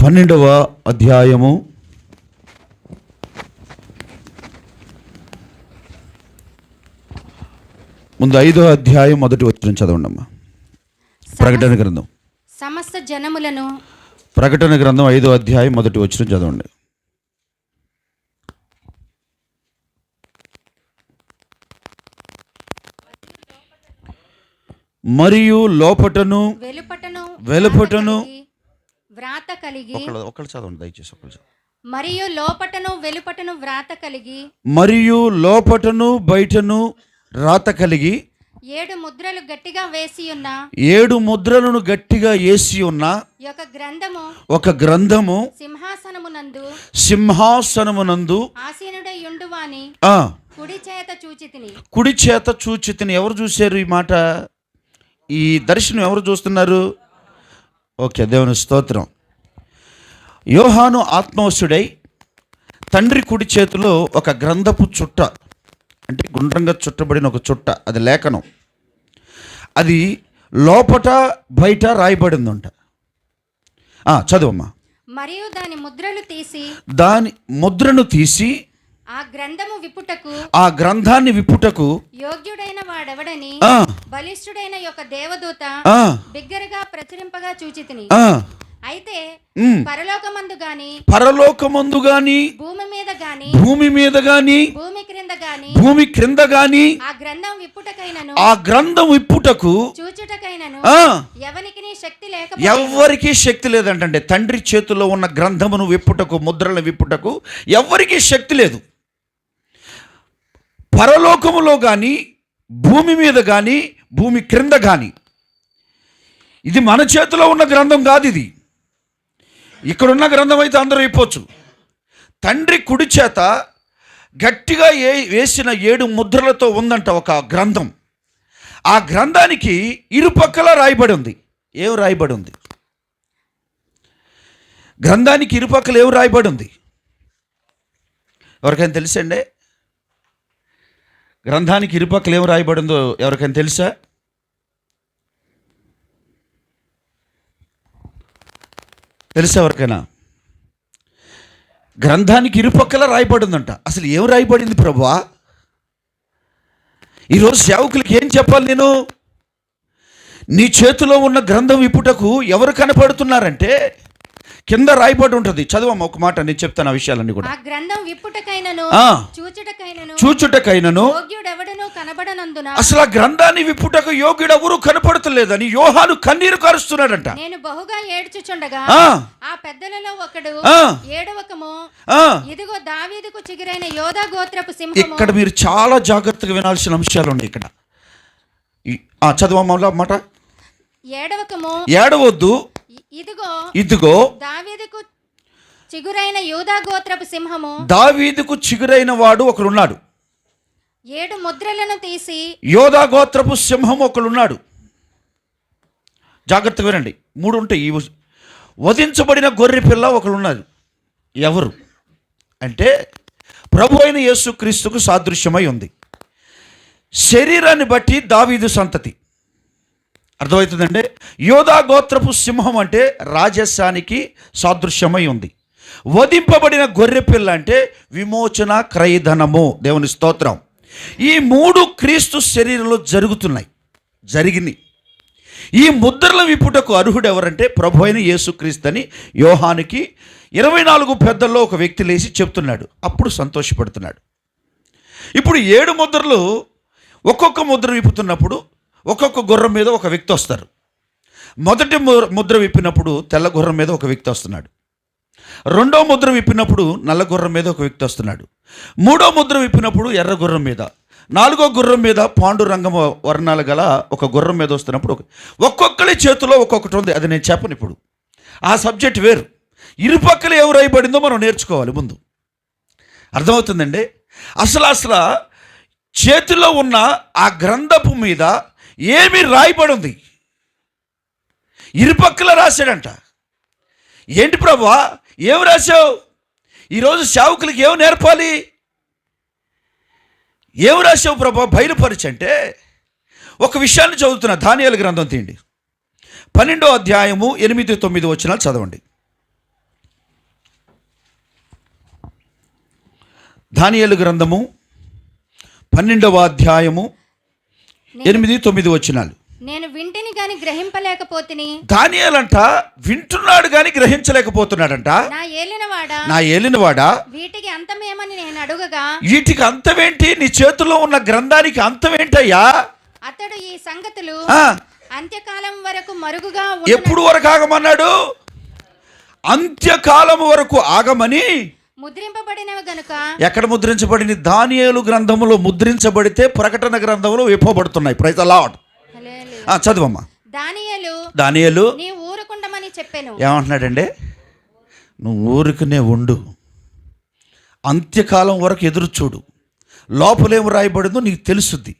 12వ అధ్యాయము ముందు 5వ అధ్యాయం మొదటి వచనం చదవండమ్మా. ప్రకటన గ్రంథం సమస్త జనములను, ప్రకటన గ్రంథం 5వ అధ్యాయం మొదటి వచనం చదవండి. మరియు లోపటను వెలుపటను వ్రాత కలిగి, ఒకళ్ళు చదవండి దయచేసి, ఒకళ్ళు చదవండి. మరియు లోపటను వెలుపటను వ్రాత కలిగి, మరియు లోపటను బయటను రాత కలిగి 7 ముద్రలు గట్టిగా వేసి ఉన్న 7 ముద్రలను గట్టిగా వేసి ఉన్న ఒక గ్రంథము సింహాసనమునందు ఆసీనుడై యుండువాని కుడి చేత చూచితిని. ఎవరు చూశారు ఈ మాట? ఈ దర్శనం ఎవరు చూస్తున్నారు? ఓకే, దేవుని స్తోత్రం. యోహాను ఆత్మవశుడై తండ్రి కుడి చేతిలో ఒక గ్రంథపు చుట్ట, అంటే గుండ్రంగా చుట్టబడిన ఒక చుట్ట, అది లేఖనం, అది లోపట బయట రాయబడిందంట. చదువమ్మా. మరియు దాని ముద్రను తీసి ఆ గ్రంథాన్ని విప్పుటకు యోగ్యుడైన వాడెవడని బలిష్ఠుడైన యొక్క దేవదూత బిగ్గరగా ప్రచురింపగా చూచితిని. అయితే పరలోకమందు గాని భూమి మీద గాని భూమి క్రింద గాని ఆ గ్రంథం విప్పుటకు ఎవ్వరికీ శక్తి లేదంటే, తండ్రి చేతిలో ఉన్న గ్రంథమును విప్పుటకు, ముద్రలను విప్పుటకు ఎవ్వరికీ శక్తి లేదు. పరలోకములో కానీ భూమి మీద కానీ భూమి క్రింద కానీ. ఇది మన చేతిలో ఉన్న గ్రంథం కాదు. ఇది ఇక్కడున్న గ్రంథం అయితే అందరూ అయిపోవచ్చు. తండ్రి కుడి చేత గట్టిగా వేసిన 7 ముద్రలతో ఉందంట ఒక గ్రంథం. ఆ గ్రంథానికి ఇరుపక్కల రాయబడి ఉంది. ఏం రాయబడి ఉంది? గ్రంథానికి ఇరుపక్కల ఏం రాయబడి ఉంది? ఎవరికైనా తెలుసండి? గ్రంథానికి ఇరుపక్కల ఏం రాయబడిందో ఎవరికైనా తెలుసా? తెలుసా ఎవరికైనా? గ్రంథానికి ఇరుపక్కల రాయబడిందంట. అసలు ఏం రాయబడింది ప్రభువా? ఈరోజు సేవకులకి ఏం చెప్పాలి నేను? నీ చేతిలో ఉన్న గ్రంథం విప్పుటకు ఎవరు కనపడుతున్నారంటే కింద రాయబడి ఉంటుంది. చదవమ్మా ఒక మాట, నేను చెప్తాను ఆ విషయాలన్నీ కూడా. చూచుటకైనను అసలు ఆ గ్రంథాన్ని విప్పుటకు యోగ్యుడు ఎవరు కనపడతలేదని యోహాను కన్నీరు కారుస్తున్నాడంట. నేను బహుగా ఏడ్చుచుండగా ఆ పెద్దలలో ఒకడు ఏడవకము, ఇదిగో దావీదుకు చిగురైన యోధా గోత్రపు సింహము. ఇక్కడ మీరు చాలా జాగ్రత్తగా వినాల్సిన అంశాలు ఉన్నాయి ఇక్కడ. చదవమ్మా మాట. ఏడవద్దు, ఇదిగో దావీదుకు చిగురైన యోధా గోత్రపు సింహము. దావీదుకు చిగురైన వాడు ఒకడున్నాడు. 7 ముద్రలను తీసి యోధా గోత్రపు సింహం ఒకడున్నాడు. జాగ్రత్తగా వినండి. 3 ఉంటాయి. వధించబడిన గొర్రె పిల్ల ఒకడున్నాడు. ఎవరు అంటే ప్రభు అయిన యేసుక్రీస్తుకు సాదృశ్యమై ఉంది. శరీరాన్ని బట్టి దావీదు సంతతి. అర్థమవుతుందండి? యోధా గోత్రపు సింహం అంటే రాజస్వానికి సాదృశ్యమై ఉంది. వధింపబడిన గొర్రె పిల్ల అంటే విమోచన క్రయధనము. దేవుని స్తోత్రం. ఈ 3 క్రీస్తు శరీరంలో జరిగినాయి. ఈ ముద్రల విప్పుటకు అర్హుడు ఎవరంటే ప్రభు అయిన యేసుక్రీస్తు అని యోహానుకి 24 పెద్దల్లో ఒక వ్యక్తి లేచి చెప్తున్నాడు. అప్పుడు సంతోషపడుతున్నాడు. ఇప్పుడు 7 ముద్రలు, ఒక్కొక్క ముద్ర విప్పుతున్నప్పుడు ఒక్కొక్క గుర్రం మీద ఒక వ్యక్తి వస్తారు. మొదటి ముద్ర విప్పినప్పుడు తెల్ల గుర్రం మీద ఒక వ్యక్తి వస్తున్నాడు. 2వ ముద్ర విప్పినప్పుడు నల్ల గుర్రం మీద ఒక వ్యక్తి వస్తున్నాడు. 3వ ముద్ర విప్పినప్పుడు ఎర్ర గుర్రం మీద, 4వ గుర్రం మీద పాండురంగం వర్ణాలు గల ఒక గుర్రం మీద వస్తున్నప్పుడు ఒక్కొక్కరి చేతిలో ఒక్కొక్కటి ఉంది. అది నేను చెప్పను ఇప్పుడు, ఆ సబ్జెక్ట్ వేరు. ఇరుపక్కల ఏం రాయబడిందో మనం నేర్చుకోవాలి ముందు. అర్థమవుతుందండి? అసలు చేతిలో ఉన్న ఆ గ్రంథపు మీద ఏమి రాయబడి ఉంది? ఇరుపక్కల రాశాడంట. ఏంటి ప్రభువా ఏం రాశావు? ఈరోజు సేవకులకి ఏం నేర్పాలి? ఏం రాశావు ప్రభువా బయలుపరచంటే ఒక విషయాన్ని చదువుతున్నా. దానియేలు గ్రంథం తీయండి, 12వ అధ్యాయము 8-9 వచనాలు చదవండి. దానియేలు గ్రంథము 12వ అధ్యాయము 8-9 వచనాలు. నేను వింటిని గాని గ్రహింపలేకపోతిని. దానియేలంట వింటున్నాడు గాని గ్రహించలేకపోతున్నాడంట. నా ఏలినవాడా వీటికి అంతమేమని నేను అడుగగా, వీటికి అంతమేంటి, నీ చేతిలో ఉన్న గ్రంథానికి అంతమేంటయ్యా? అతడు ఈ సంగతులు ఆ, అంత్యకాలం వరకు మరుగుగా ఎప్పుడు వరకు ఆగమన్నాడు? అంత్యకాలం వరకు ఆగమని. ముద్రింపబడినవి గనుక. ఎక్కడ ముద్రించబడింది? దానియేలు గ్రంథములో ముద్రించబడితే ప్రకటన గ్రంథంలో విప్పబడుతున్నాయి. Praise the Lord. చదువమ్మా. దానియేలు నీ ఊరుకుండమని చెప్పాను. ఏమంటున్నాడండి? నువ్వు ఊరుకునే ఉండు, అంత్యకాలం వరకు ఎదురు చూడు, లోపలేం రాయబడిందో నీకు తెలుసుద్ది.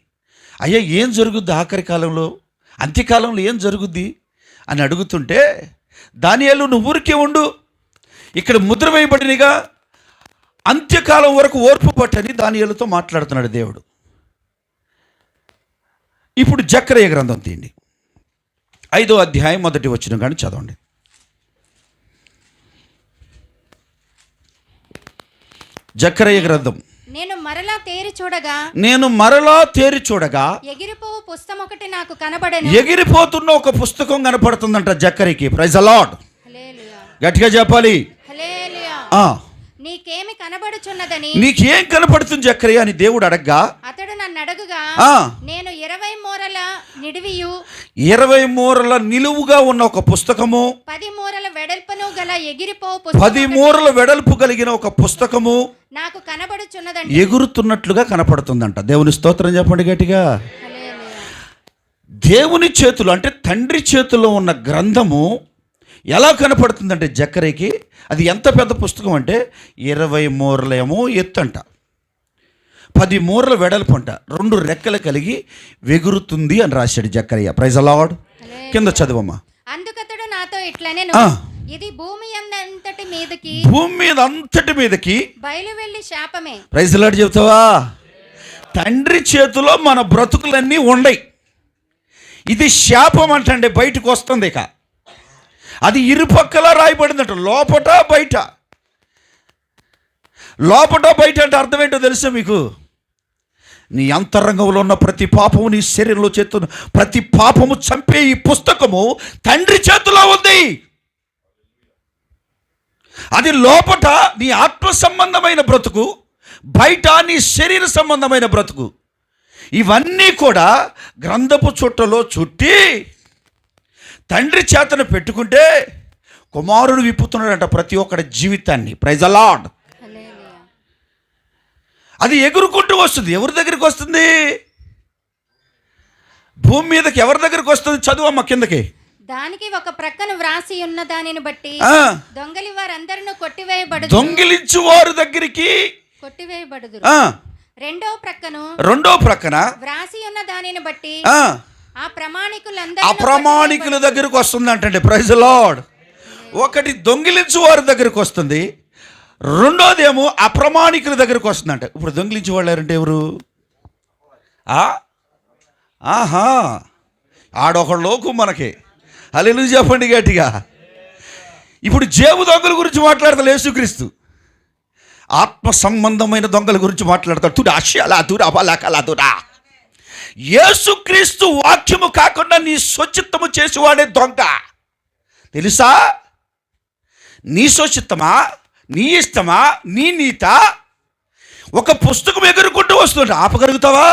అయ్యా ఏం జరుగుద్ది ఆఖరి కాలంలో, అంత్యకాలంలో ఏం జరుగుద్ది అని అడుగుతుంటే, దానియేలు నువ్వు ఊరికే ఉండు, ఇక్కడ ముద్ర వేయబడినగా అంత్యకాలం వరకు ఓర్పు పట్టని దానియేలుతో మాట్లాడుతున్నాడు దేవుడు. ఇప్పుడు జకర్యా గ్రంథం తీయండి, 5వ అధ్యాయం 1వ వచనం కానీ చదవండి. జకర్యా గ్రంథం. నేను మరలా తేరి చూడగా ఎగిరిపోవు పుస్తకం ఒకటి నాకు కనబడెను. ఎగిరిపోతున్న ఒక పుస్తకం కనపడుతుందంట జకర్యాకి. Praise the Lord. గట్టిగా చెప్పాలి. నీకేమి కనబడుచున్నదని. నీకేం కనపడుతుంది జకర్యా అని దేవుడు అడగ్గా, అతడు నన్ను అడుగుగా, నేను 20 మూరల నిడివియు 20 మూరల నిలువుగా ఉన్న ఒక పుస్తకము, 10 మూరల వెడల్పును గల ఎగిరిపోవు 10 మూరల వెడల్పు కలిగిన ఒక పుస్తకము నాకు కనబడుచున్నదండి. ఎగురుతున్నట్లుగా కనపడుతుందంట. దేవుని స్తోత్రం చెప్పండి గట్టిగా. దేవుని చేతులు అంటే తండ్రి చేతిలో ఉన్న గ్రంథము ఎలా కనపడుతుందంటే జకర్యాకి, అది ఎంత పెద్ద పుస్తకం అంటే 20 మూరలేమో ఎత్తంట, 10 మూరల వెడల్పు అంట, 2 రెక్కలు కలిగి ఎగురుతుంది అని రాశాడు జకర్యా. Praise the Lord. కింద చదువమ్మా. అందుకతడు నాతో ఇట్లనెను, ఇది భూమి అంతటి మీదకి బయలు వెళ్ళి శాపమే. ప్రైజ్ ది లార్డ్ చెప్తావా? తండ్రి చేతిలో మన బ్రతుకులన్నీ ఉండయి. ఇది శాపం అంటండి, బయటకు వస్తుంది. ఇక అది ఇరుపక్కలా రాయబడిందంట, లోపట బయట. లోపట బయట అంటే అర్థం ఏంటో తెలుసా మీకు? నీ అంతరంగంలో ఉన్న ప్రతి పాపము, నీ శరీరంలో చేస్తున్న ప్రతి పాపము చంపే ఈ పుస్తకము తండ్రి చేతిలో ఉంది. అది లోపట నీ ఆత్మ సంబంధమైన బ్రతుకు, బయట నీ శరీర సంబంధమైన బ్రతుకు. ఇవన్నీ కూడా గ్రంథపు చుట్టలో చుట్టి తండ్రి చేతను పెట్టుకుంటే కుమారుడు విప్పుతున్నాడంట ప్రతి ఒక్కడి జీవితాన్ని. Praise the lord. అది ఎగురుకుంటూ వస్తుంది. ఎవరి దగ్గరికి వస్తుంది? భూమి మీదకి ఎవరి దగ్గరికి వస్తుంది? చదువమ్మ కిందకి. దానికి ఒక ప్రక్కన వ్రాసి ఉన్న దానిని బట్టి దొంగలి వారందరూ దొంగిలించు వారి దగ్గరికి కొట్టివేయబడుదురు. రెండో ప్రక్కన వ్రాసి ఉన్న దానిని బట్టి అప్రమాణికుల దగ్గరకు వస్తుంది అంటే. Praise the lord. ఒకటి దొంగిలించు వారి దగ్గరకు వస్తుంది, రెండోదేమో అప్రమాణికుల దగ్గరకు వస్తుందంట. ఇప్పుడు దొంగిలించే వాళ్ళు ఎవరంటే ఎవరు? ఆడొకళ్ళోకు మనకి హల్లెలూయా చెప్పండి గట్టిగా. ఇప్పుడు జేబు దొంగల గురించి మాట్లాడతాడు యేసుక్రీస్తు. ఆత్మ సంబంధమైన దొంగల గురించి మాట్లాడతాడు. యేసుక్రీస్తు వాక్యము కాకుండా నీ స్వచిత్తము చేసేవాడే దొంగ. తెలుసా? నీ స్వచిత్తమా, నీ ఇష్టమా, నీ నీత ఒక పుస్తకం ఎగురుకుంటూ వస్తుంట. ఆపగలుగుతావా?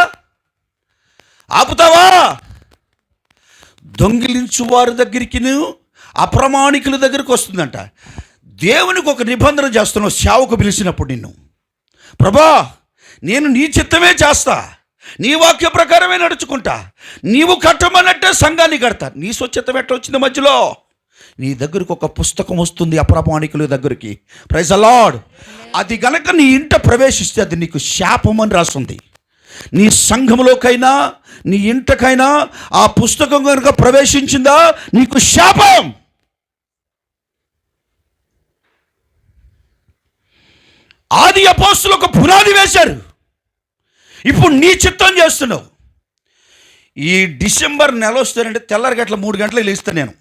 ఆపుతావా? దొంగిలించు వారి దగ్గరికి, అప్రమాణికుల దగ్గరికి వస్తుందంట. దేవునికి ఒక నిబంధన చేస్తున్నావు. సేవకు పిలిచినప్పుడు నిన్ను, ప్రభా నేను నీ చిత్తమే చేస్తా, నీ వాక్య ప్రకారమే నడుచుకుంటా, నీవు కట్టమన్నట్టే సంఘాన్ని కడతా. నీ స్వచ్ఛత ఎట్లా వచ్చింది? మధ్యలో నీ దగ్గరికి ఒక పుస్తకం వస్తుంది అప్రమాణికుల దగ్గరికి. Praise the lord. అది గనక నీ ఇంట ప్రవేశిస్తే అది నీకు శాపం అని రాస్తుంది. నీ సంఘములోకైనా నీ ఇంటకైనా ఆ పుస్తకం కనుక ప్రవేశించిందా నీకు శాపం. ఆది అపోస్తులు ఒక పునాది వేశారు. ఇప్పుడు నీ చిత్తం చేస్తున్నావు. ఈ డిసెంబర్ నెల వస్తానంటే తెల్లారి గట్ల 3 గంటలకు లేస్తాను నేను.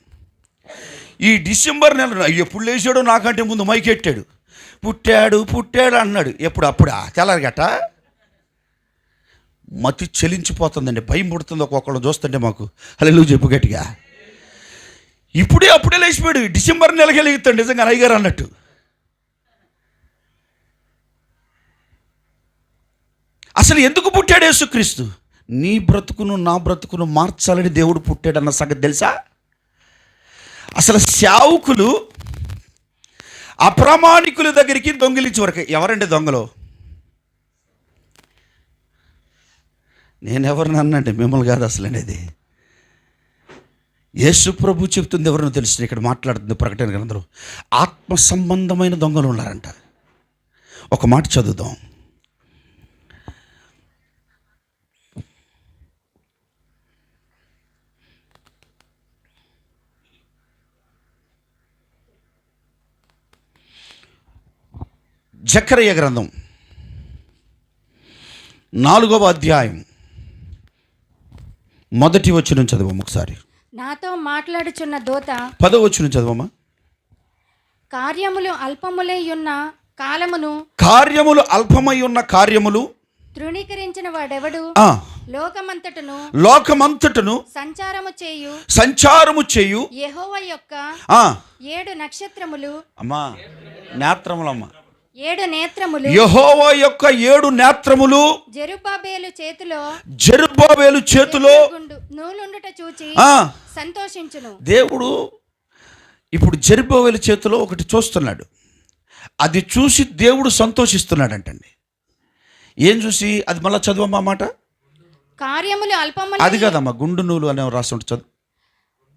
ఈ డిసెంబర్ నెల ఎప్పుడు లేచాడో నాకంటే ముందు మైకెట్టాడు. పుట్టాడు పుట్టాడు అన్నాడు. ఎప్పుడు? అప్పుడా? తెల్లారిగట మతి చెలించిపోతుందండి, భయం పుడుతుంది ఒక్కొక్కళ్ళు చూస్తుంటే మాకు. హల్లెలూయా చెప్పు గట్టిగా. అప్పుడే లేచిపోయాడు. డిసెంబర్ నెలకి వెలుగుతాడు నిజంగా అయ్యగారు అన్నట్టు. అసలు ఎందుకు పుట్టాడు యేసుక్రీస్తు? నీ బ్రతుకును నా బ్రతుకును మార్చాలని దేవుడు పుట్టాడన్న సంగతి తెలుసా? అసలు సేవకులు అప్రామాణికుల దగ్గరికి దొంగిలించే వరకు. ఎవరండి దొంగలు? నేనెవరిని అన్నండి, మిమ్మల్ని కాదు అసలు అనేది. యేసు ప్రభు చెప్తుంది ఎవరినో తెలుసు. ఇక్కడ మాట్లాడుతుంది ప్రకటన గ్రంథంలో ఆత్మ సంబంధమైన దొంగలు ఉన్నారంట. ఒక మాట చదువుదాం. జకర్యా గ్రంథం 4వ అధ్యాయం 1వ వచనం చదవము ఒకసారి. నాతో మాట్లాడుచున్న దూత 10వ వచనం చదవమ్మా. కార్యములు అల్పములై ఉన్న కార్యములు తృణీకరించిన వాడెవడు లోకమంతటను సంచారము చేయు యెహోవా యొక్క 7 నక్షత్రములు. అమ్మా నేత్రములమ్మా, 7 నేత్రములు యెహోవా యొక్క 7 నేత్రములు జెరుబ్బాబేలు చేతిలో నూలుండుట చూచి సంతోషించును. దేవుడు ఇప్పుడు జెరుబ్బాబేలు చేతిలో ఒకటి చూస్తున్నాడు. అది చూసి దేవుడు సంతోషిస్తున్నాడంటండి. ఏం చూసి? అది మళ్ళీ చదువమ్మా మాట. కార్యములు అల్పములు. అది కాదమ్మా, గుండు నూలు అనే రాసి ఉంటుంది, చదువు.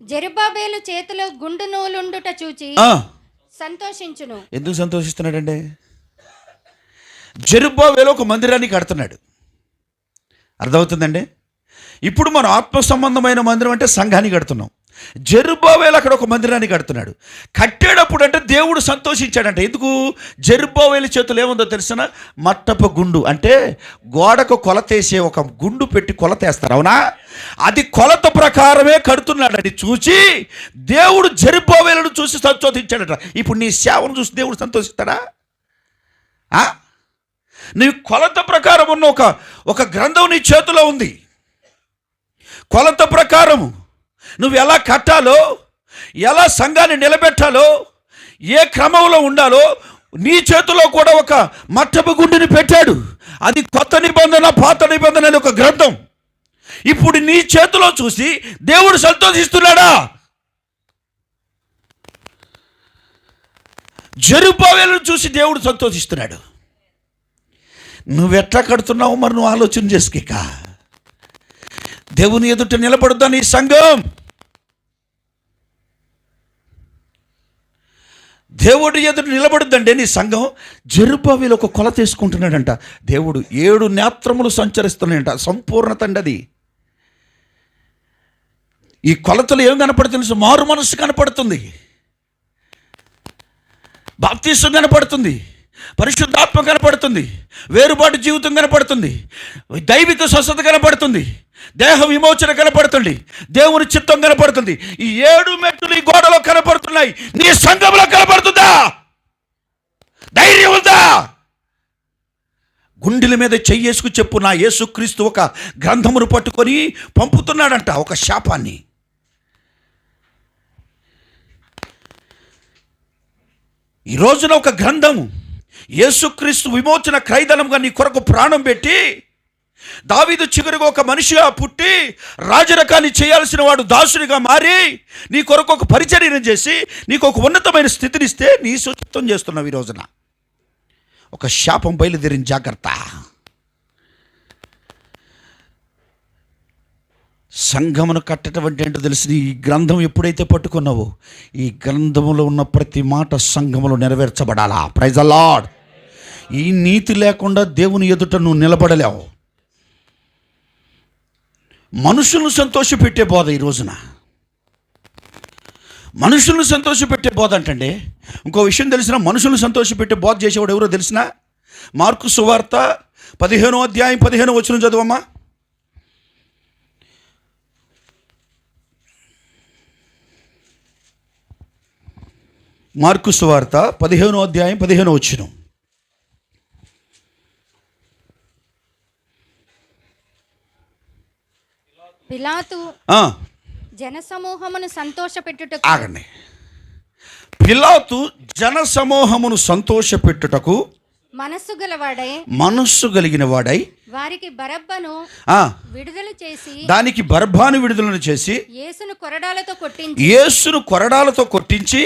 జెరుబ్బాబేలు చేతిలో గుండు నూలుండుట చూచి సంతోషించును. ఎందుకు సంతోషిస్తున్నాడండి? జెరుబ్బాబేలు ఒక మందిరాన్ని కడుతున్నాడు. అర్థమవుతుందండి? ఇప్పుడు మనం ఆత్మ సంబంధమైన మందిరం అంటే సంఘాన్ని కడుతున్నాం. జెరుబ్బాబేలు అక్కడ ఒక మందిరాన్ని కడుతున్నాడు. కట్టేటప్పుడు అంటే దేవుడు సంతోషించాడంట. ఎందుకు? జెరుబ్బాబేలు చేతులు ఏముందో తెలిసిన? మట్టపు గుండు, అంటే గోడకు కొలతేసే ఒక గుండు పెట్టి కొలతేస్తారు, అవునా? అది కొలత ప్రకారమే కడుతున్నాడు. అది చూసి దేవుడు జెరుబ్బాబేలును చూసి సంతోషించాడట. ఇప్పుడు నీ సేవను చూసి దేవుడు సంతోషిస్తాడా? నీ కొలత ప్రకారం ఉన్న ఒక గ్రంథం నీ చేతిలో ఉంది. కొలత ప్రకారము నువ్వు ఎలా కట్టాలో, ఎలా సంఘాన్ని నిలబెట్టాలో, ఏ క్రమంలో ఉండాలో నీ చేతిలో కూడా ఒక మట్టపు గుండుని పెట్టాడు. అది కొత్త నిబంధన, పాత నిబంధన అనే ఒక గ్రంథం. ఇప్పుడు నీ చేతిలో చూసి దేవుడు సంతోషిస్తున్నాడా? జెరుబ్బాబేలును చూసి దేవుడు సంతోషిస్తున్నాడు. నువ్వెట్లా కడుతున్నావు మరి నువ్వు ఆలోచన చేసుకేక. దేవుని ఎదుట నిలబడుద్దా నీ సంఘం? దేవుడి ఎదుట నిలబడుద్దంటే నీ సంఘం. జెరుబ్బాబేలు ఒక కొలత తీసుకుంటున్నాడంట. దేవుడు 7 నేత్రములు సంచరిస్తున్నాయంట. సంపూర్ణత అండి అది. ఈ కొలతలు ఏం కనపడుతుంది? మారు మనస్సు కనపడుతుంది, బాప్తిసం కనపడుతుంది, పరిశుద్ధాత్మ కనపడుతుంది, వేరుబాటు జీవితం కనపడుతుంది, దైవిక స్వస్థత కనపడుతుంది, దేహ విమోచన కనపడుతుంది, దేవుని చిత్తం కనపడుతుంది. ఈ 7 మెట్లు ఈ గోడలో కనపడుతున్నాయి. నీ సంఘంలో కనపడుతుందా? ధైర్యం ఉందా? గుండెల మీద చెయ్యేసుకు చెప్పు, నా యేసుక్రీస్తు ఒక గ్రంథమును పట్టుకొని పంపుతున్నాడంట, ఒక శాపాన్ని. ఈ రోజున ఒక గ్రంథము, యేసుక్రీస్తు విమోచన క్రైదనంగా నీ కొరకు ప్రాణం పెట్టి, దావీదు చిగురుగా ఒక మనిషిగా పుట్టి, రాజరకాన్ని చేయాల్సిన వాడు దాసునిగా మారి, నీ కొరకు ఒక పరిచర్యను చేసి నీకు ఒక ఉన్నతమైన స్థితినిస్తే నీ సుచిత్వం చేస్తున్నావు. ఈ రోజున ఒక శాపం బయలుదేరిన జాగ్రత్త. సంఘమును కట్టడం అంటే ఏంటో తెలిసి ఈ గ్రంథం ఎప్పుడైతే పట్టుకున్నావో, ఈ గ్రంథములో ఉన్న ప్రతి మాట సంఘములో నెరవేర్చబడాలా. Praise the lord. ఈ నీతి లేకుండా దేవుని ఎదుట నువ్వు నిలబడలేవు. మనుషులను సంతోషపెట్టే బోధ ఈ రోజున, మనుషులను సంతోషపెట్టే బోధ అంటండి. ఇంకో విషయం తెలిసిన, మనుషులను సంతోషపెట్టే బోధ చేసేవాడు ఎవరో తెలిసిన? మార్కు సువార్త 15వ అధ్యాయం 15వ వచనం చదువమ్మా. మార్కు సువార్త 15వ అధ్యాయం 15వ వచనం. పిలాతు జనసమూహమును సంతోషపెట్టుటకు ఆగండి. పిలాతు జనసమూహమును సంతోషపెట్టుటకు మనస్సు కలిగిన వాడై వారికి బరబ్బను విడుదల చేసి దానికి బరబ్బాను విడుదలను చేసి యేసును కొరడాలతో కొట్టించి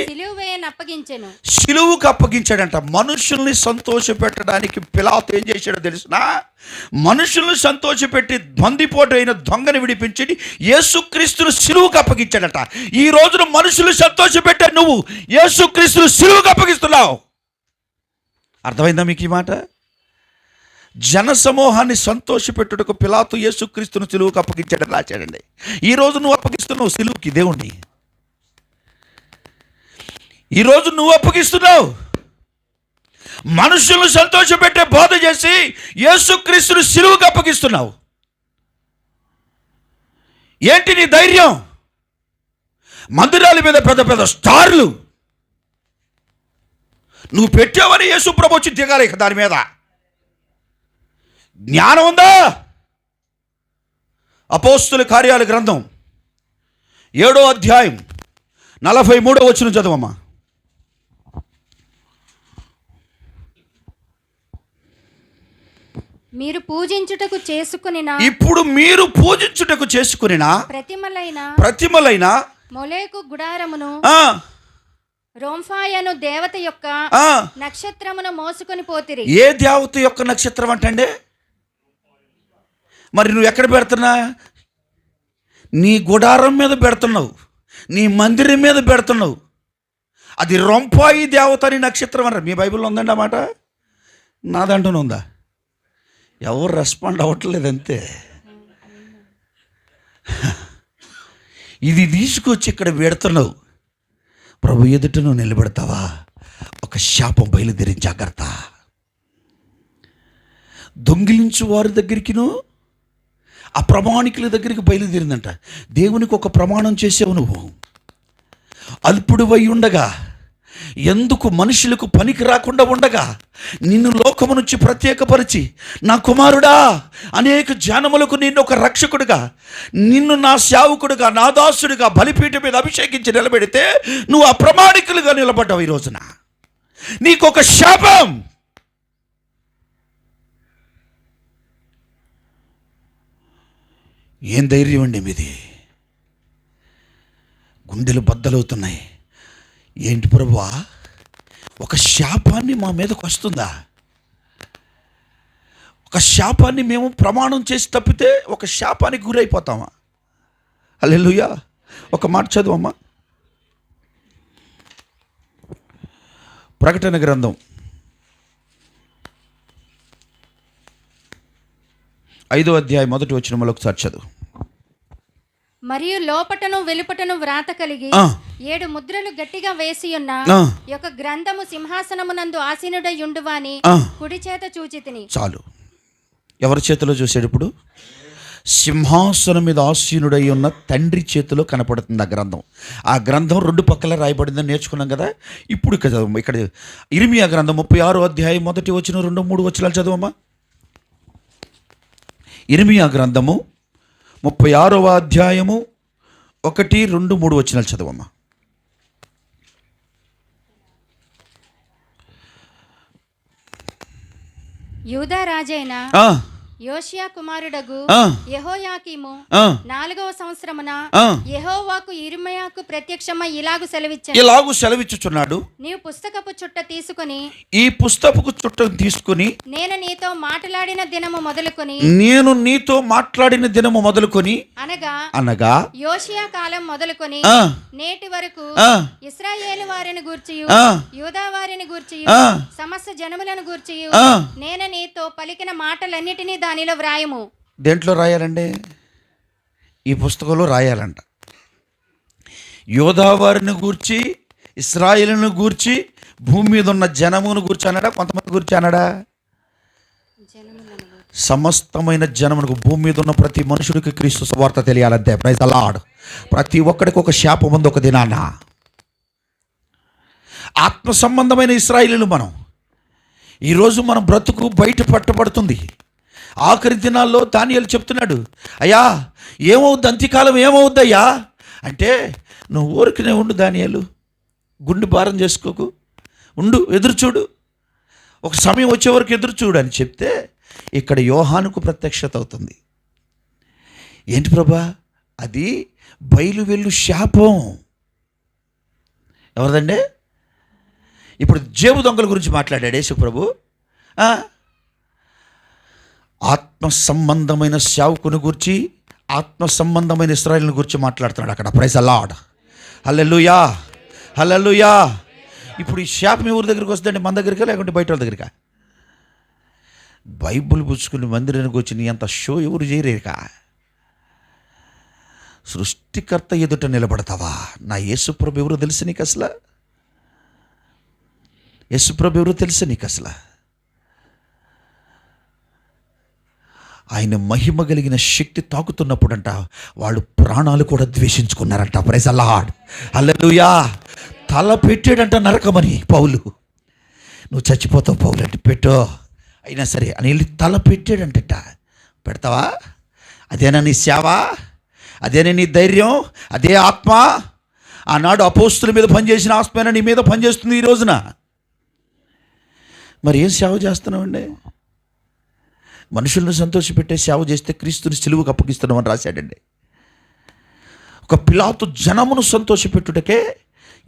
సిలువుకు అప్పగించాడంట. మనుషుల్ని సంతోష పెట్టడానికి పిలాతు ఏం చేశాడో తెలిసిన? మనుషుల్ని సంతోషపెట్టి బందిపోటు అయిన దొంగని విడిపించి యేసుక్రీస్తును సిలువుకు అప్పగించాడట. ఈ రోజున మనుషులు సంతోష పెట్టే నువ్వు యేసుక్రీస్తును సిలువుకు అప్పగిస్తున్నావు. అర్థమైందా మీకు ఈ మాట? జనసమూహాన్ని సంతోషపెట్టుటకు పిలాతు యేసుక్రీస్తును సిలువుకు అప్పగించాడని రాశాడండి. ఈరోజు నువ్వు అప్పగిస్తున్నావు సిలువుకి దేవుణ్ణి. ఈరోజు నువ్వు అప్పగిస్తున్నావు. మనుషులను సంతోషపెట్టే బోధ చేసి యేసుక్రీస్తును సిలువుకు అప్పగిస్తున్నావు. ఏంటి నీ ధైర్యం? మందిరాల మీద పెద్ద పెద్ద స్టార్లు నువ్వు పెట్టావని యేసు ప్రభు వచ్చి దిగాలి దాని మీద. జ్ఞానం ఉందా? అపోస్తుల కార్యాల గ్రంథం 7వ అధ్యాయం 43వ వచనం చదవమ్మా. మీరు పూజించుటకు చేసుకునిన ఇప్పుడు మీరు పూజించుటకు చేసుకునిన ప్రతిమలైన మొలేకు గుడారమును రోంఫాయను దేవత యొక్క నక్షత్రమును మోసుకొని పోతిరి. ఏ దేవత యొక్క నక్షత్రం అంటండి? మరి నువ్వు ఎక్కడ పెడుతున్నా? నీ గుడారం మీద పెడుతున్నావు, నీ మందిరం మీద పెడుతున్నావు. అది రొంపాయి దేవత అని నక్షత్రం అన్నారు. మీ బైబిల్లో ఉందండి ఆ మాట? నా దాంట్లోనే ఉందా? ఎవరు రెస్పాండ్ అవ్వట్లేదు అంతే. ఇది తీసుకొచ్చి ఇక్కడ పెడుతున్నావు. ప్రభు ఎదుట నువ్వు నిలబెడతావా? ఒక శాపం బయలుదేరి జాగ్రత్త. దొంగిలించు వారి దగ్గరికిను అప్రమాణికుల దగ్గరికి బయలుదేరిందంట. దేవునికి ఒక ప్రమాణం చేసావు నువ్వు. అల్పుడివై ఉండగా, ఎందుకు మనుషులకు పనికి రాకుండా ఉండగా నిన్ను లోకము నుంచి ప్రత్యేకపరిచి, నా కుమారుడా, అనేక జనములకు నిన్ను ఒక రక్షకుడిగా, నిన్ను నా సేవకుడిగా, నా దాసుడిగా బలిపీఠం మీద అభిషేకించి నిలబెడితే నువ్వు అప్రమాణికులుగా నిలబడ్డావు. ఈ రోజున నీకు ఒక శాపం. ఏం ధైర్యం అండి మీది? గుండెలు బద్దలవుతున్నాయి. ఏంటి ప్రభువా, ఒక శాపాన్ని మా మీదకు వస్తుందా? ఒక శాపాన్ని మేము ప్రమాణం చేసి తప్పితే ఒక శాపానికి గురైపోతామా? హల్లెలూయా. ఒక మాట చదువమ్మా. ప్రకటన గ్రంథం 5వ అధ్యాయం 1వ వచనంలో ఒకసారి చదువు. మరియు లోపటను వెలుపటను వ్రాత కలిగి 7 ముద్రలు గట్టిగా వేసి ఉన్న యొక్క గ్రంథము సింహాసనమునందు ఆసీనుడై ఉండువాని కుడి చేత చూచితిని. చాలు. ఎవరి చేతిలో చూసాడు ఇప్పుడు? సింహాసనం మీద ఆసీనుడై ఉన్న తండ్రి చేతిలో కనపడుతుంది ఆ గ్రంథం. ఆ గ్రంథం 2 పక్కల రాయబడిందని నేర్చుకున్నాం కదా. ఇప్పుడు ఇక్కడ ఇర్మియా గ్రంథం 36వ అధ్యాయం 1వ వచనం 2, 3 వచనాలు చదవమ్మా. ఇర్మియా గ్రంథము 36వ అధ్యాయము 1, 2, 3 వచనాలు చదవమ్మా. యూదా రాజైన యోషియా కుమారుడగు యెహోయాకీము 4వ సంవత్సరమున యెహోవాకు ఇర్మీయాకు ప్రత్యక్షమై ఇలాగు సెలవిచ్చుచున్నాడు. నీవు పుస్తకపు చుట్ట తీసుకుని, ఈ పుస్తకపు చుట్ట తీసుకుని, నేను నీతో మాట్లాడిన దినము మొదలుకొని అనగా యోషియా కాలం మొదలుకొని నేటి వరకు ఇశ్రాయేలు వారిని గూర్చియు యూదా వారిని గూర్చియు సమస్త జనములను గూర్చియు నేను నీతో పలికిన మాటలన్నిటినీ దానిలో వ్రాయము. దేంట్లో రాయాలండి? ఈ పుస్తకంలో రాయాలంట. యూదా వారిని గూర్చి, ఇశ్రాయేలును గూర్చి, భూమి మీద ఉన్న జనమును గూర్చి అన్నాడా? కొంతమంది గురించి అన్నాడా? సమస్తమైన జనమునకు, భూమి మీద ఉన్న ప్రతి మనుషుడికి క్రీస్తు సువార్త తెలియాలంతే. Praise the lord. ప్రతి ఒక్కడికి ఒక శాపం ఉంది ఒక దినాన. ఆత్మ సంబంధమైన ఇశ్రాయేలీలు మనం. ఈరోజు మన బ్రతుకు బయట పట్టబడుతుంది. ఆఖరి దినాల్లో దానియేలు చెప్తున్నాడు, అయ్యా ఏమవుద్ది, అంత్యకాలం ఏమవుద్దయ్యా అంటే, నువ్వు ఊరికనే ఉండు దానియేలు, గుండె భారం చేసుకోకు, ఉండు, ఎదురు చూడు, ఒక సమయం వచ్చే వరకు ఎదురు చూడు అని చెప్తే ఇక్కడ యోహానుకు ప్రత్యక్షత అవుతుంది. ఏంటి ప్రభా? అది బయలు వెళ్ళు శాపం. ఎవరిదండి? ఇప్పుడు జేబు దొంగల గురించి మాట్లాడాడు యేసు ప్రభు. ఆత్మ సంబంధమైన సేవకుని గురించి, ఆత్మ సంబంధమైన ఇశ్రాయేలుని గురించి మాట్లాడుతున్నాడు అక్కడ. Praise the Lord. Hallelujah, hallelujah. ఇప్పుడు ఈ శాపం ఎవరి దగ్గరికి వస్తుందండి? మన దగ్గరికా లేకుంటే బయట వాళ్ళ దగ్గరికా? బైబుల్ పుచ్చుకుని మందిరానికి వచ్చి నీ అంత షో ఎవరు చేయరేక? సృష్టికర్త ఎదుట నిలబడతావా? నా యేసుప్రభు ఎవరో తెలుసు నీకు అసలు? యేసుప్రభు ఎవరో తెలుసు నీకు అసలు? ఆయన మహిమ కలిగిన శక్తి తాకుతున్నప్పుడంట వాళ్ళు ప్రాణాలు కూడా ద్వేషించుకున్నారంట. Praise the Lord. హల్లెలూయా. తల పెట్టాడంట నరకమని పౌలు. నువ్వు చచ్చిపోతావు పౌలు అంటే, పెట్టో అయినా సరే అని వెళ్ళి తల పెట్టాడంట. పెడతావా? అదేనా నీ సేవ? అదేనా నీ ధైర్యం? అదే ఆత్మ? ఆనాడు అపోస్తుల మీద పనిచేసిన ఆత్మ నీ మీద పనిచేస్తుంది ఈ రోజున. మరి ఏం సేవ చేస్తున్నావండి? మనుషులను సంతోషపెట్టే సేవ చేస్తే క్రీస్తుని సిలువకు అప్పగిస్తున్నామని రాశాడండి. ఒక పిలాతు జనమును సంతోషపెట్టుటకే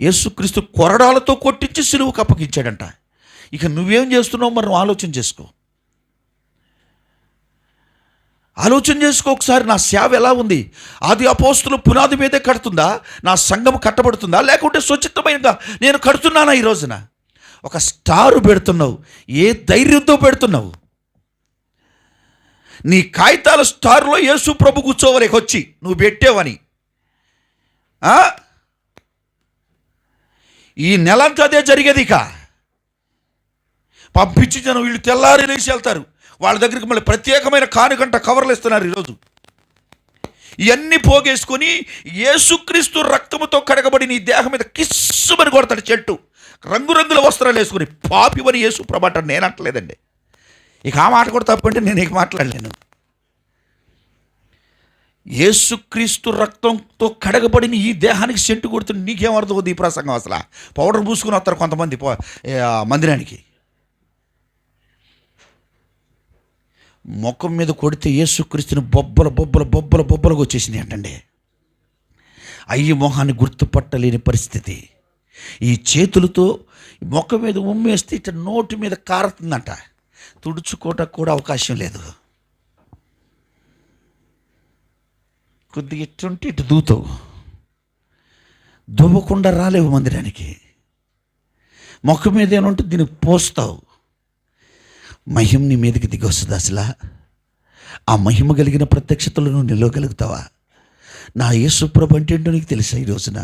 యేసుక్రీస్తు కొరడాలతో కొట్టించి సిలువకు అప్పగించాడంట. ఇక నువ్వేం చేస్తున్నావు మరి? నువ్వు ఆలోచన చేసుకో, ఆలోచన చేసుకో ఒకసారి. నా సేవ ఎలా ఉంది? ఆది అపోస్తులు పునాది మీదే కడుతుందా? నా సంఘం కట్టబడుతుందా? లేకుంటే స్వచ్ఛతమైనగా నేను కడుతున్నానా? ఈ రోజున ఒక స్టారు పెడుతున్నావు. ఏ ధైర్యంతో పెడుతున్నావు? నీ కాగితాల స్టార్లో యేసు ప్రభు కూర్చోవలేకొచ్చి నువ్వు పెట్టావని. ఈ నెలంతా అదే జరిగేది. ఇక పంపించి జనం వీళ్ళు తెల్లారి లేచి వెళ్తారు. వాళ్ళ దగ్గరికి మళ్ళీ ప్రత్యేకమైన కానుకంట కవర్లు ఇస్తున్నారు ఈరోజు. ఇవన్నీ పోగేసుకొని యేసుక్రీస్తు రక్తముతో కడగబడి నీ దేహం మీద కిస్సుమని కొడతాడు చెట్టు. రంగురంగుల వస్త్రాలు వేసుకుని పాపివని యేసు ప్రభు అంటాడు. నేను అంటలేదండి. ఇక ఆ మాట కూడా తప్పంటే నేను ఇక మాట్లాడలేను. యేసుక్రీస్తు రక్తంతో కడగబడిన ఈ దేహానికి సెంటు కొడుతుంది. నీకేమర్థం అవుతుంది ఈ ప్రసంగం? అసలు పౌడర్ పూసుకుని వస్తారు కొంతమంది మందిరానికి. ముఖం మీద కొడితే యేసుక్రీస్తుని బొబ్బలుగా వచ్చేసింది అంటండి. అయ్యి మొహాన్ని గుర్తుపట్టలేని పరిస్థితి. ఈ చేతులతో ముఖం మీద ఉమ్మేస్తే ఇట్లా నోటి మీద కారుతుందంట. తుడుచుకోవటానికి కూడా అవకాశం లేదు. కొద్దిగా ఇటుంటే ఇటు దూతావు, దువ్వకుండా రాలేవు మందిరానికి. ముఖం మీద ఏమంటే దీనికి పోస్తావు. మహిమ నీ మీదకి దిగి వస్తుంది. అసలు ఆ మహిమ కలిగిన ప్రత్యక్షతలు నువ్వు నిలవగలుగుతావా? నా యేసుప్రభు అంటే ఏంటో నీకు తెలుసా? ఈ రోజున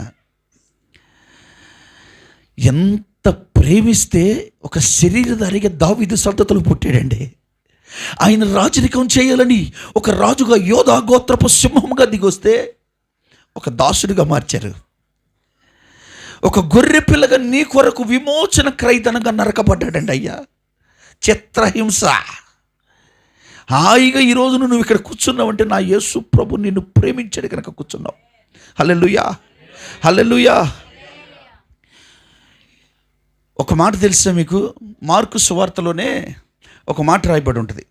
ఎంత ప్రేమిస్తే ఒక శరీరధారిగా దావీదు సంతతులు పుట్టాడండి. ఆయన రాజరికం చేయాలని ఒక రాజుగా యోధా గోత్రపు సింహంగా దిగొస్తే ఒక దాసుడిగా మార్చారు. ఒక గొర్రె పిల్లగా నీ కొరకు విమోచన క్రైదనంగా నరకబడ్డాడండి అయ్యా. చిత్రహింస. హాయిగా ఈరోజు నువ్వు ఇక్కడ కూర్చున్నావంటే నా యేసు ప్రభు నిన్ను ప్రేమించాడు కనుక కూర్చున్నావు. హల్లెలూయా, హల్లెలూయా. ఒక మాట తెలుసా మీకు? మార్కు సువార్తలోనే ఒక మాట రాయబడి ఉంటుంది.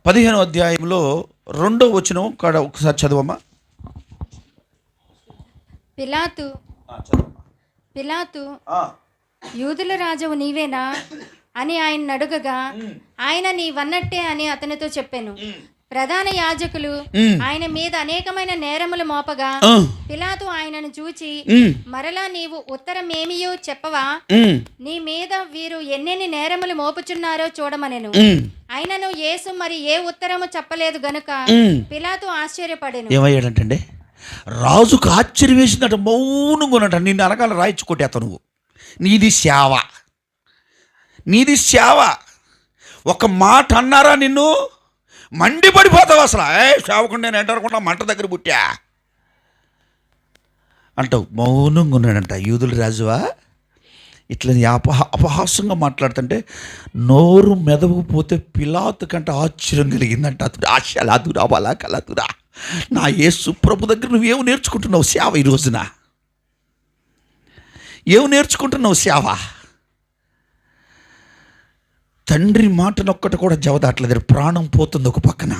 15వ అధ్యాయంలో 2వ వచనం కాడ ఒకసారి చదవమ్మా. పిలాతు యూదుల రాజువు నీవేనా అని ఆయన అడుగగా, ఆయన నీవన్నట్టే అని అతనితో చెప్పాను. ప్రధాన యాజకులు ఆయన మీద అనేకమైన నేరములు మోపగా పిలాతు ఆయనను చూచి, మరలా నీవు ఉత్తరం ఏమియో చెప్పవా? నీ మీద వీరు ఎన్నెన్ని నేరములు మోపుచున్నారో చూడమనెను. ఆయనను యేసు మరి ఏ ఉత్తరము చెప్పలేదు గనుక పిలాతు ఆశ్చర్యపడెను. ఏమయ్యాడంటే రాజుకు ఆశ్చర్యం వేసిందట. మౌనంగా ఉన్నట. నిన్ను అనకాల రాయించుకోటేత. నువ్వు నీది సేవ, నీది సేవ. ఒక మాట అన్నారా నిన్ను మండిపడిపోతావు. అసలు సేవకుండా నేను ఎంటనుకున్నా మంట దగ్గర పుట్టా. అంటావు. మౌనంగా ఉన్నాడంట. యూదుల రాజువా ఇట్లా అపహాసంగా మాట్లాడుతుంటే నోరు మెదవకపోతే పిలాతు కంటే ఆశ్చర్యం కలిగిందంట. అతడు ఆశలాదురా బలా కలదురా, నా యేసు ప్రభు దగ్గర నువ్వేమి నేర్చుకుంటున్నావు సేవ? ఈ రోజున ఏమి నేర్చుకుంటున్నావు సేవ? తండ్రి మాటనొక్కటి కూడా జవదాట్లేదు. ప్రాణం పోతుంది ఒక పక్కన.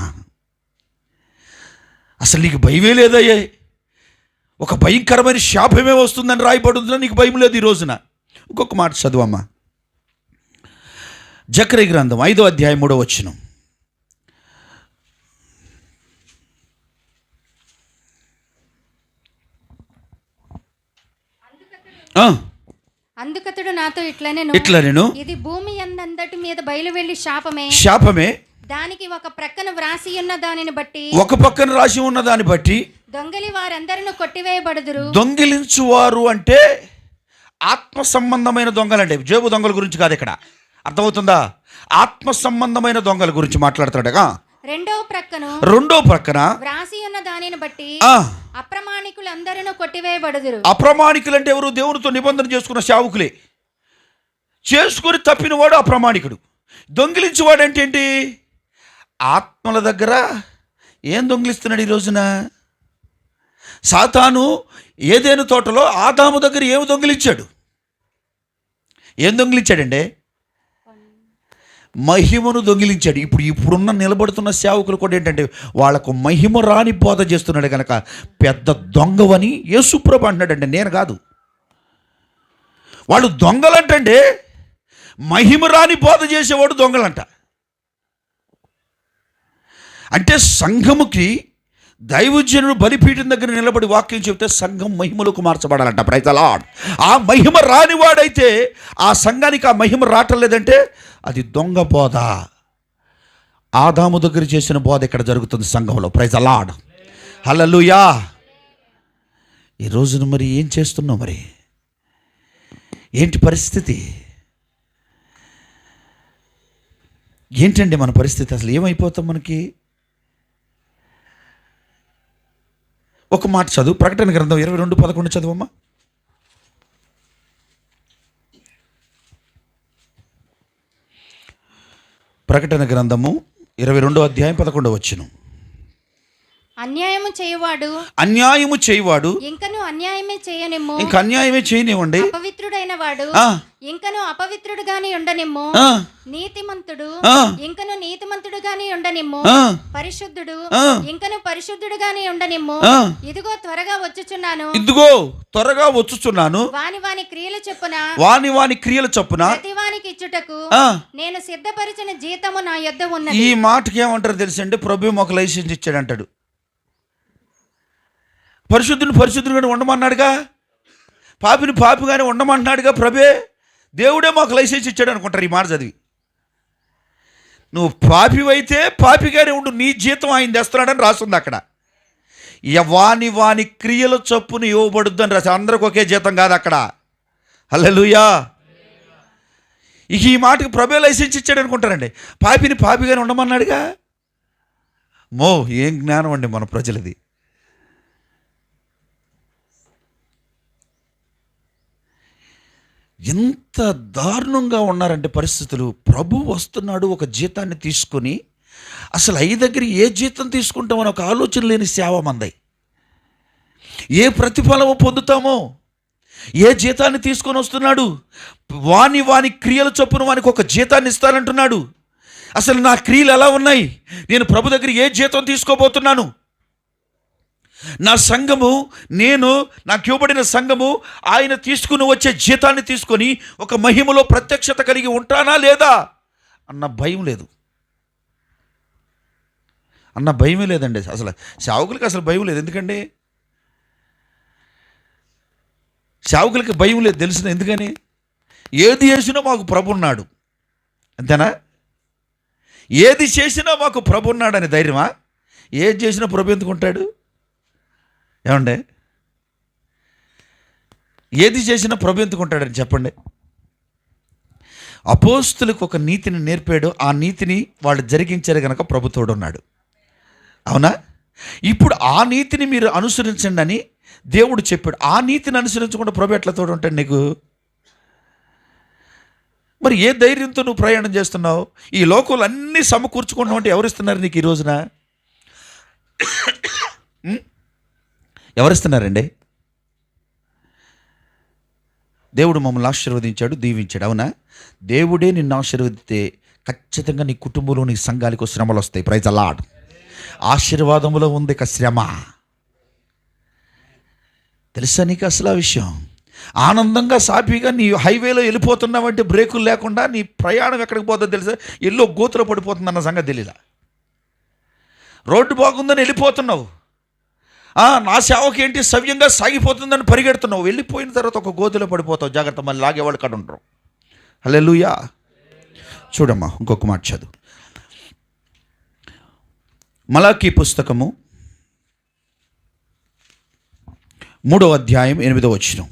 అసలు నీకు భయమే లేదయ్యే. ఒక భయంకరమైన శాపమే వస్తుందని రాయబడుతుందని నీకు భయం లేదు ఈ రోజున. ఇంకొక మాట చదువమ్మా. జకర్యా గ్రంథం 5వ అధ్యాయం 3వ వచనం. అందుకతడు నాతో ఇట్లా నేను ఇది భూమి అందంతటి మీద బయలు వెళ్ళి శాపమే దానికి ఒక ప్రక్కన వ్రాసి ఉన్న దానిని బట్టి దొంగలి వారందరూ కొట్టివేయబడుదురు. దొంగిలించువారు అంటే ఆత్మ సంబంధమైన దొంగలండి, జేబు దొంగల గురించి కాదు ఇక్కడ. అర్థమవుతుందా? ఆత్మ సంబంధమైన దొంగల గురించి మాట్లాడుతాడుగా. రెండో ప్రక్కన వ్రాసి ఉన్న దానిని బట్టి అప్రమాణికులందరూ కొట్టివేయబడుదురు. అప్రమాణికులు అంటే ఎవరు? దేవునితో నిబంధన చేసుకున్న సేవకులే. చేసుకుని తప్పినవాడు అప్రమాణికుడు. దొంగిలించేవాడు అంటే ఏంటి? ఆత్మల దగ్గర ఏం దొంగిలిస్తున్నాడు ఈ రోజున? సాతాను ఏదైనా తోటలో ఆదాము దగ్గర ఏమి దొంగిలించాడు? ఏం దొంగిలించాడండి? మహిమను దొంగిలించాడు. ఇప్పుడున్న నిలబడుతున్న సేవకులు కూడా ఏంటంటే వాళ్ళకు మహిమ రాని బోధ చేస్తున్నాడు కనుక పెద్ద దొంగవని యేసుప్రభు అంటున్నాడండి, నేను కాదు. వాళ్ళు దొంగలంటే మహిమ రాని బోధ చేసేవాడు దొంగలంట. అంటే సంఘముకి దైవజనుడు బలిపీఠం దగ్గర నిలబడి వాక్యం చెబితే సంఘం మహిమలకు మార్చబడాలంట. Praise the Lord. ఆ మహిమ రానివాడైతే ఆ సంఘానికి ఆ మహిమ రావటం లేదంటే అది దొంగ బోధ. ఆదాము దగ్గర చేసిన బోధ ఇక్కడ జరుగుతుంది సంఘంలో. Praise the Lord. హల్లెలూయా. ఈ రోజున మరి ఏం చేస్తున్నావు? మరి ఏంటి పరిస్థితి? ఏంటండి మన పరిస్థితి? అసలు ఏమైపోతాం మనకి? ఒక మాట చదువు. ప్రకటన గ్రంథం 22:11 చదువమ్మా. ప్రకటన గ్రంథము 22వ అధ్యాయం 11వ వచనం. అన్యాయము చేయువాడు ఇంకను అన్యాయమే చేయనిమ్ము. ఇంకా అన్యాయమే చేయనివ్వండి. అపవిత్రుడైన వాడు ఇంకను అపవిత్రుడుగాని ఉండనిమ్ము. నీతిమంతుడు ఇంకను నీతిమంతుడుగాని ఉండనిమ్ము. పరిశుద్ధుడు ఇంకను పరిశుద్ధుడుగాని ఉండనిమ్ము. ఇదిగో త్వరగా వచ్చుచున్నాను. వాని క్రియల చొప్పున ప్రతివానికి ఇచ్చుటకు నేను సిద్ధపరిచిన జీతము నా యొద్ద ఉన్నది. ఈ మాటకి ఏమంటారు తెలుసండి? ప్రభు ఒక లైసెన్స్ ఇచ్చాడు అంటాడు. పరిశుద్ధుడిగా ఉండమన్నాడుగా, పాపిని పాపిగానే ఉండమంటున్నాడుగా ప్రభే. దేవుడే మాకు లైసెన్స్ ఇచ్చాడు అనుకుంటారు ఈ మాట చదివి. నువ్వు పాపివైతే పాపిగానే ఉండు, నీ జీతం ఆయన తెస్తున్నాడని రాస్తుంది అక్కడ. వాని క్రియల చొప్పున ఇవ్వబడుద్దని రాసి. అందరికి ఒకే జీతం కాదు అక్కడ. హల్లెలూయా. ఇక ఈ మాటకి ప్రభే లైసెన్స్ ఇచ్చాడు అనుకుంటారండి. పాపిని పాపిగానే ఉండమన్నాడుగా. ఏం జ్ఞానం అండి మన ప్రజలది. ఎంత దారుణంగా ఉన్నారంటే పరిస్థితులు. ప్రభు వస్తున్నాడు ఒక జీతాన్ని తీసుకొని, అసలు అయ్యి దగ్గర ఏ జీతం తీసుకుంటామని ఒక ఆలోచన లేని సేవ మంది. ఏ ప్రతిఫలము పొందుతామో, ఏ జీతాన్ని తీసుకొని వస్తున్నాడు? వాని క్రియల చొప్పున వానికి ఒక జీతాన్ని ఇస్తానంటున్నాడు. అసలు నా క్రియలు ఎలా ఉన్నాయి? నేను ప్రభు దగ్గర ఏ జీతం తీసుకోబోతున్నాను? నా సంఘము, నాకు ఇవ్వబడిన సంఘము ఆయన తీసుకుని వచ్చే జీతాన్ని తీసుకొని ఒక మహిమలో ప్రత్యక్షత కలిగి ఉంటానా లేదా అన్న భయం లేదు. భయమే లేదండి. అసలు సేవకులకి అసలు భయం లేదు. ఎందుకండి సేవకులకి భయం లేదు తెలిసిన? ఎందుకని? ఏది చేసినా మాకు ప్రభు ఉన్నాడు, అంతేనా? ఏది చేసినా మాకు ప్రభు ఉన్నాడని ధైర్యమా? ఏది చేసినా ప్రభు ఎందుకు ఉంటాడు? ఏమండే? ఏది చేసినా ప్రభు ఎందుకుంటాడని చెప్పండి. అపోస్తులకు ఒక నీతిని నేర్పాడు. ఆ నీతిని వాళ్ళు జరిగించారు కనుక ప్రభు తోడున్నాడు. అవునా? ఇప్పుడు ఆ నీతిని మీరు అనుసరించండి అని దేవుడు చెప్పాడు. ఆ నీతిని అనుసరించకుండా ప్రభు ఎట్లా తోడు ఉంటాడు నీకు? మరి ఏ ధైర్యంతో నువ్వు ప్రయాణం చేస్తున్నావు? ఈ లోకంలో అన్నీ సమకూర్చుకుంటున్నావు అంటే ఎవరిస్తున్నారు నీకు ఈ రోజున? ఎవరిస్తున్నారండి? దేవుడు మమ్మల్ని ఆశీర్వదించాడు, దీవించాడు, అవునా? దేవుడే నిన్ను ఆశీర్వదిస్తే ఖచ్చితంగా నీ కుటుంబంలో, నీ సంఘానికి శ్రమలు వస్తాయి. Praise the lord. ఆశీర్వాదములో ఉంది ఒక శ్రమ. తెలుసా నీకు అసలు ఆ విషయం? ఆనందంగా సాఫీగా నీ హైవేలో వెళ్ళిపోతున్నావంటే బ్రేకులు లేకుండా నీ ప్రయాణం ఎక్కడికి పోతుందో తెలుసా? ఎల్లో గోతులో పడిపోతుంది అన్న సంగతి తెలియదా? రోడ్డు బాగుందని వెళ్ళిపోతున్నావు, నా సేవకి ఏంటి సవ్యంగా సాగిపోతుందని పరిగెడుతున్నావు. వెళ్ళిపోయిన తర్వాత ఒక గోతులో పడిపోతావు. జాగ్రత్త, మళ్ళీ లాగేవాళ్ళు కాడ ఉంటారు. హల్లెలూయా. చూడమ్మా, ఇంకొక మాట చదువు. మలాకీ పుస్తకము 3వ అధ్యాయం 8వ వచనం.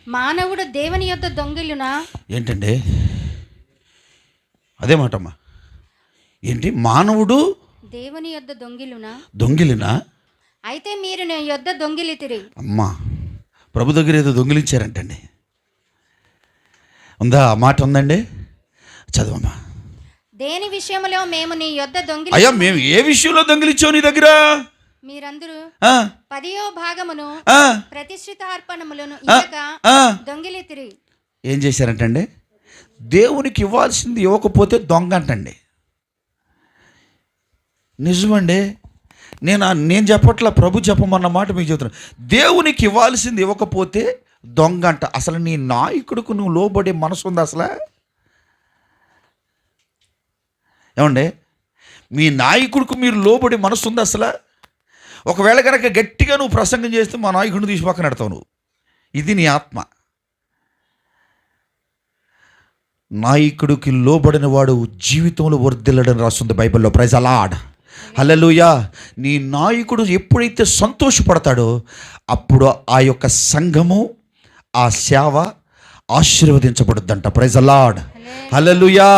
మానవుడు దేవుని యొద్ద దొంగిలునా? ఏంటండి అదే మాటమ్మా? ఏంటి మానవుడు దేవుని యొద్ద దొంగిలినా? అయితే మీరు నీ యొద్ద దొంగిలితిరి. అమ్మా, ప్రభు దగ్గర ఏదో దొంగిలించారంటండి. ఉందా? ఆ మాట ఉందండి, చదవమ్మా. దేని విషయంలో మేము నీ యొద్ద అయ్యా, మేము ఏ విషయంలో దొంగిలించావు నీ దగ్గర? మీరందరూ 10వ భాగమును ప్రతిష్ఠితార్పణములను దొంగిలితిరి. ఏం చేశారంటండి? దేవునికి ఇవ్వాల్సింది ఇవ్వకపోతే దొంగ అంటండి. నిజమండి. నేను చెప్పట్లా, ప్రభు చెప్పమన్న మాట మీకు చెప్తున్నాను. దేవునికి ఇవ్వాల్సింది ఇవ్వకపోతే దొంగ అంట. అసలు నీ నాయకుడికి నువ్వు లోబడే మనసు ఉంది అసలు? ఏమండి, మీ నాయకుడికి మీరు లోబడే మనసు ఉంది అసలు? ఒకవేళ కనుక గట్టిగా నువ్వు ప్రసంగం చేస్తే మా నాయకుడిని తీసి పక్కన పెడతావు నువ్వు. ఇది నీ ఆత్మ. నాయకుడికి లోబడిన వాడు జీవితంలో వర్ధిల్లడని రాస్తుంది బైబిల్లో. Praise the Lord. హల్లెలూయా. నీ నాయకుడు ఎప్పుడైతే సంతోషపడతాడో అప్పుడు ఆ యొక్క సంఘము, ఆ సేవ ఆశీర్వదించబడుద్దంట. Praise the Lord. హల్లెలూయా.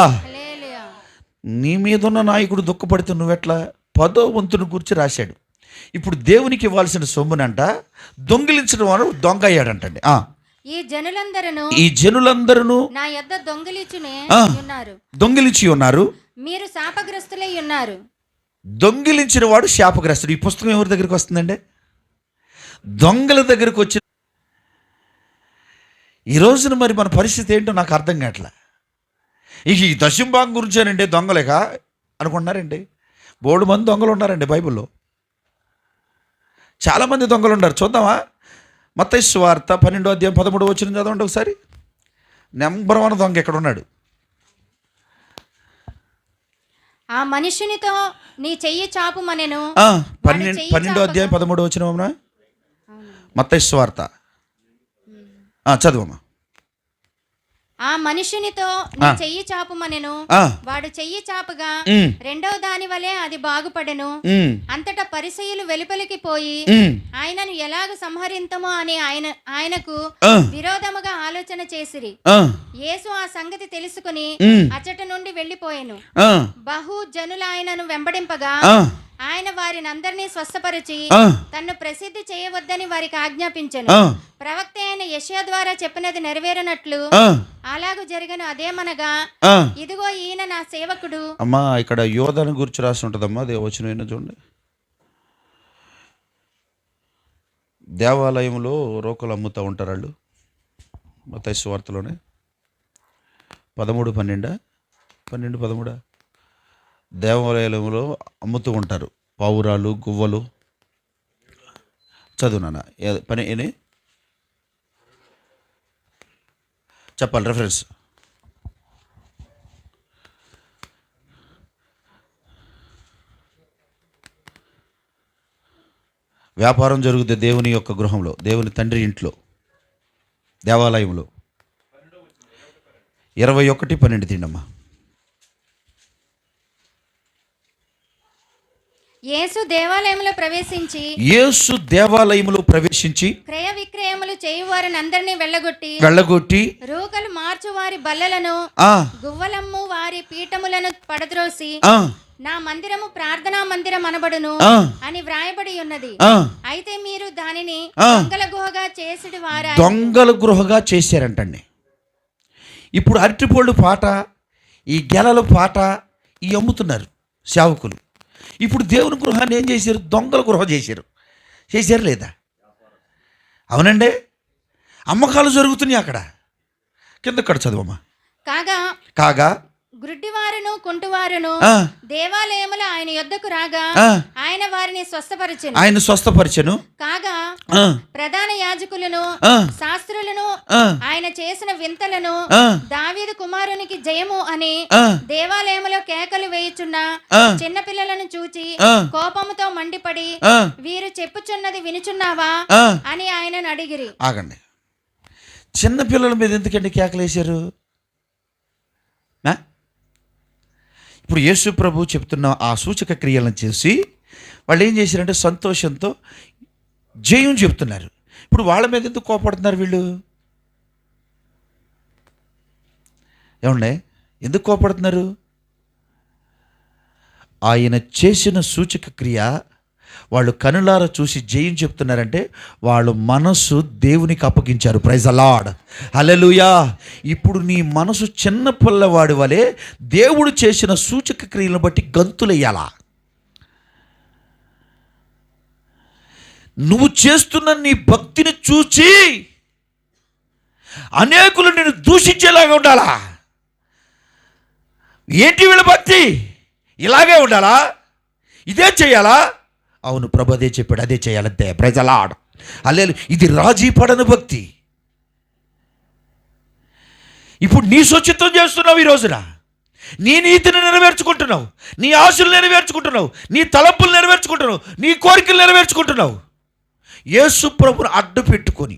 నీ మీదున్న నాయకుడు దుఃఖపడితే నువ్వెట్లా? 10వ వంతుని గురించి రాశాడు. ఇప్పుడు దేవునికి ఇవ్వాల్సిన సొమ్మునంట దొంగిలించిన వాడు దొంగ అయ్యాడంటండి. ఈ జనులందరూ నా యొద్ద దొంగిలించి ఉన్నారు. మీరు శాపగ్రస్తులై ఉన్నారు. దొంగిలించిన వాడు శాపగ్రస్తుడు. ఈ పుస్తకం ఎవరి దగ్గరికి వస్తుందండి? దొంగల దగ్గరికి వచ్చి. ఈ రోజున మరి మన పరిస్థితి ఏంటో నాకు అర్థం కావట్లా. ఇక ఈ దశంభాగం గురించేనండి దొంగలేక అనుకుంటున్నారండి. బోల్డు మంది దొంగలు ఉన్నారండి బైబిల్లో. చాలామంది దొంగలు ఉన్నారు. చూద్దామా? మత్తయి సువార్త 12వ అధ్యాయం 13వ వచనం చదవండి ఒకసారి. నెంబర్ 1 దొంగ ఎక్కడ ఉన్నాడు? ఆ మనుషునితో నీ చెయ్యి చాపుమనెను. 12వ అధ్యాయం 13వ వచనం అమ్మా. మత్తయి సువార్త చదువమ్మా. ఆ మనుషునితో నీ చెయ్యి చాపుమనెను. వాడు చెయ్యి చాపగా రెండవ దాని వలె అది బాగుపడెను. అంతటా పరిసయ్యులు వెలుపలికి పోయి ఆయనను ఎలాగ సంహరింతమో అని ఆయనకు విరోధముగా ఆలోచన చేసిరి. యేసు ఆ సంగతి తెలుసుకుని అచ్చట నుండి వెళ్లిపోయెను. బహు జనులు ఆయనను వెంబడింపగా ఆయన వారిని అందరినీ స్వస్థపరిచి తన్ను ప్రసిద్ధి చేయవద్దని వారికి ఆజ్ఞాపించెను. ప్రవక్త అయిన యెషయా ద్వారా చెప్పినది నెరవేరినట్లు అలాగూ జరిగను. అదేమనగా, ఇదిగో ఈయన నా సేవకుడు. అమ్మా, ఇక్కడ యోధను గురించి రాసి ఉంటుందమ్మా. దేవచనం చూడండి. దేవాలయంలో రోకలు అమ్ముతూ ఉంటారు వాళ్ళు. మత్తయి సువార్తలోనే 13:12 దేవాలయంలో అమ్ముతూ ఉంటారు పావురాలు, గువ్వలు. చదువు నాన్న. పని ఏని చెప్పాలి రెఫరెన్స్. వ్యాపారం జరుగుతుంది దేవుని యొక్క గృహంలో, దేవుని తండ్రి ఇంట్లో, దేవాలయంలో. 21:12 తిండమ్మా. యేసు దేవాలయంలో ప్రవేశించి క్రయ విక్రయములు చేయువారిని అందరినీ వెళ్ళగొట్టి రోకలు మార్చు వారి బల్లలను, గువ్వలమ్ము వారి పీఠములను పడద్రోసి నా మందిరము ప్రార్థనా మందిరం అనబడును ఆ. అని వ్రాయబడి ఉన్నది. ఆ, అయితే మీరు దానిని ఆ. దొంగల గుహగా చేసిడి వారా. దొంగల గృహగా చేశారంటండి. ఇప్పుడు అరటిపళ్ళు పాట, ఈ గెలల పాట ఈ అమ్ముతున్నారు సేవకులు. ఇప్పుడు దేవుని గృహాన్ని ఏం చేశారు? దొంగల గృహ చేశారు లేదా? అవునండి, అమ్మకాలు జరుగుతున్నాయి అక్కడ. కింద కడ చదువమ్మా. కాగా గ్రుడ్డివారును కుంటివారును ఆ. దేవాలయములో ఆయన యొద్దకు రాగా ఆ. ఆయన వారిని స్వస్థపరిచెను. ఆయన స్వస్థపరిచెను. కాగా ఆ, ప్రధాన యాజకులను ఆ, శాస్త్రులను ఆ, ఆయన చేసిన వింతలను ఆ, దావీదు కుమారునికి జయము అని ఆ, దేవాలయములో కేకలు వేయుచున్న ఆ. చిన్నపిల్లలను చూచి ఆ. కోపముతో మండిపడి ఆ. వీరు చెప్పుచున్నది వినుచున్నావా ఆ. అని ఆయనను అడిగిరి. ఆగండి, చిన్న పిల్లల మీద ఎందుకండి కేకలేశారు? ఇప్పుడు యేసు ప్రభు చెప్తున్న ఆ సూచక క్రియలను చేసి వాళ్ళు ఏం చేశారంటే సంతోషంతో జయం చెప్తున్నారు. ఇప్పుడు వాళ్ళ మీద ఎందుకు కోపడుతున్నారు వీళ్ళు? ఏమండే, ఎందుకు కోపడుతున్నారు? ఆయన చేసిన సూచక క్రియ వాళ్ళు కనులారా చూసి జయం చెప్తున్నారంటే వాళ్ళు మనసు దేవునికి అప్పగించారు. ప్రైజ్ ది లార్డ్, హల్లెలూయా. ఇప్పుడు నీ మనసు చిన్న పిల్లవాడి వలె దేవుడు చేసిన సూచక క్రియలను బట్టి గంతులెయ్యాలా? నువ్వు చేస్తున్న నీ భక్తిని చూచి అనేకులు నేను దూషించేలాగా ఉండాలా? ఏంటి వీళ్ళ భక్తి? ఇలాగే ఉండాలా? ఇదే చేయాలా? అవును, ప్రభు అదే చెప్పాడు, అదే చేయాలంతే. ప్రైజ్ ది లార్డ్, హల్లెలూయా. ఇది రాజీ పడని భక్తి. ఇప్పుడు నీ స్వచ్ఛత్వం చేస్తున్నావు ఈ రోజున. నీ నీతిని నెరవేర్చుకుంటున్నావు, నీ ఆశలు నెరవేర్చుకుంటున్నావు, నీ తలంపులు నెరవేర్చుకుంటున్నావు, నీ కోరికలు నెరవేర్చుకుంటున్నావు. యేసు ప్రభుని అడ్డు పెట్టుకొని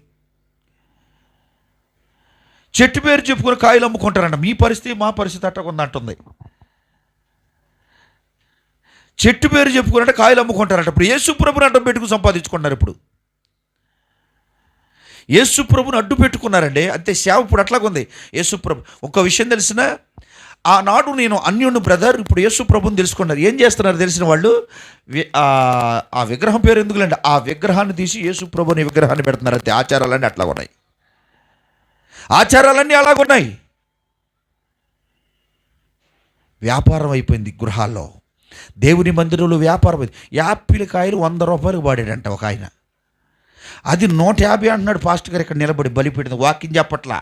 చెట్టు పేరు చెప్పుకొని కాయలు అమ్ముకుంటారంట. మీ పరిస్థితి మా పరిస్థితి అట్టకుందంటుంది. చెట్టు పేరు చెప్పుకున్నట్టు కాయలు అమ్ముకుంటారంట. ఇప్పుడు యేసు ప్రభుని అడ్డం పెట్టుకుని సంపాదించుకున్నారు. ఇప్పుడు యేసు ప్రభుని అడ్డు పెట్టుకున్నారండి, అంతే. సేవ ఇప్పుడు అట్లాగుంది. యేసు ప్రభు ఒక విషయం తెలిసిన, ఆనాడు నేను అన్యుని బ్రదర్, ఇప్పుడు యేసు ప్రభుని తెలుసుకున్నారు. ఏం చేస్తున్నారు తెలిసిన వాళ్ళు? ఆ విగ్రహం పేరు ఎందుకులేండి, ఆ విగ్రహాన్ని తీసి యేసు ప్రభుని విగ్రహాన్ని పెడుతున్నారు. అంతే. ఆచారాలన్నీ అట్లా ఉన్నాయి, ఆచారాలన్నీ అలాగున్నాయి. వ్యాపారం అయిపోయింది గృహాల్లో. దేవుని మందిరంలో వ్యాపారం అయింది. యాపిల్ కాయలు 100 రూపాయలకు పాడాడంట ఒక ఆయన. అది 150 అంటున్నాడు పాస్టర్ గారు ఇక్కడ నిలబడి బలిపీఠం వాక్యం చెప్పట్లా.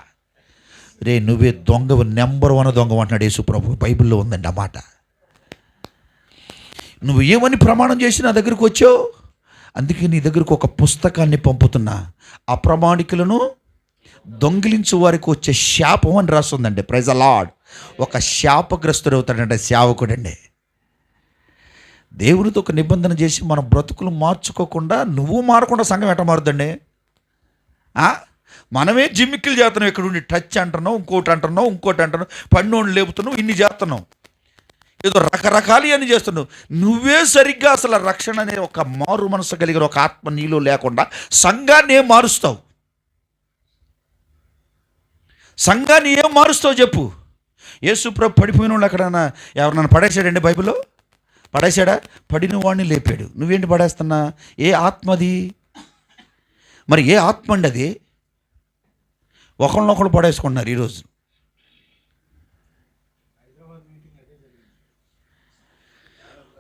రే నువ్వే దొంగ, నెంబర్ 1 దొంగ అంటున్నాడు యేసు ప్రభు. బైబిల్లో ఉందండి ఆ మాట. నువ్వు ఏమని ప్రమాణం చేసి నా దగ్గరకు వచ్చావు? అందుకే నీ దగ్గరకు ఒక పుస్తకాన్ని పంపుతున్నా. అప్రమాణికులను దొంగిలించు వారికి వచ్చే శాపం అని రాస్తుందండి. Praise the lord. ఒక శాపగ్రస్తుడు అవుతాడంటే సేవకుడండి. దేవునితో ఒక నిబంధన చేసి మన బ్రతుకులు మార్చుకోకుండా నువ్వు మారకుండా సంఘం ఎట్ట మారుద్దండి? మనమే జిమ్మిక్కులు చేస్తున్నావు, ఇక్కడ ఉండి టచ్ అంటున్నావు, ఇంకోటి అంటున్నావు, పన్నోళ్ళు లేపుతున్నావు, ఇన్ని చేస్తున్నావు, ఏదో రకరకాలు అని చేస్తున్నావు. నువ్వే సరిగ్గా అసలు రక్షణ అనే ఒక మారు మనసు కలిగిన ఒక ఆత్మ నీలో లేకుండా సంఘాన్ని ఏం మారుస్తావు? సంఘాన్ని ఏం మారుస్తావు చెప్పు? యేసు ప్రభు పడిపోయిన వాళ్ళు ఎక్కడన్నా ఎవరన్నా పడేసాడండి బైబిల్లో? పడేసాడా? పడిన వాడిని లేపాడు. నువ్వేంటి పడేస్తున్నా? ఏ ఆత్మది? మరి ఏ ఆత్మ అండి అది? ఒకళ్ళనొకళ్ళు పడేసుకుంటున్నారు ఈరోజు.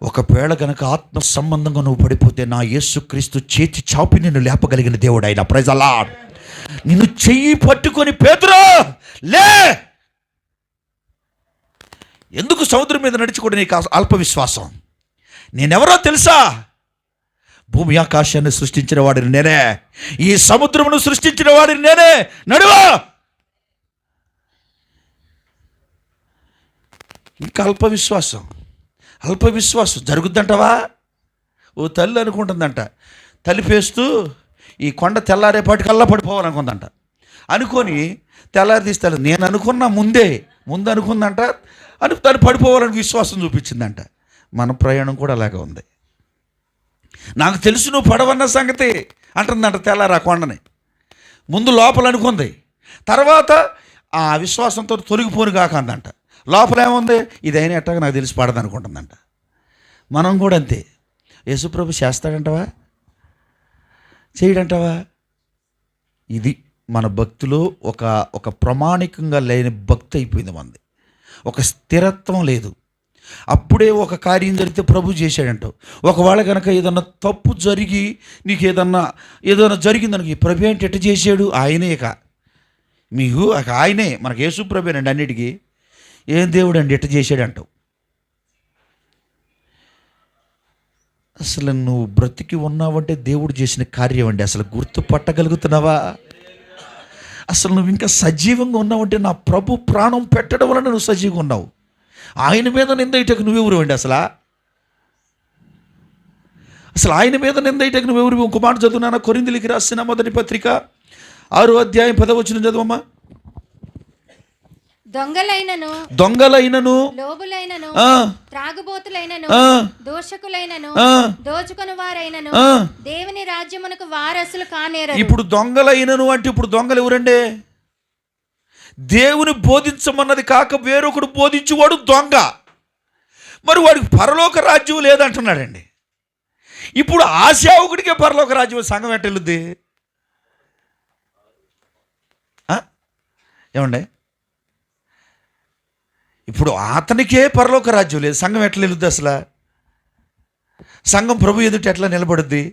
ఒకవేళ కనుక ఆత్మ సంబంధంగా నువ్వు పడిపోతే నా యేసుక్రీస్తు చేతి చాపి నిన్ను లేపగలిగిన దేవుడు ఆయన. Praise the lord. నిన్ను చెయ్యి పట్టుకొని పేతురు లే. ఎందుకు సముద్రం మీద నడిచికూడ నీకు అల్ప విశ్వాసం? నేనెవరో తెలుసా? భూమి ఆకాశాన్ని సృష్టించిన వాడిని నేనే, ఈ సముద్రమును సృష్టించిన వాడిని నేనే. నడువా. ఇంకా అల్ప విశ్వాసం జరుగుద్దంటవా? ఓ తల్లి అనుకుంటుందంట, తలిపేస్తూ ఈ కొండ తెల్లారేపాటికల్లా పడిపోవాలనుకుందంట. అనుకొని తెల్లారి తీస్తాడు. నేను అనుకున్నా ముందు అనుకుందంట, తను పడిపోవాలని విశ్వాసం చూపించిందంట. మన ప్రయాణం కూడా అలాగే ఉంది. నాకు తెలుసు నువ్వు పడవన్న సంగతి అంటుందంట. తెల్లారి ఆ కొండని ముందు లోపల అనుకుంది, తర్వాత ఆ విశ్వాసంతో తొలగిపోను కాకందంట. లోపల ఏముంది? ఇదైనా ఎట్టాగా నాకు తెలిసి పడదనుకుంటుందంట. మనం కూడా అంతే. యేసుప్రభు చేస్తాడంటావా, చేయడంటావా? ఇది మన భక్తిలో ఒక ప్రామాణికంగా లేని భక్తి అయిపోయింది మనది. ఒక స్థిరత్వం లేదు. అప్పుడే ఒక కార్యం జరిగితే ప్రభు చేశాడంటావు. ఒకవేళ కనుక ఏదన్నా తప్పు జరిగి నీకు ఏదైనా జరిగిందనుకో, ప్రభు ఏంటి ఎట్ట చేశాడు? ఆయనే మీకు ఆయనే, మనకు యేసు ప్రభునండి అన్నిటికీ. ఏం దేవుడు అండి ఎట్ట చేశాడు అంటావు. అసలు నువ్వు బ్రతికి ఉన్నావంటే దేవుడు చేసిన కార్యం అండి. అసలు గుర్తుపట్టగలుగుతున్నావా? అసలు నువ్వు ఇంకా సజీవంగా ఉన్నావంటే నా ప్రభు ప్రాణం పెట్టడం వలన నువ్వు సజీవంగా ఉన్నావు. ఆయన మీద నిందయిటకు నువ్వెవరు అండి? అసలు ఆయన మీద నిందయిటకు నువ్వెవరు? ఇంకో మాట చదువునా, కొరింథీయులకు రాసిన మొదటి పత్రిక 6వ అధ్యాయం 10వ వచనం చదవమ్మా. దొంగలైనను లోబులైనను త్రాగుబోతులైనను దోషకులైనను దోచుకుని వారైనను దేవుని రాజ్యమునకు వారసులు కానేరరు. ఇప్పుడు దొంగలైనను అంటే ఇప్పుడు దొంగలు ఎవరండి? దేవుని బోధించమన్నది కాక వేరొకడు బోధించువాడు దొంగ. మరి వాడికి పరలోక రాజ్యం లేదంటున్నాడండి. ఇప్పుడు ఆ సేవకుడికే పరలోక రాజ్యం, సంఘం ఎట్టెళ్ళుద్ది? ఏమండి, ఇప్పుడు అతనికే పరలోక రాజ్యం లేదు, సంఘం ఎట్లా వెళుద్ది? అసలు సంఘం ప్రభు ఎదుట ఎట్లా నిలబడుద్ది?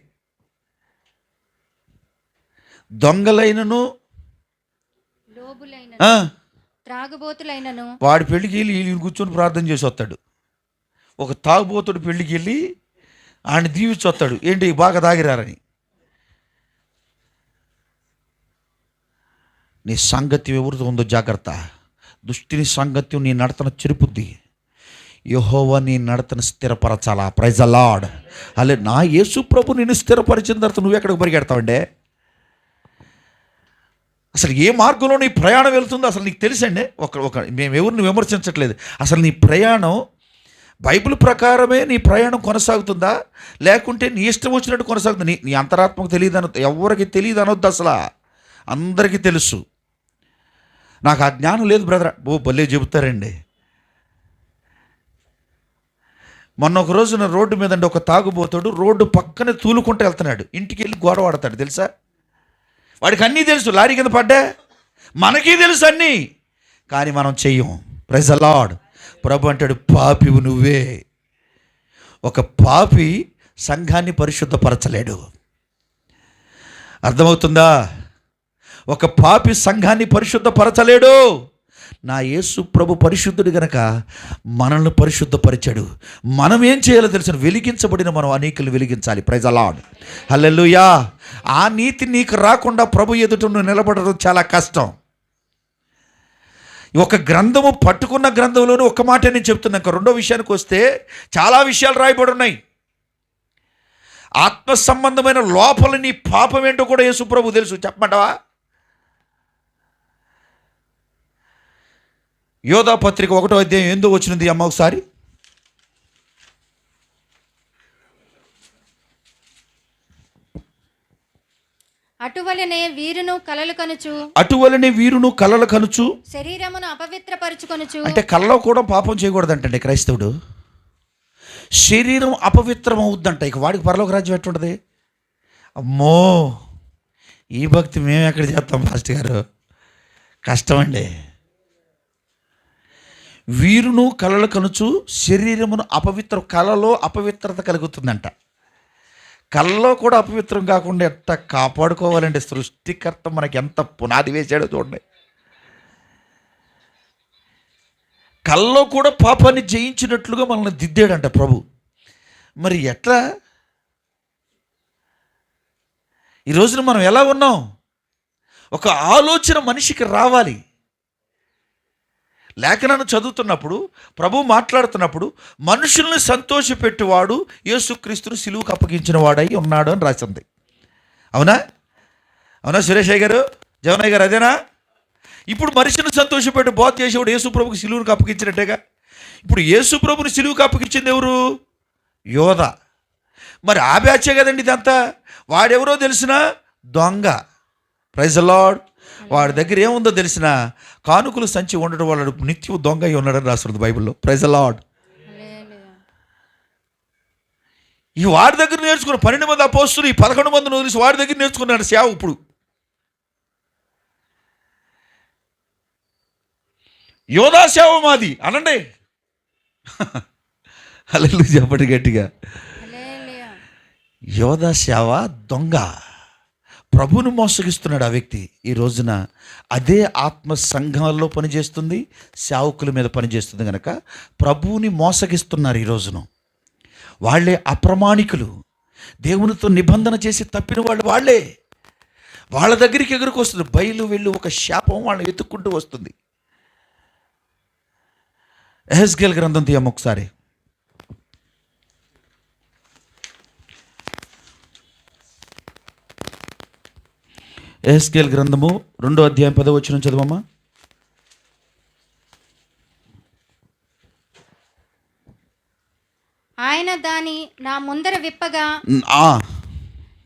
దొంగలైనను త్రాగుబోతులైనను, వాడి పెళ్ళికి వెళ్ళి వీళ్ళు కూర్చొని ప్రార్థన చేసి వస్తాడు. ఒక తాగుబోతుడు పెళ్ళికి వెళ్ళి ఆయన దీవించి వస్తాడు. ఏంటి, బాగా తాగిరారని. నీ సాంగత్యం ఎవరితో ఉందో జాగ్రత్త. దుష్టిని సాంగత్యం నీ నడతను చెరుపుద్ది. యెహోవా నీ నడతను స్థిరపరచాలా. Praise the Lord. అలే, నా యేసు ప్రభు నిన్ను స్థిరపరిచిన తర్వాత నువ్వు ఎక్కడికి పరిగెడతావంటే? అసలు ఏ మార్గంలో నీ ప్రయాణం వెళ్తుందో అసలు నీకు తెలుసండి. మేము ఎవరిని విమర్శించట్లేదు. అసలు నీ ప్రయాణం బైబిల్ ప్రకారమే నీ ప్రయాణం కొనసాగుతుందా, లేకుంటే నీ ఇష్టం వచ్చినట్టు కొనసాగుతుంది? నీ అంతరాత్మకు తెలియదు ఎవరికి తెలియదు అనొద్దు. అసలు అందరికీ తెలుసు. నాకు ఆ జ్ఞానం లేదు బ్రదర్. భలే చెబుతారండి. మొన్న ఒక రోజున రోడ్డు మీద ఒక తాగుబోతాడు రోడ్డు పక్కనే తూలుకుంటూ వెళ్తున్నాడు. ఇంటికి వెళ్ళి గోడ వాడతాడు. తెలుసా, వాడికి అన్నీ తెలుసు. లారీ కింద పడ్డా మనకీ తెలుసు అన్నీ, కానీ మనం చెయ్యం. Praise the lord. ప్రభు అంటాడు, పాపివు నువ్వే. ఒక పాపి సంఘాన్ని పరిశుద్ధపరచలేడు. అర్థమవుతుందా? ఒక పాపి సంఘాన్ని పరిశుద్ధపరచలేడు. నా యేసు ప్రభు పరిశుద్ధుడు గనక మనల్ని పరిశుద్ధపరిచాడు. మనం ఏం చేయాలో తెలుసు, వెలిగించబడిన మనం అనేకులు వెలిగించాలి. Praise the Lord. హల్లెలూయా. ఆ నీతి నీకు రాకుండా ప్రభు ఎదుట నువ్వు నిలబడడం చాలా కష్టం. ఒక గ్రంథము పట్టుకున్న గ్రంథంలోనే ఒక్క మాట నేను చెప్తున్నాను. రెండో విషయానికి వస్తే చాలా విషయాలు రాయబడి ఉన్నాయి. ఆత్మ సంబంధమైన లోపల నీ పాపం ఏంటో కూడా యేసు ప్రభు తెలుసు. చెప్పమంటావా? యోధా పత్రిక 1వ అధ్యాయం 8వ వచనం అమ్మ ఒకసారి. అటువలనే వీరును కలలు కనుచు శరీరమును అపవిత్రపరచుకొనుచు. అంటే కలలో కూడా పాపం చేయకూడదంటండి క్రైస్తవుడు. శరీరం అపవిత్రం అవుద్దంట. ఇక వాడికి పరలోక రాజ్యం ఎట్టుంటుంది? అమ్మో, ఈ భక్తి మేము ఎక్కడ చేస్తాం ఫాస్ట్ గారు? కష్టమండి. వీరును కలలు కనుచు శరీరమును కలలో అపవిత్రత కలుగుతుందంట. కళ్ళలో కూడా అపవిత్రం కాకుండా ఎట్ట కాపాడుకోవాలంటే సృష్టికర్త మనకి ఎంత పునాది వేశాడో చూడండి. కళ్ళలో కూడా పాపాన్ని జయించినట్లుగా మనల్ని దిద్దాడంట ప్రభు. మరి ఎట్లా ఈ రోజున మనం ఎలా ఉన్నాం? ఒక ఆలోచన మనిషికి రావాలి. లేఖనాన్ని చదువుతున్నప్పుడు ప్రభు మాట్లాడుతున్నప్పుడు మనుషుల్ని సంతోషపెట్టువాడు యేసుక్రీస్తును సిలువకు అప్పగించిన వాడై ఉన్నాడు అని రాసింది. అవునా? అవునా సురేష్ గారు, జవనయ్య గారు, అదేనా? ఇప్పుడు మనిషిని సంతోషపెట్టి బోధ చేసేవాడు యేసు ప్రభుకి సిలువకు అప్పగించినట్టేగా. ఇప్పుడు యేసు ప్రభుని సిలువకు అప్పగించింది ఎవరు? యోధ. మరి ఆ బ్యాచే కదండి ఇదంతా. వాడెవరో తెలిసిన దొంగ. Praise the lord. వాడి దగ్గర ఏముందో తెలిసిన కానుకలు సంచి ఉండడం వల్ల నిత్యం దొంగ అయి ఉన్నాడని రాస్తుంది బైబిల్లో. Praise the lord. ఈ వాడి దగ్గర నేర్చుకున్న 12 మంది అపోస్తులు ఈ 11 మందిని వదిలేసి వాడి దగ్గర నేర్చుకున్నాడు సేవ. ఇప్పుడు యోధా సేవ మాది అనండి. హల్లెలూయా చెప్పండి గట్టిగా. హల్లెలూయా. యోధా సేవ దొంగ, ప్రభువును మోసగిస్తున్నాడు ఆ వ్యక్తి. ఈ రోజున అదే ఆత్మ సంఘాల్లో పనిచేస్తుంది, సేవకుల మీద పనిచేస్తుంది. కనుక ప్రభువుని మోసగిస్తున్నారు ఈ రోజున. వాళ్ళే అప్రమాణికులు, దేవునితో నిబంధన చేసి తప్పిన వాళ్ళు వాళ్ళే. వాళ్ళ దగ్గరికి ఎగురుకు వస్తుంది బయలు వెళ్ళి ఒక శాపం వాళ్ళని వెతుక్కుంటూ వస్తుంది. యెహెజ్కేలు గ్రంథం తీయమ్మ ఒకసారి. యెహెజ్కేలు గ్రంథము 2వ అధ్యాయం 10వ వచనం చదవమ్మా. ఆయన దాని నా ముందర విప్పగా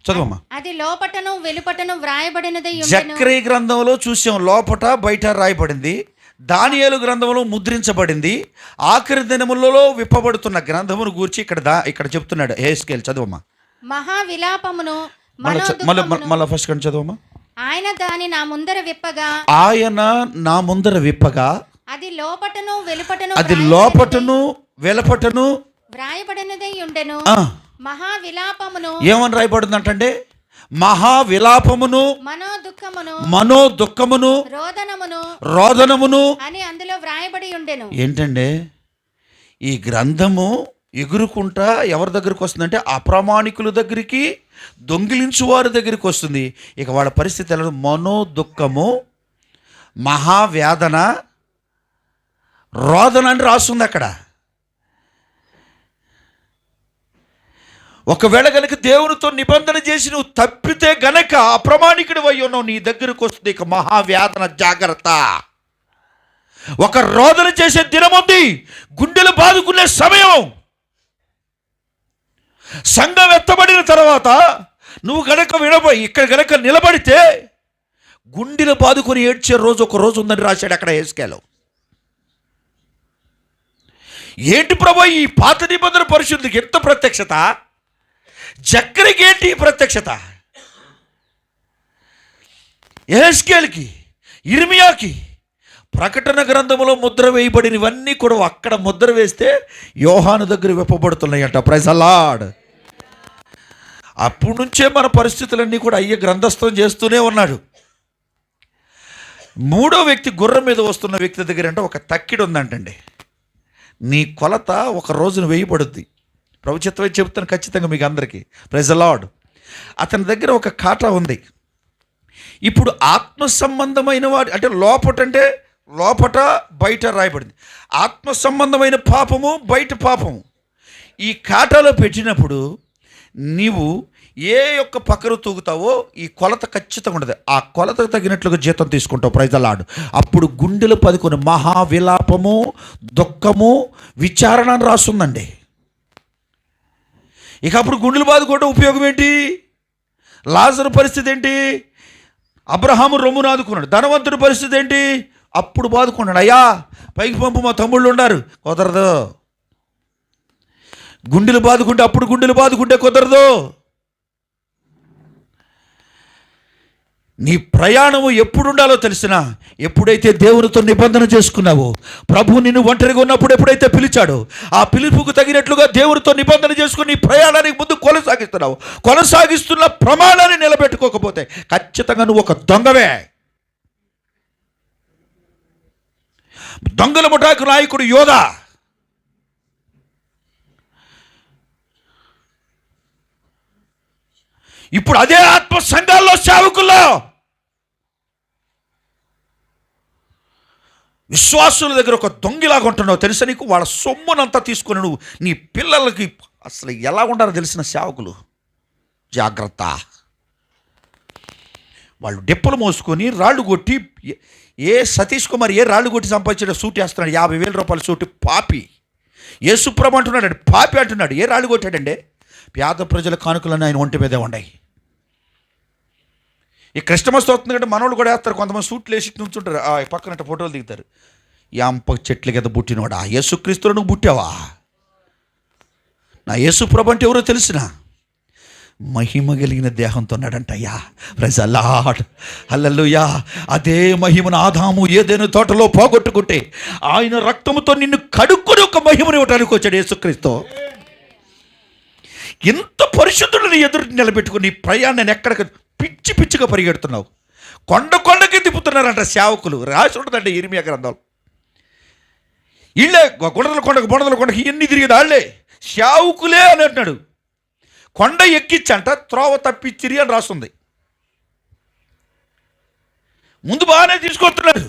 చదవమ్మా. అది లోపటను వెలుపటను వ్రాయబడినదై ఉండెను. జక్కరీ గ్రంథంలో చూసాం, లోపట బయట రాయబడింది. దానియేలు గ్రంథంలో ముద్రించబడింది. ఆఖరి దినములలో విప్పబడుతున్న గ్రంథమును గూర్చి ఇక్కడ చెప్తున్నాడు యెహెజ్కేలు. చదవమ్మా. మహా విలాపమును మళ్ళీ ఫస్ట్ కంటే చదవమ్మా. ఆయన దాని నా ముందర విప్పగా, ఆయన నా ముందర విప్పగా, అది లోపటను వెలుపటను వెలపటను వ్రాయబడినదై ఉండెను. మహా విలాపమును ఏమని రాయబడిందంటే, మహా విలాపమును మనో దుఃఖమును రోదనమును అని అందులో వ్రాయబడి ఉండెను. ఏంటంటే ఈ గ్రంథము ఎగురుకుంటా ఎవరి దగ్గరికి వస్తుందంటే అప్రమాణికుల దగ్గరికి, దొంగిలించు వారి దగ్గరికి వస్తుంది. ఇక వాళ్ళ పరిస్థితి ఎలా? మనో దుఃఖము, మహావేదన, రోదన అని రాస్తుంది అక్కడ. ఒకవేళ గనక దేవునితో నిబంధన చేసి నువ్వు తప్పితే గనక అప్రమాణికుడు అయి ఉన్నావు, నీ దగ్గరకు వస్తుంది ఇక మహావేదన. జాగ్రత్త. ఒక రోదన చేసే దినం ఉంది, గుండెలు బాదుకునే సమయం. సంఘం ఎత్తబడిన తర్వాత నువ్వు గనక ఇక్కడ గనక నిలబడితే గుండెలు బాదుకొని ఏడ్చే రోజు ఒక రోజు ఉందని రాశాడు అక్కడ యెహెజ్కేలు. ఏంటి ప్రభు ఈ పాత నిబంధన పరిశుద్ధికి ఎంత ప్రత్యక్షత, జక్కరికి ఏంటి ప్రత్యక్షత? యెహెజ్కేలుకి, ఇర్మియాకి ప్రకటన గ్రంథంలో ముద్ర వేయబడినవన్నీ కూడా అక్కడ ముద్ర వేస్తే యోహాను దగ్గర విప్పబడుతున్నాయంట. Praise the lord. అప్పటి నుంచే మన పరిస్థితులన్నీ కూడా అయ్యే గ్రంథస్థం చేస్తూనే ఉన్నాడు. మూడో వ్యక్తి గుర్రం మీద వస్తున్న వ్యక్తి దగ్గర అంటే ఒక తక్కిడి ఉందంటండి. నీ కొలత ఒక రోజున వేయబడుద్ది. ప్రభు చిత్తమై చెప్తాను ఖచ్చితంగా మీకు అందరికీ. Praise the lord. అతని దగ్గర ఒక కాటా ఉంది. ఇప్పుడు ఆత్మ సంబంధమైన వాడు అంటే లోపట బయట రాయబడింది. ఆత్మ సంబంధమైన పాపము, బయట పాపము. ఈ కాటాలో పెట్టినప్పుడు నీవు ఏ యొక్క పక్కన తూగుతావో ఈ కొలత ఖచ్చితంగా ఉండదు. ఆ కొలతకు తగినట్లుగా జీతం తీసుకుంటావు. Praise the lord. అప్పుడు గుండెలు పదుకొని మహావిలాపము, దుఃఖము, విచారణ అని రాస్తుందండి. ఇక అప్పుడు గుండెలు బాదుకోవడం ఉపయోగం ఏంటి? లాజరు పరిస్థితి ఏంటి? అబ్రహాము రొమ్మును ఆదుకున్నాడు. ధనవంతుడి పరిస్థితి ఏంటి? అప్పుడు బాదుకున్నాడు. అయ్యా పైకి పంపు, మా తమ్ముళ్ళు ఉన్నారు. కుదరదు. గుండెలు బాదుకుంటే అప్పుడు గుండెలు బాదుకుంటే కుదరదు. నీ ప్రయాణము ఎప్పుడు ఉండాలో తెలిసినా, ఎప్పుడైతే దేవునితో నిబంధన చేసుకున్నావో, ప్రభు నిన్ను ఒంటరిగా ఉన్నప్పుడు ఎప్పుడైతే పిలిచాడో, ఆ పిలుపుకు తగినట్లుగా దేవునితో నిబంధన చేసుకుని నీ ప్రయాణానికి ముందు కొనసాగిస్తున్న ప్రమాణాన్ని నిలబెట్టుకోకపోతే ఖచ్చితంగా నువ్వు ఒక దొంగవే. దొంగల ముఠాకు నాయకుడు యోధా. ఇప్పుడు అదే ఆత్మ సంఘాల్లో, సేవకుల్లో, విశ్వాసుల దగ్గర ఒక దొంగిలాగా ఉంటున్నావు తెలుసా నీకు? వాళ్ళ సొమ్మునంతా తీసుకొని నువ్వు నీ పిల్లలకి అసలు ఎలా ఉండాలో తెలిసిన సేవకులు. జాగ్రత్త. వాళ్ళు డెప్పులు మోసుకొని రాళ్ళు కొట్టి, సతీష్ కుమార్ రాళ్ళు కొట్టి సంపాదించిన సూట్ వేస్తున్నాడు, 50,000 రూపాయల సూట్. పాపి. యేసుప్రభు అంటున్నాడు, పాపి అంటున్నాడు. రాళ్ళు కొట్టాడండి? పేద ప్రజల కానుకలను ఆయన ఒంటి మీదే ఉన్నాయి. ఈ క్రిస్టమస్ వస్తుంది కంటే మనోళ్ళు కూడా వేస్తారు. కొంతమంది సూట్లు వేసి నుంచుంటారు, పక్కన ఫోటోలు దిగుతారు. యాంప చెట్ల కింద పుట్టినవాడా, యేసుక్రీస్తులో నువ్వు పుట్టావా? నా యేసు ప్రభు అంటే ఎవరో తెలిసిన మహిమ కలిగిన దేహంతో ఉన్నాడంట. అయ్యా ప్రైజ్ ది లార్డ్, హల్లెలూయా. అదే మహిమను ఆదాము ఏదైనా తోటలో పోగొట్టుకుంటే ఆయన రక్తముతో నిన్ను కడుక్కొని ఒక మహిమను ఇవ్వడానికి వచ్చాడు యేసుక్రీస్తు. ఇంత పరిశుద్ధుడిని ఎదురు నిలబెట్టుకుని ప్రయాణాన్ని ఎక్కడికి పిచ్చి పిచ్చిగా పరిగెడుతున్నావు. కొండకి తిప్పుతున్నారంట సేవకులు. రాసి ఉంటుందంటే ఇర్మియా గ్రంథాలు. ఇళ్ళే బొడదల కొండకి ఎన్ని తిరిగేది వాళ్ళే సేవకులే అని అంటున్నాడు. కొండ ఎక్కించంట త్రోవ తప్పిచ్చిరి అని రాస్తుంది. ముందు బాగానే తీసుకొస్తున్నారు,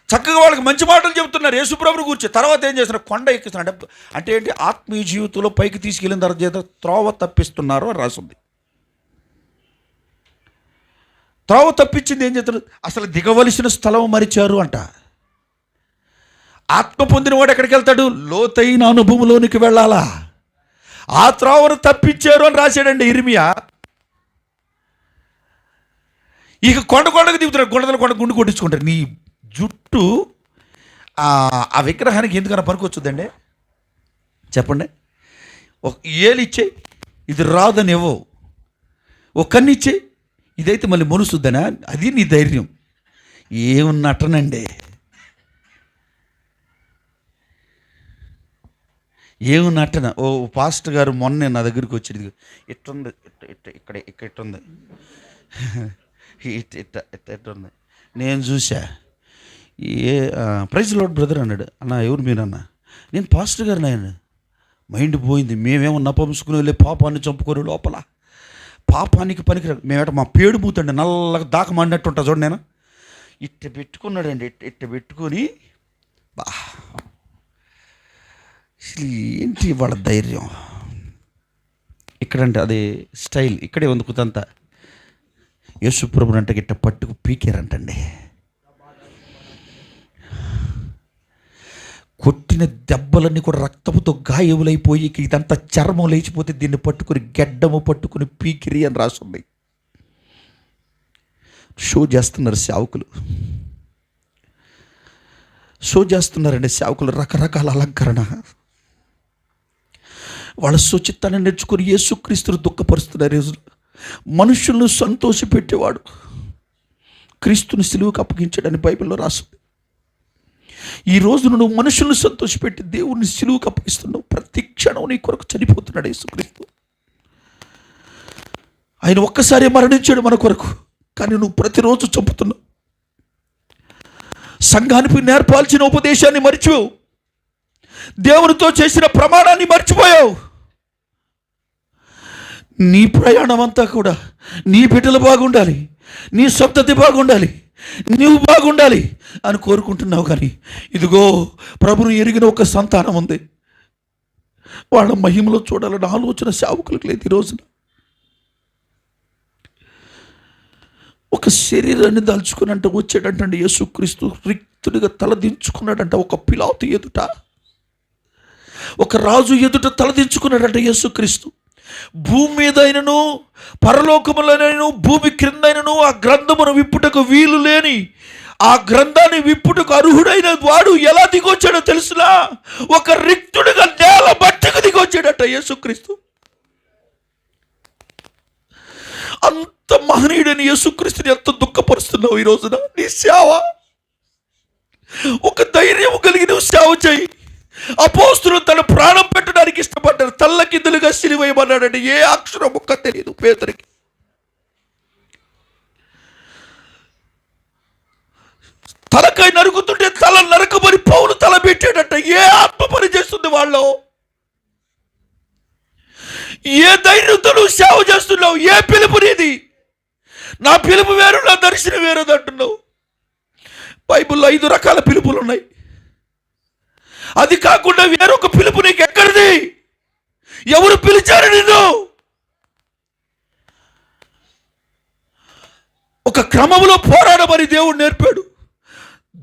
చక్కగా వాళ్ళకి మంచి మాటలు చెబుతున్నారు యేసుప్రభుని కూర్చో. తర్వాత ఏం చేస్తున్నారు? కొండ ఎక్కిస్తున్నారు. అంటే ఏంటి? ఆత్మీయ జీవితంలో పైకి తీసుకెళ్ళిన తర్వాత త్రోవ తప్పిస్తున్నారు అని రాస్తుంది. త్రోవ తప్పించింది ఏం చేస్తారు? అసలు దిగవలసిన స్థలం మరిచారు అంట. ఆత్మ పొందినవాడు ఎక్కడికి వెళ్తాడు? లోతైన అనుభవంలోనికి వెళ్ళాలా. ఆ త్రోవను తప్పించారు అని రాశాడండి ఇర్మియా. ఇక కొండకు దిగుతాడు. కొండ గుండు కొట్టించుకుంటారు. నీ జుట్టు ఆ విగ్రహానికి ఎందుకన్నా పనికొచ్చుద్దండి చెప్పండి? ఒక ఏలిచ్చే ఇది రాదని ఏవో, ఒక కన్నిచ్చే ఇదైతే మళ్ళీ మొలుసుద్దనా? అది నీ ధైర్యం. ఏమున్నట్టనండి, ఏమున్నట్టన. ఓ పాస్టర్ గారు మొన్నే నా దగ్గరికి వచ్చేది. ఇట్టుంది, ఇక్కడ ఇట్టుంది, ఇట్టుంది. నేను చూసా. ప్రైజ్ లార్డ్ బ్రదర్ అన్నాడు. అన్న ఎవరు మీరన్నా? నేను పాస్టర్ గారిని. ఆయన మైండ్ పోయింది. మేమేమో నపంసుకుని వెళ్ళి పాపాన్ని చంపుకొని లోపల పాపానికి పనికిరాదు. మేమేట మా పేడు మూతండి నల్లగా దాకమన్నట్టు ఉంటా చూడండి. నేను ఇట్ట పెట్టుకున్నాడండి. ఇట్ట పెట్టుకొని బా ఏంటి వాళ్ళ ధైర్యం. ఇక్కడంటే అది స్టైల్ ఇక్కడే ఉంది కుతంతా. యేసుప్రభుని అంటే ఇట్ట పట్టుకు పీకారంటండి. కొట్టిన దెబ్బలన్నీ కూడా రక్తముతో గాయములైపోయి ఇదంతా చర్మం లేచిపోతే దీన్ని పట్టుకుని గెడ్డము పట్టుకుని పీకిరి అని రాస్తుంది. షో చేస్తున్నారు సేవకులు, షో చేస్తున్నారండి సేవకులు. రకరకాల అలంకరణ వాళ్ళ సుచిత్తాన్ని నేర్చుకుని యేసుక్రీస్తును దుఃఖపరుస్తున్నారు. మనుషులను సంతోషపెట్టేవాడు క్రీస్తుని సిలువకు అప్పగించాడని బైబిల్లో రాస్తుంది. ఈ రోజు నువ్వు మనుషులను సంతోషపెట్టి దేవుడిని సిలువకు అప్పగిస్తున్నావు. ప్రతి క్షణం నీ కొరకు చనిపోతున్నాడు యేసుక్రీస్తు. ఆయన ఒక్కసారి మరణించాడు మన కొరకు, కానీ నువ్వు ప్రతిరోజు చంపుతున్నావు. సంఘానికి నేర్పాల్సిన ఉపదేశాన్ని మర్చిపోయావు. దేవునితో చేసిన ప్రమాణాన్ని మర్చిపోయావు. నీ ప్రయాణం అంతా కూడా నీ బిడ్డలు బాగుండాలి, నీ సంతతి బాగుండాలి, నీవు బాగుండాలి అని కోరుకుంటున్నావు. కానీ ఇదిగో ప్రభును ఎరిగిన ఒక సంతానం ఉంది. వాళ్ళ మహిమలో చూడాలని ఆలోచన సేవకులకు లేదు. ఈ రోజున ఒక శరీరాన్ని దాల్చుకున్నంట వచ్చాడంటండి యేసుక్రీస్తు. రిక్తుడిగా తలదించుకున్నాడంట. ఒక పిలాతు ఎదుట, ఒక రాజు ఎదుట తలదించుకున్నాడంట యేసుక్రీస్తు. భూమి మీదైనను పరలోకములైనను భూమి క్రిందైనను ఆ గ్రంథమును విప్పుటకు వీలు లేని ఆ గ్రంథాన్ని విప్పుటకు అర్హుడైన వాడు ఎలా దిగొచ్చాడో తెలుసునా? ఒక రిక్తుడిగా నేల బట్టకు దిగొచ్చాడట యేసుక్రీస్తు. అంత మహనీయుడైన యేసుక్రీస్తుని ఎంత దుఃఖపరుస్తున్నావు ఈ రోజున. నీ సేవ ఒక ధైర్యం కలిగి నువ్వు సేవ చేయి. అపోస్తులు తన ప్రాణం పెట్టడానికి ఇష్టపడ్డారు. తల్లకిందులుగా సిలువేయమన్నాడంటే ఏ అక్షరం ముక్క తెలియదు పేతురికి. తలకై నరుకుతుంటే తల నరకమని పౌలు తల పెట్టాడట. ఏ ఆత్మ పని చేస్తుంది వాళ్ళు? ఏ ధైర్యంతో నువ్వు సేవ చేస్తున్నావు? ఏ పిలుపు నీది? నా పిలుపు వేరు, నా దర్శనం వేరేది అంటున్నావు. బైబిల్లో 5 రకాల పిలుపులు ఉన్నాయి. అది కాకుండా వేరొక పిలుపు నీకు ఎక్కడిది? ఎవరు పిలిచారు నిన్ను? ఒక క్రమంలో పోరాడమని దేవుడు నేర్పాడు.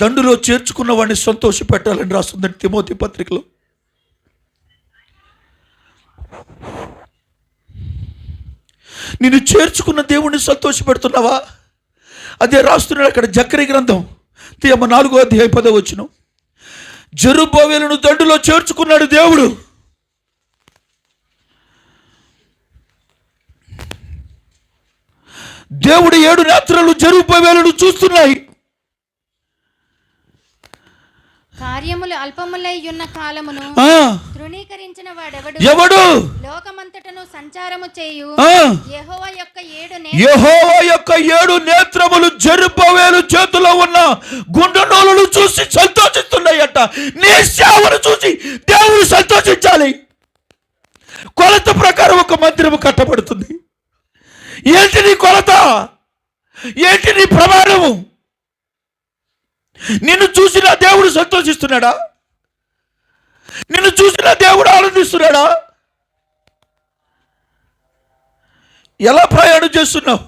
దండులో చేర్చుకున్న వాడిని సంతోష పెట్టాలని రాస్తుందని తిమోతి పత్రికలో. నిన్ను చేర్చుకున్న దేవుడిని సంతోష పెడుతున్నావా? అదే రాస్తున్నాడు అక్కడ జకర్యా గ్రంథం 4వ అధ్యాయం 10వ వచనం. జెరుబ్బాబెలును దండులో చేర్చుకున్నాడు దేవుడు. దేవుడి 7 నేత్రాలు జరుపువేలను చూస్తున్నాయి. కార్యములు అల్పములై ఉన్న కాలమును తృణీకరించిన వాడెవడు? ఎవడు? లోకమంతటను సంచారము చేయు యెహోవా యొక్క 7 నేత్రములు జరుపవేలు చేతిలో ఉన్న గుండెనోలు చూసి సంతోషిస్తున్నాయట. నీ సేవను చూసి దేవుడు సంతోషించాలి. కొలత ప్రకారం ఒక మందిరము కట్టబడుతుంది. ఏంటి నీ కొలత? ఏంటి నీ ప్రమాణము? నిన్ను చూసిన దేవుడు సంతోషిస్తున్నాడా? నిన్ను చూసిన దేవుడు ఆనందిస్తున్నాడా? ఎలా ప్రయాణం చేస్తున్నావు?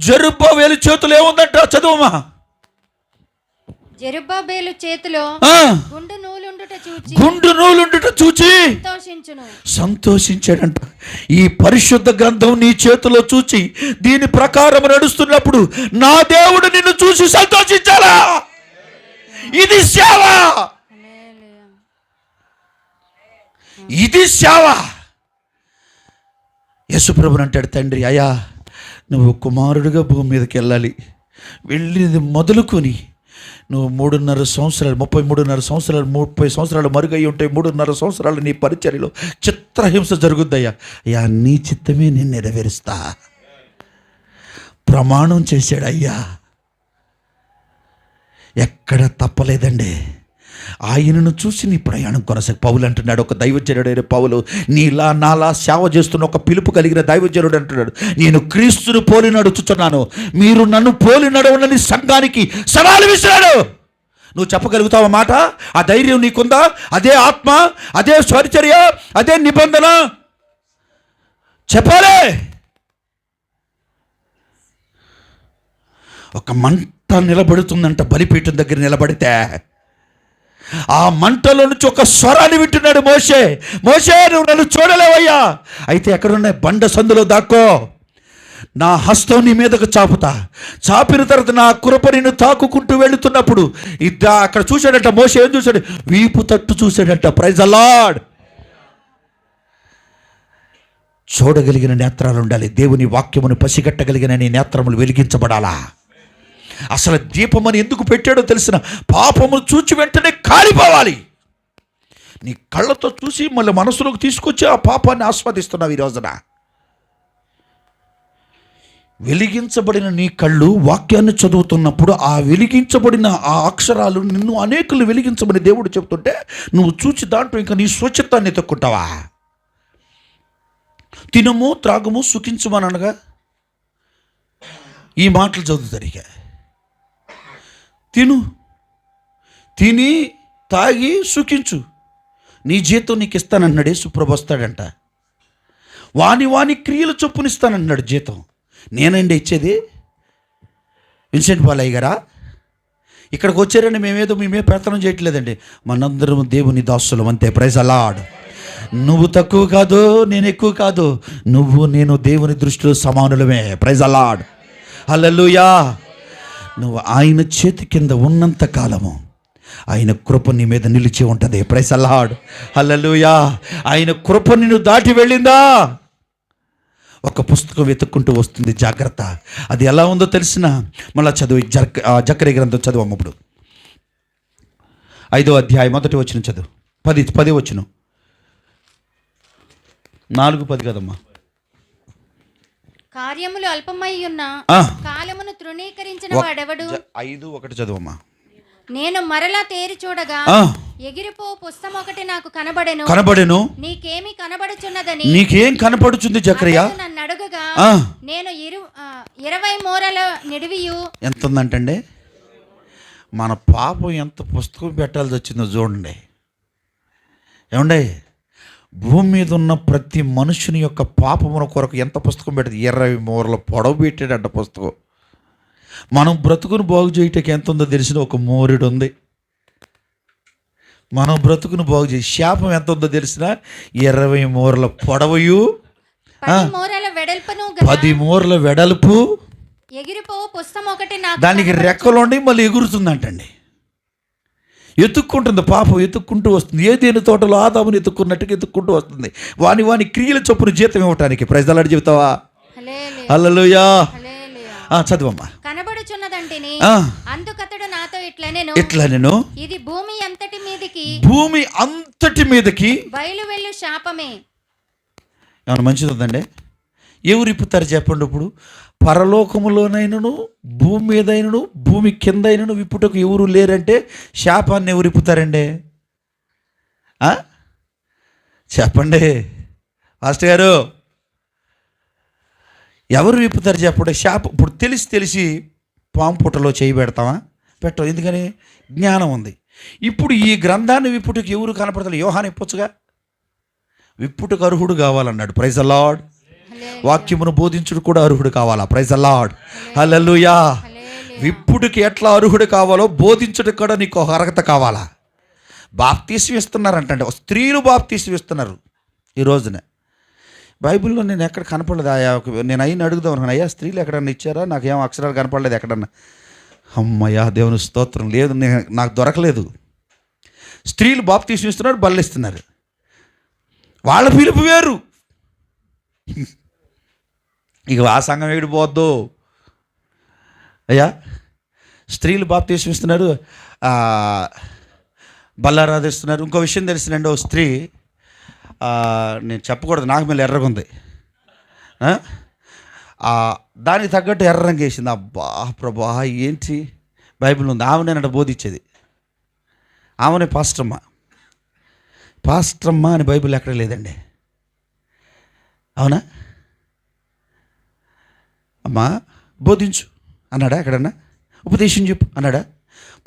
జెరుబ్బాబేలు చేతులు ఏముందంట? చదువుమా. జెరుబ్బాబేలు చేతిలో గుండు నూలుండుట చూచి సంతోషించాడంట. ఈ పరిశుద్ధ గ్రంథం నీ చేతిలో చూచి దీని ప్రకారం నడుస్తున్నప్పుడు నా దేవుడు నిన్ను చూసి సంతోషించాలా? ఇది సేవ. ఇది సేవ. యేసుప్రభుని అంటాడు, తండ్రి అయ్యా నువ్వు కుమారుడిగా భూమి మీదకి వెళ్ళాలి. వెళ్ళినది మొదలుకొని నువ్వు 3.5 సంవత్సరాలు 33.5 సంవత్సరాలు 30 సంవత్సరాలు మరుగై ఉంటాయి. 3.5 సంవత్సరాలు నీ పరిచర్యలో చిత్రహింస జరుగుద్దయ్యా. అయ్యా నీ చిత్తమే నేను నెరవేరుస్తా ప్రమాణం చేశాడు. అయ్యా ఎక్కడ తప్పలేదండి. ఆయనను చూసి నీ ప్రయాణం కొనసాగి. పౌలు అంటున్నాడు, ఒక దైవజనుడైన పౌలు నీలా నాలా సేవ చేస్తున్న ఒక పిలుపు కలిగిన దైవజనుడు అంటున్నాడు, నేను క్రీస్తును పోలి నడుచుచున్నాను, మీరు నన్ను పోలి నడవనని సంఘానికి సవాలు విసిరాడు. నువ్వు చెప్పగలుగుతావు మాట? ఆ ధైర్యం నీకుందా? అదే ఆత్మ, అదే పరిచర్య, అదే నిబంధన చెప్పాలి. ఒక మంట నిలబడుతుందంట బలిపీఠం దగ్గర నిలబడితే. ఆ మంటలో నుంచి ఒక స్వరాన్ని వింటున్నాడు మోషే. మోషే నువ్వు నన్ను చూడలేవయ్యా, అయితే ఎక్కడున్నాయి? బండ సందులో దాక్కో, నా హస్తం నీ మీదకు చాపుతా. చాపిన తర్వాత నా కృప నిన్ను తాకుకుంటూ వెళుతున్నప్పుడు అక్కడ చూశాడంట మోషే. ఏం చూశాడు? వీపు తట్టు చూశాడంట. Praise the Lord. చూడగలిగిన నేత్రాలు ఉండాలి. దేవుని వాక్యమును పసిగట్టగలిగిన నీ నేత్రములు వెలిగించబడాలా. అసలు దీపమని ఎందుకు పెట్టాడో తెలిసిన? పాపము చూచి వెంటనే కాలిపోవాలి. నీ కళ్ళతో చూసి మళ్ళీ మనసులోకి తీసుకొచ్చి ఆ పాపాన్ని ఆస్వాదిస్తున్నావు. ఈ రోజున వెలిగించబడిన నీ కళ్ళు వాక్యాన్ని చదువుతున్నప్పుడు ఆ వెలిగించబడిన ఆ అక్షరాలు నిన్ను అనేకులు వెలిగించబడి దేవుడు చెప్తుంటే నువ్వు చూచి దాంట్లో ఇంకా నీ స్వచ్ఛతాన్ని ఎత్తుక్కుంటావా? తినము త్రాగము సుఖించమని అనగా ఈ మాటలు చదువుతారు. ఇక తిని తాగి సుఖించు, నీ జీతం నీకు ఇస్తానన్నాడు. యేసుప్రభు వస్తాడంట. వాని క్రియలు చొప్పునిస్తానన్నాడు జీతం. నేనండి ఇచ్చేది? విన్సెంట్ బాలయ్య గారా? ఇక్కడికి వచ్చారండి, మేమే ప్రయత్నం చేయట్లేదండి. మనందరం దేవుని దాసులం అంతే. Praise the lord. నువ్వు తక్కువ కాదు, నేను ఎక్కువ కాదు. నువ్వు నేను దేవుని దృష్టిలో సమానులమే. Praise the Lord. హల్లెలూయా. నువ్వు ఆయన చేతి కింద ఉన్నంత కాలము ఆయన కృప నీ మీద నిలిచి ఉంటుంది. Praise the Lord. హల్లెలూయా. ఆయన కృప నిన్ను దాటి వెళ్ళిందా? ఒక పుస్తకం వెతుక్కుంటూ వస్తుంది. జాగ్రత్త. అది ఎలా ఉందో తెలిసిన? మళ్ళా చదువు. జకర్యా గ్రంథం చదువు. ఇప్పుడు 5వ అధ్యాయం 1వ వచనం చదువు. 10 వచనం. 4:10 కదమ్మా. కార్యములు అల్పమై ఉన్న కాలమును తృణీకరించిన వాడెవడు? 5:1 చదువమ్మా. నేను మరలా తేరి చూడగా ఎగిరిపో పుస్తకం ఒకటి నాకు కనబడెను. నీకేమి కనబడుచున్నదని? నీకేం కనబడుచుంది జకర్యా? నన్ను అడుగగా నేను 20 మూరల నిడివియు. ఎంత ఉందంటండి? మన పాపం ఎంత పుస్తకం పెట్టాల్సి వచ్చిందో చూడండి. ఏమండే, భూమి మీద ఉన్న ప్రతి మనుషుని యొక్క పాపమున కొరకు ఎంత పుస్తకం పెట్టదు? 20 మూరల పొడవు పెట్టాడంట పుస్తకం. మనం బ్రతుకును బాగు చేయటానికి ఎంత ఉందో తెలిసిన ఒక మోరెడు ఉంది. మనం బ్రతుకును బాగు చేయి. శాపం ఎంత ఉందో తెలిసిన? 20 మూరల పొడవయు 10 మూరల వెడల్పు. ఎగిరిపో పుస్తకం ఒకటి దానికి రెక్కలుండి మళ్ళీ ఎగురుతుందంటండి. ఎత్తుక్కుంటుంది పాపం, ఎత్తుక్కుంటూ వస్తుంది. ఏదేని తోటలో ఆదాముని ఎత్తుక్కున్నట్టుగా ఎత్తుక్కుంటూ వస్తుంది. వాని క్రియల చొప్పున జీతం ఇవ్వటానికి. ప్రైజ్ ది లార్డ్ చెబుతావా? హల్లెలూయా. చదువమ్మా. కనబడుచున్నదంటిని అందుకతడు నాతో ఇట్లా నేను ఇది భూమి అంతటి మీదకి బయలు వెళ్ళు శాపమే. ఏమన్నా మంచిది ఉందండి? ఎవరు విప్పుతారు చెప్పండి? ఇప్పుడు పరలోకములోనైనను భూమి మీదైనను భూమి కింద అయినను విప్పుటకు ఎవరు లేరంటే శాపాన్ని ఎవరు విప్పుతారండి? చెప్పండి మాస్టర్ గారు, ఎవరు విప్పుతారు చెప్పండి? శాపం ఇప్పుడు తెలిసి పాము పుట్టలో చేయి పెడతామా? పెట్టం. ఎందుకని? జ్ఞానం ఉంది. ఇప్పుడు ఈ గ్రంథాన్ని విప్పుటకు ఎవరు కనపడతారు? యోహాను విప్పొచ్చుగా. విప్పుటకు అర్హుడు కావాలన్నాడు. Praise the Lord. వాక్యమును బోధించుడు కూడా అర్హుడు కావాలా? Praise the Lord. హల్లెలూయా. విప్పుడుకి ఎట్లా అర్హుడు కావాలో బోధించుడు కూడా నీకు ఒక అర్హత కావాలా? బాప్తీసం ఇస్తున్నారంటే స్త్రీలు బాప్తీసం ఇస్తున్నారు ఈ రోజున. బైబిల్లో నేను ఎక్కడ కనపడలేదు. నేను అయిన అడుగుదాం అనుకున్నాను, అయ్యా స్త్రీలు ఎక్కడన్నా ఇచ్చారా? నాకేం అక్షరాలు కనపడలేదు ఎక్కడన్నా. అమ్మయ్యా దేవుని స్తోత్రం. లేదు, నాకు దొరకలేదు. స్త్రీలు బాప్తీసం ఇస్తున్నారు, బల్లిస్తున్నారు. వాళ్ళ పిలుపు వేరు. ఇక ఆ సంఘం ఏడిపోవద్దు అయ్యా. స్త్రీలు బాప్తీసం ఇస్తున్నారు, బల్లారాధిస్తున్నారు. ఇంకో విషయం తెలిసిందండి, ఓ స్త్రీ, నేను చెప్పకూడదు, నాకు మీద ఎర్రగుంది, దానికి తగ్గట్టు ఎర్ర రంగు వేసింది. అబ్బా ప్రభా ఏంటి? బైబిల్ ఉంది. ఆమెనేనంట బోధించేది. ఆమెనే పాస్టర్మ్మ అని బైబిల్ ఎక్కడ లేదండి. అవునా? అమ్మా బోధించు అన్నాడా? ఎక్కడన్నా ఉపదేశం చెప్పు అన్నాడా?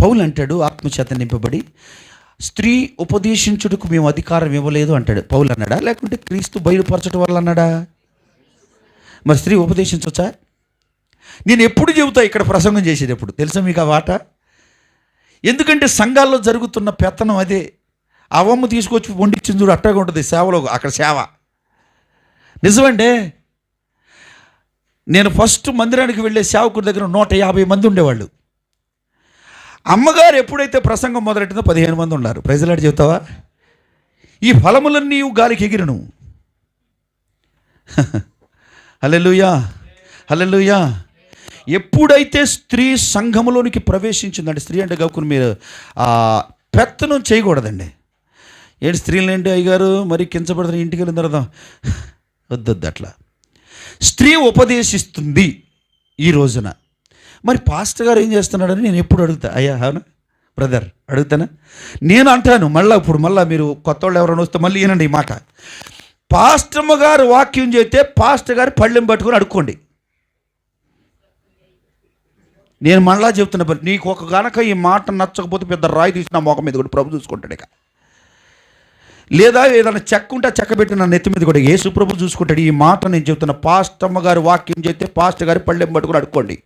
పౌలు అంటాడు, ఆత్మచేత నింపబడి స్త్రీ ఉపదేశించుటకు మేము అధికారం ఇవ్వలేదు అంటాడు. పౌలు అన్నాడా? లేకుంటే క్రీస్తు బయలుపరచడం వల్ల అన్నాడా? మరి స్త్రీ ఉపదేశించవచ్చా? నేను ఎప్పుడు చెబుతా ఇక్కడ ప్రసంగం చేసేటప్పుడు, తెలుసా మీకు ఆ మాట? ఎందుకంటే సంఘాల్లో జరుగుతున్న పెత్తనం అదే. అవమ్మ తీసుకొచ్చి వండించింది చూడు, అట్టగా ఉంటుంది సేవలో. అక్కడ సేవ నిజమండి. నేను ఫస్ట్ మందిరానికి వెళ్ళే సేవకుడి దగ్గర 150 మంది ఉండేవాళ్ళు. అమ్మగారు ఎప్పుడైతే ప్రసంగం మొదలెట్టిందో 15 మంది ఉన్నారు. ప్రైజ్లాడి చెబుతావా? ఈ ఫలములన్నీ గాలికి ఎగిరిను. హల్లెలూయా, హల్లెలూయా. ఎప్పుడైతే స్త్రీ సంఘములోనికి ప్రవేశించిందంటే, స్త్రీ అంటే గౌకుని మీరు పెత్తనం చేయకూడదండి. ఏంటి స్త్రీలు ఏంటి అయ్యగారు మరి కించపడుతున్న, ఇంటికి వెళ్ళిన తర్వాత వద్దొద్దు అట్లా. స్త్రీ ఉపదేశిస్తుంది ఈ రోజున. మరి పాస్టర్ గారు ఏం చేస్తున్నాడని నేను ఎప్పుడు అడుగుతా. అయ్యా అవునా బ్రదర్ అడుగుతానా? నేను అంటాను మళ్ళీ మీరు కొత్త వాళ్ళు ఎవరైనా వస్తే మళ్ళీ వినండి ఈ మాట. పాస్టమ్మ గారు వాక్యం చేస్తే పాస్టర్ గారు పళ్ళెం పట్టుకొని అడుక్కోండి. నేను మళ్ళా చెప్తున్నా, నీకు ఒక గనక ఈ మాట నచ్చకపోతే పెద్ద రాయి తీసిన మోకం మీద కూడా ప్రభు చూసుకుంటాడు. ఇక లేదా ఏదైనా చెక్క ఉంటే చెక్క పెట్టి నా నెత్తి మీద కూడా యేసు ప్రభు చూసుకుంటాడు. ఈ మాట నేను చెప్తున్నా. పాస్టమ్మ గారు వాక్యం చేస్తే పాస్టర్ గారు పళ్ళెం పట్టుకొని అడుక్కోండి.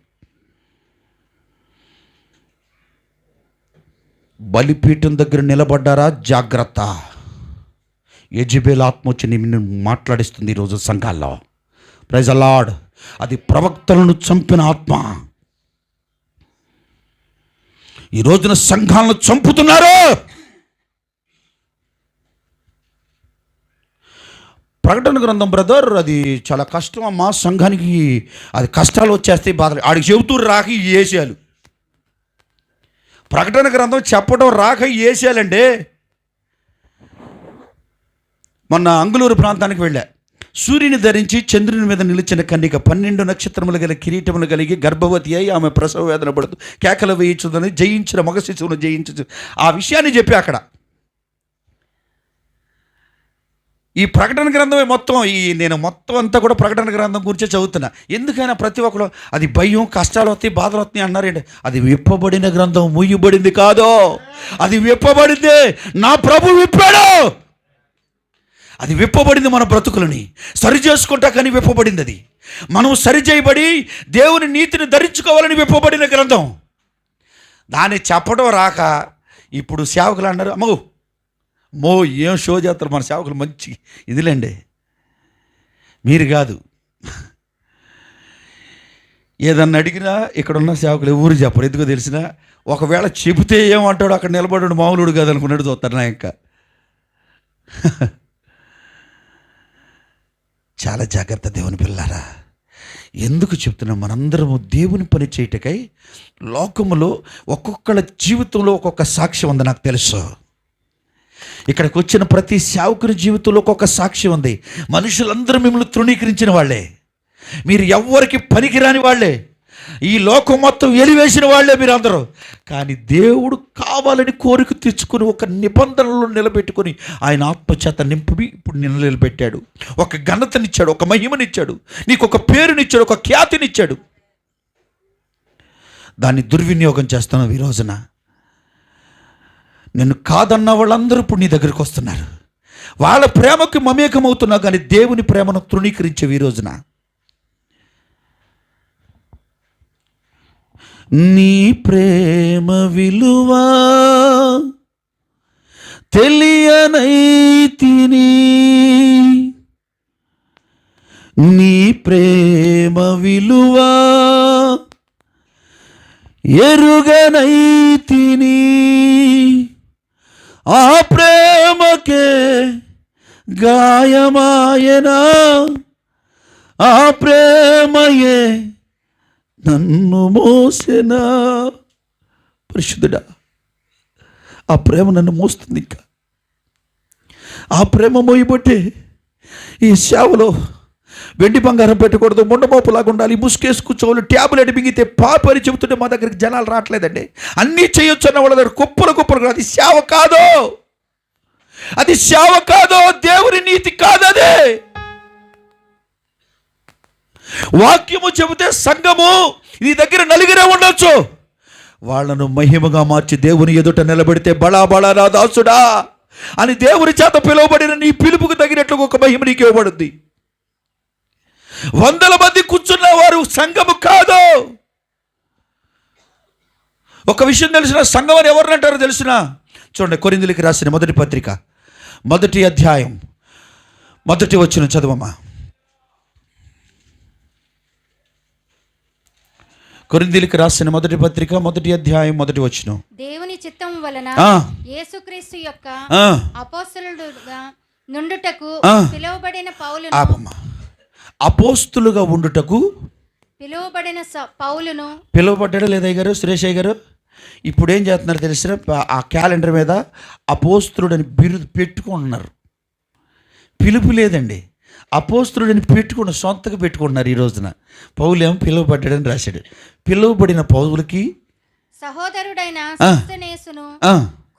బలిపీఠం దగ్గర నిలబడ్డారా? జాగ్రత్త. యెజబెల్ ఆత్మ వచ్చి నిన్ను మాట్లాడిస్తుంది ఈరోజు సంఘాల్లో. Praise the lord. అది ప్రవక్తలను చంపిన ఆత్మ. ఈ రోజున సంఘాలను చంపుతున్నారు. ప్రకటన గ్రంథం బ్రదర్ అది చాలా కష్టం అమ్మా సంఘానికి. అది కష్టాలు వచ్చేస్తాయి, బాధలు. ఆడికి చెబుతూ రాక ఈ ఏషియాలు. ప్రకటన గ్రంథం చెప్పడం రాక ఈ ఏషియాలండి. మొన్న అంగుళూరు ప్రాంతానికి వెళ్ళా. సూర్యుని ధరించి చంద్రుని మీద నిలిచిన కన్యక 12 నక్షత్రములు గల కిరీటములు కలిగి గర్భవతి అయి ఆమె ప్రసవ వేదన పడుతూ కేకలు వేయించుదని జయించిన మగ శిశువును జయించు ఆ విషయాన్ని చెప్పి అక్కడ ఈ ప్రకటన గ్రంథమే మొత్తం నేను మొత్తం అంతా కూడా ప్రకటన గ్రంథం గురించే చదువుతున్నా. ఎందుకైనా ప్రతి ఒక్కరు అది భయం, కష్టాలు వస్తాయి, బాధలు వస్తాయి అన్నారేంటి? అది విప్పబడిన గ్రంథం, ముయ్యబడింది కాదు. అది విప్పబడింది. నా ప్రభు విప్పాడు. అది విప్పబడింది. మన బ్రతుకులని సరి చేసుకుంటా కానీ విప్పబడింది. అది మనం సరిచేయబడి దేవుని నీతిని ధరించుకోవాలని విప్పబడిన గ్రంథం. దాన్ని చెప్పడం రాక ఇప్పుడు సేవకులు అన్నారు, అమ్మో ఏం షో చేస్తారు మన సేవకులు, మంచి ఇదిలేండి. మీరు కాదు, ఏదన్నా అడిగినా ఇక్కడున్న సేవకులు ఎవరు చెప్పరు. ఎందుకో తెలిసిన, ఒకవేళ చెబితే ఏమంటాడు అక్కడ నిలబడి మామూలుడు కాదు అనుకున్నాడు చూస్తారు. నా ఇంకా చాలా జాగ్రత్త దేవుని పిల్లారా. ఎందుకు చెప్తున్నాం? మనందరము దేవుని పని చేయటకై లోకములో ఒక్కొక్కళ్ళ జీవితంలో ఒక్కొక్క సాక్ష్యం ఉంది. నాకు తెలుసు, ఇక్కడికి వచ్చిన ప్రతి సేవకుని జీవితంలో ఒక్కొక్క సాక్ష్యం ఉంది. మనుషులందరూ మిమ్మల్ని తృణీకరించిన వాళ్ళే, మీరు ఎవ్వరికి పనికిరాని వాళ్ళే, ఈ లోకం మొత్తం ఎలివేసిన వాళ్ళే మీరు అందరూ. కానీ దేవుడు కావాలని కోరిక తెచ్చుకొని ఒక నిబంధనలో నిలబెట్టుకొని ఆయన ఆత్మచేత నింపి ఇప్పుడు నిన్ను నిలబెట్టాడు. ఒక ఘనతనిచ్చాడు, ఒక మహిమనిచ్చాడు, నీకు ఒక పేరునిచ్చాడు, ఒక ఖ్యాతినిచ్చాడు. దాన్ని దుర్వినియోగం చేస్తున్నావు ఈ రోజున. నిన్ను కాదన్న వాళ్ళందరూ ఇప్పుడు నీ దగ్గరికి వస్తున్నారు. వాళ్ళ ప్రేమకి మమేకమవుతున్నావు, కానీ దేవుని ప్రేమను తృణీకరించేవి ఈ రోజున. నీ ప్రేమ విలువా తెలియనైతిని, నీ ప్రేమ విలువా ఎరుగనైతిని, ఆ ప్రేమకే గాయమాయనా, ఆ ప్రేమయే నన్ను మోసెనా. పరిశుద్ధుడా, ఆ ప్రేమ నన్ను మోస్తుంది. ఇంకా ఆ ప్రేమ మోయబట్టే ఈ సేవలో వెండి బంగారం పెట్టకూడదు, ముండమోపులాగా ఉండాలి, ముసుకేసి కూర్చోవాలి, ట్యాబ్లెట్ మింగితే పాపని చెబుతుంటే మా దగ్గరికి జనాలు రావట్లేదండి. అన్నీ చేయొచ్చు అన్న వాళ్ళ దగ్గర కుప్పలు. అది సేవ కాదు, అది సేవ కాదు, దేవుని నీతి కాదు. అదే వాక్యము చెబితే సంఘము నీ దగ్గర నలుగురే ఉండొచ్చు, వాళ్ళను మహిమగా మార్చి దేవుని ఎదుట నిలబెడితే బడా బడా నా దాసుడా అని దేవుని చేత పిలువబడిన నీ పిలుపుకు తగినట్లు ఒక మహిమ నీకు ఇవ్వబడుద్ది. 100 మంది కూర్చున్న వారు సంఘము కాదు. ఒక విషయం తెలిసిన, సంఘం అని ఎవరినంటారో తెలిసిన, చూడండి, కొరింథీయులకు రాసిన మొదటి పత్రిక 1వ అధ్యాయం 1వ వచనం చదవమ్మా. కొరింథీయులకు రాసిన మొదటి పత్రిక 1వ అధ్యాయం 1వ వచనం. దేవుని చిత్తం వలన యేసుక్రీస్తు యొక్క అపోస్తలుడుగా నుండుటకు పిలువబడిన పౌలును, అపోస్తులుగా ఉండుటకు పిలువబడిన పౌలును. పిలువబడ్డాడు లేదా గారు, సురేషయ్య గారు? ఇప్పుడు ఏం చేస్తున్నారు తెలిసిన, ఆ క్యాలెండర్ మీద అపోస్తులుడని బిరుదు పెట్టుకుంటున్నారు. పిలుపు లేదండి, అపోస్తులుడని పెట్టుకున్న సొంతగా పెట్టుకుంటున్నారు. ఈ రోజున పౌలేమో పిలువబడ్డాడని రాశాడు. పిలువబడిన పౌలుకి సహోదరుడైన సోస్తెనేసును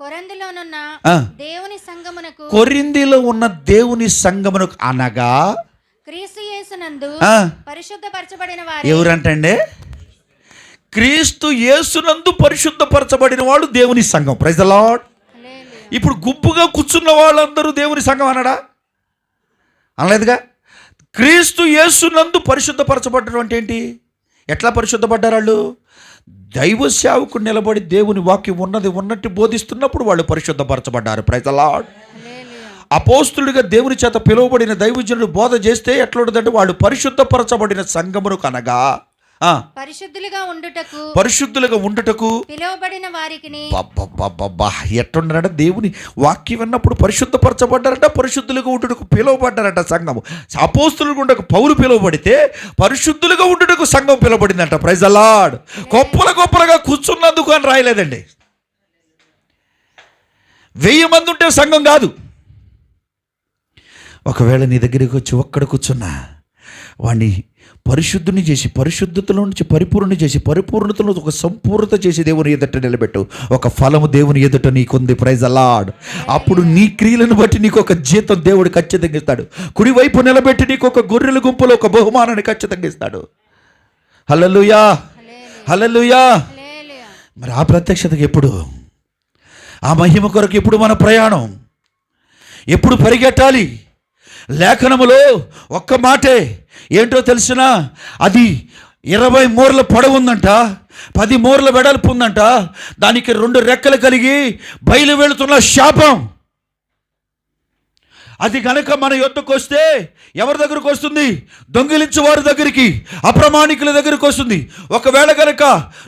కొరింథీలోనున్న దేవుని సంఘమునకు, కొరింథీలో ఉన్న దేవుని సంఘమునకు అనగా క్రీస్తు యేసునందు పరిశుద్ధపరచబడిన వారు. ఎవరంటండి? క్రీస్తు యేసునందు పరిశుద్ధపరచబడిన వాడు దేవుని సంఘం. Praise the Lord. ఇప్పుడు గుంపుగా కూర్చున్న వాళ్ళందరూ దేవుని సంఘం అనడా? అనలేదుగా. క్రీస్తు యేసునందు పరిశుద్ధపరచబడ్డం అంటే ఏంటి? ఎట్లా పరిశుద్ధపడ్డారు వాళ్ళు? దైవ సేవకుడు నిలబడి దేవుని వాక్యం ఉన్నట్టు బోధిస్తున్నప్పుడు వాళ్ళు పరిశుద్ధపరచబడ్డారు. Praise the Lord. అపోస్తులుడిగా దేవుని చేత పిలువబడిన దైవజనుడు బోధ చేస్తే ఎట్లుంటుందంటే వాళ్ళు పరిశుద్ధపరచబడిన సంఘమును కనగా పరిశుద్ధులుగా ఉండుటకు పిలువబడిన వారికిని. ఎట్లున్నారట? దేవుని వాక్యం విన్నప్పుడు పరిశుద్ధపరచబడ్డారట, పరిశుద్ధులుగా ఉండుటకు పిలువబడ్డారట సంఘము. అపోస్తులుగా ఉండకు పౌలు పిలువబడితే పరిశుద్ధులుగా ఉండుటకు సంఘం పిలువబడిందంట. Praise the Lord. గొప్పలుగా కూర్చున్నందుకు అని రాయలేదండి. 1000 మంది ఉంటే సంఘం కాదు. ఒకవేళ నీ దగ్గరికి వచ్చి ఒక్కడ కూర్చున్నా వాడిని పరిశుద్ధుని చేసి, పరిశుద్ధతలో నుంచి పరిపూర్ణ చేసి, పరిపూర్ణతలో ఒక సంపూర్ణత చేసి దేవుని ఎదుట నిలబెట్టు. ఒక ఫలము దేవుని ఎదుట నీకుంది. Praise the lord. అప్పుడు నీ క్రియలను బట్టి నీకు ఒక జీతం దేవుడు ఖచ్చితంగా ఇస్తాడు. కుడివైపు నిలబెట్టి నీకు ఒక గొర్రెల గుంపులో ఒక బహుమానాన్ని ఖచ్చితంగా ఇస్తాడు. హల్లెలూయా, హల్లెలూయా. మరి ఆ ప్రత్యక్షతకి ఎప్పుడు, ఆ మహిమ కొరకు ఎప్పుడు మన ప్రయాణం, ఎప్పుడు పరిగెట్టాలి? లేఖనములో ఒక్క మాటే ఏంటో తెలిసినా, అది 20 మూరల పొడవు ఉందంట, 10 మూరల వెడల్పు ఉందంట, దానికి 2 రెక్కలు కలిగి బయలు వెళుతున్న శాపం. అది కనుక మన యొద్దకు వస్తే ఎవరి దగ్గరకు వస్తుంది? దొంగిలించు వారి దగ్గరికి, అప్రమాణికుల దగ్గరికి వస్తుంది. ఒకవేళ కనుక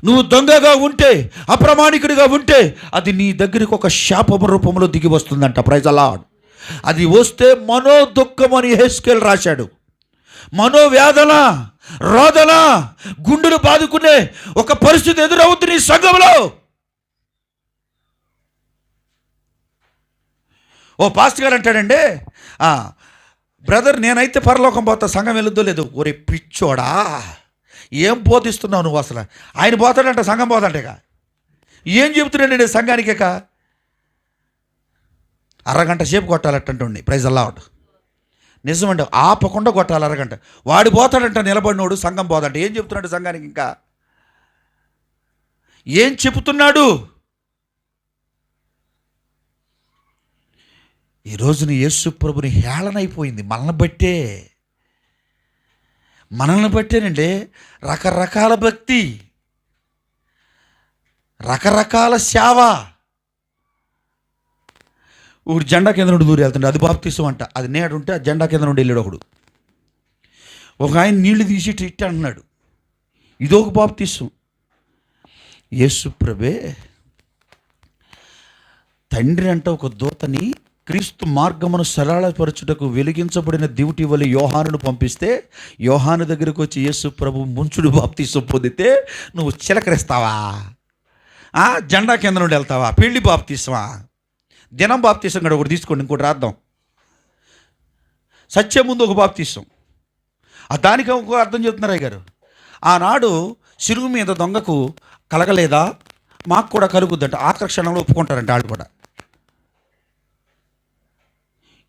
నువ్వు దొంగగా ఉంటే, అప్రమాణికుడిగా ఉంటే, అది నీ దగ్గరికి ఒక శాపం రూపంలో దిగి వస్తుందంట. Praise the lord. అది వస్తే మనో దుఃఖం అని యెహెజ్కేలు రాశాడు. మనోవేదన రోదన, గుండెలు బాదుకునే ఒక పరిస్థితి ఎదురవుతుంది ఈ సంఘంలో. ఓ పాస్టర్ గారు అంటాడండి, బ్రదర్ నేనైతే పరలోకం పోతా, సంఘం వెళ్ళొద్దో లేదు. ఒరే పిచ్చోడా, ఏం బోధిస్తున్నావు నువ్వు అసలు? ఆయన పోతాడంట, సంఘం పోతాంటేగా. ఏం చెబుతున్నాడండి సంఘానికేక? అరగంట సేపు కొట్టాలట్టండి. ప్రైజ్ అల్లాహ్. నిజమండి, ఆపకుండా కొట్టాలి అరగంట. వాడు పోతాడంట నిలబడినోడు, సంఘం పోతాడంట. ఏం చెప్తున్నాడు సంఘానికి? ఇంకా ఏం చెబుతున్నాడు? ఈ రోజున యేసు ప్రభుని హేళన అయిపోయింది. మనల్ని బట్టేనండి. రకరకాల భక్తి, రకరకాల సేవ. ఒకడు జెండా కింద నుండి దూరి వెళ్తుండే, అది బాప్తీసం అంట. అది నేడు ఉంటే ఆ జెండా కింద నుండి వెళ్ళాడు ఒకడు. ఒక ఆయన నీళ్లు తీసి ఇట్ట అంటున్నాడు, ఇదొక బాప్తీసం. యేసు ప్రభే తండ్రి అంట ఒక దూతని క్రీస్తు మార్గమును సరళపరచుటకు వెలిగించబడిన దివిటి వలె యోహానును పంపిస్తే, యోహాను దగ్గరకు వచ్చి యేసు ప్రభు ముంచుడు బాప్తీసం పొందితే నువ్వు చిలకరిస్తావా? జెండా కింద నుండి వెళ్తావా? పెళ్లి బాప్తీసమా? దినం బాప్తీసం కూడా ఒకటి తీసుకోండి, ఇంకోటి రాద్దాం. సత్యం ముందు ఒక బాప్తీసం. దానికి ఇంకో అర్థం చెప్తున్నారు అయ్య గారు. ఆనాడు సిరుగు మీద దొంగకు కలగలేదా, మాకు కూడా కలుగుద్దంట. ఆకర్షణలో ఒప్పుకుంటారంట వాళ్ళు కూడా.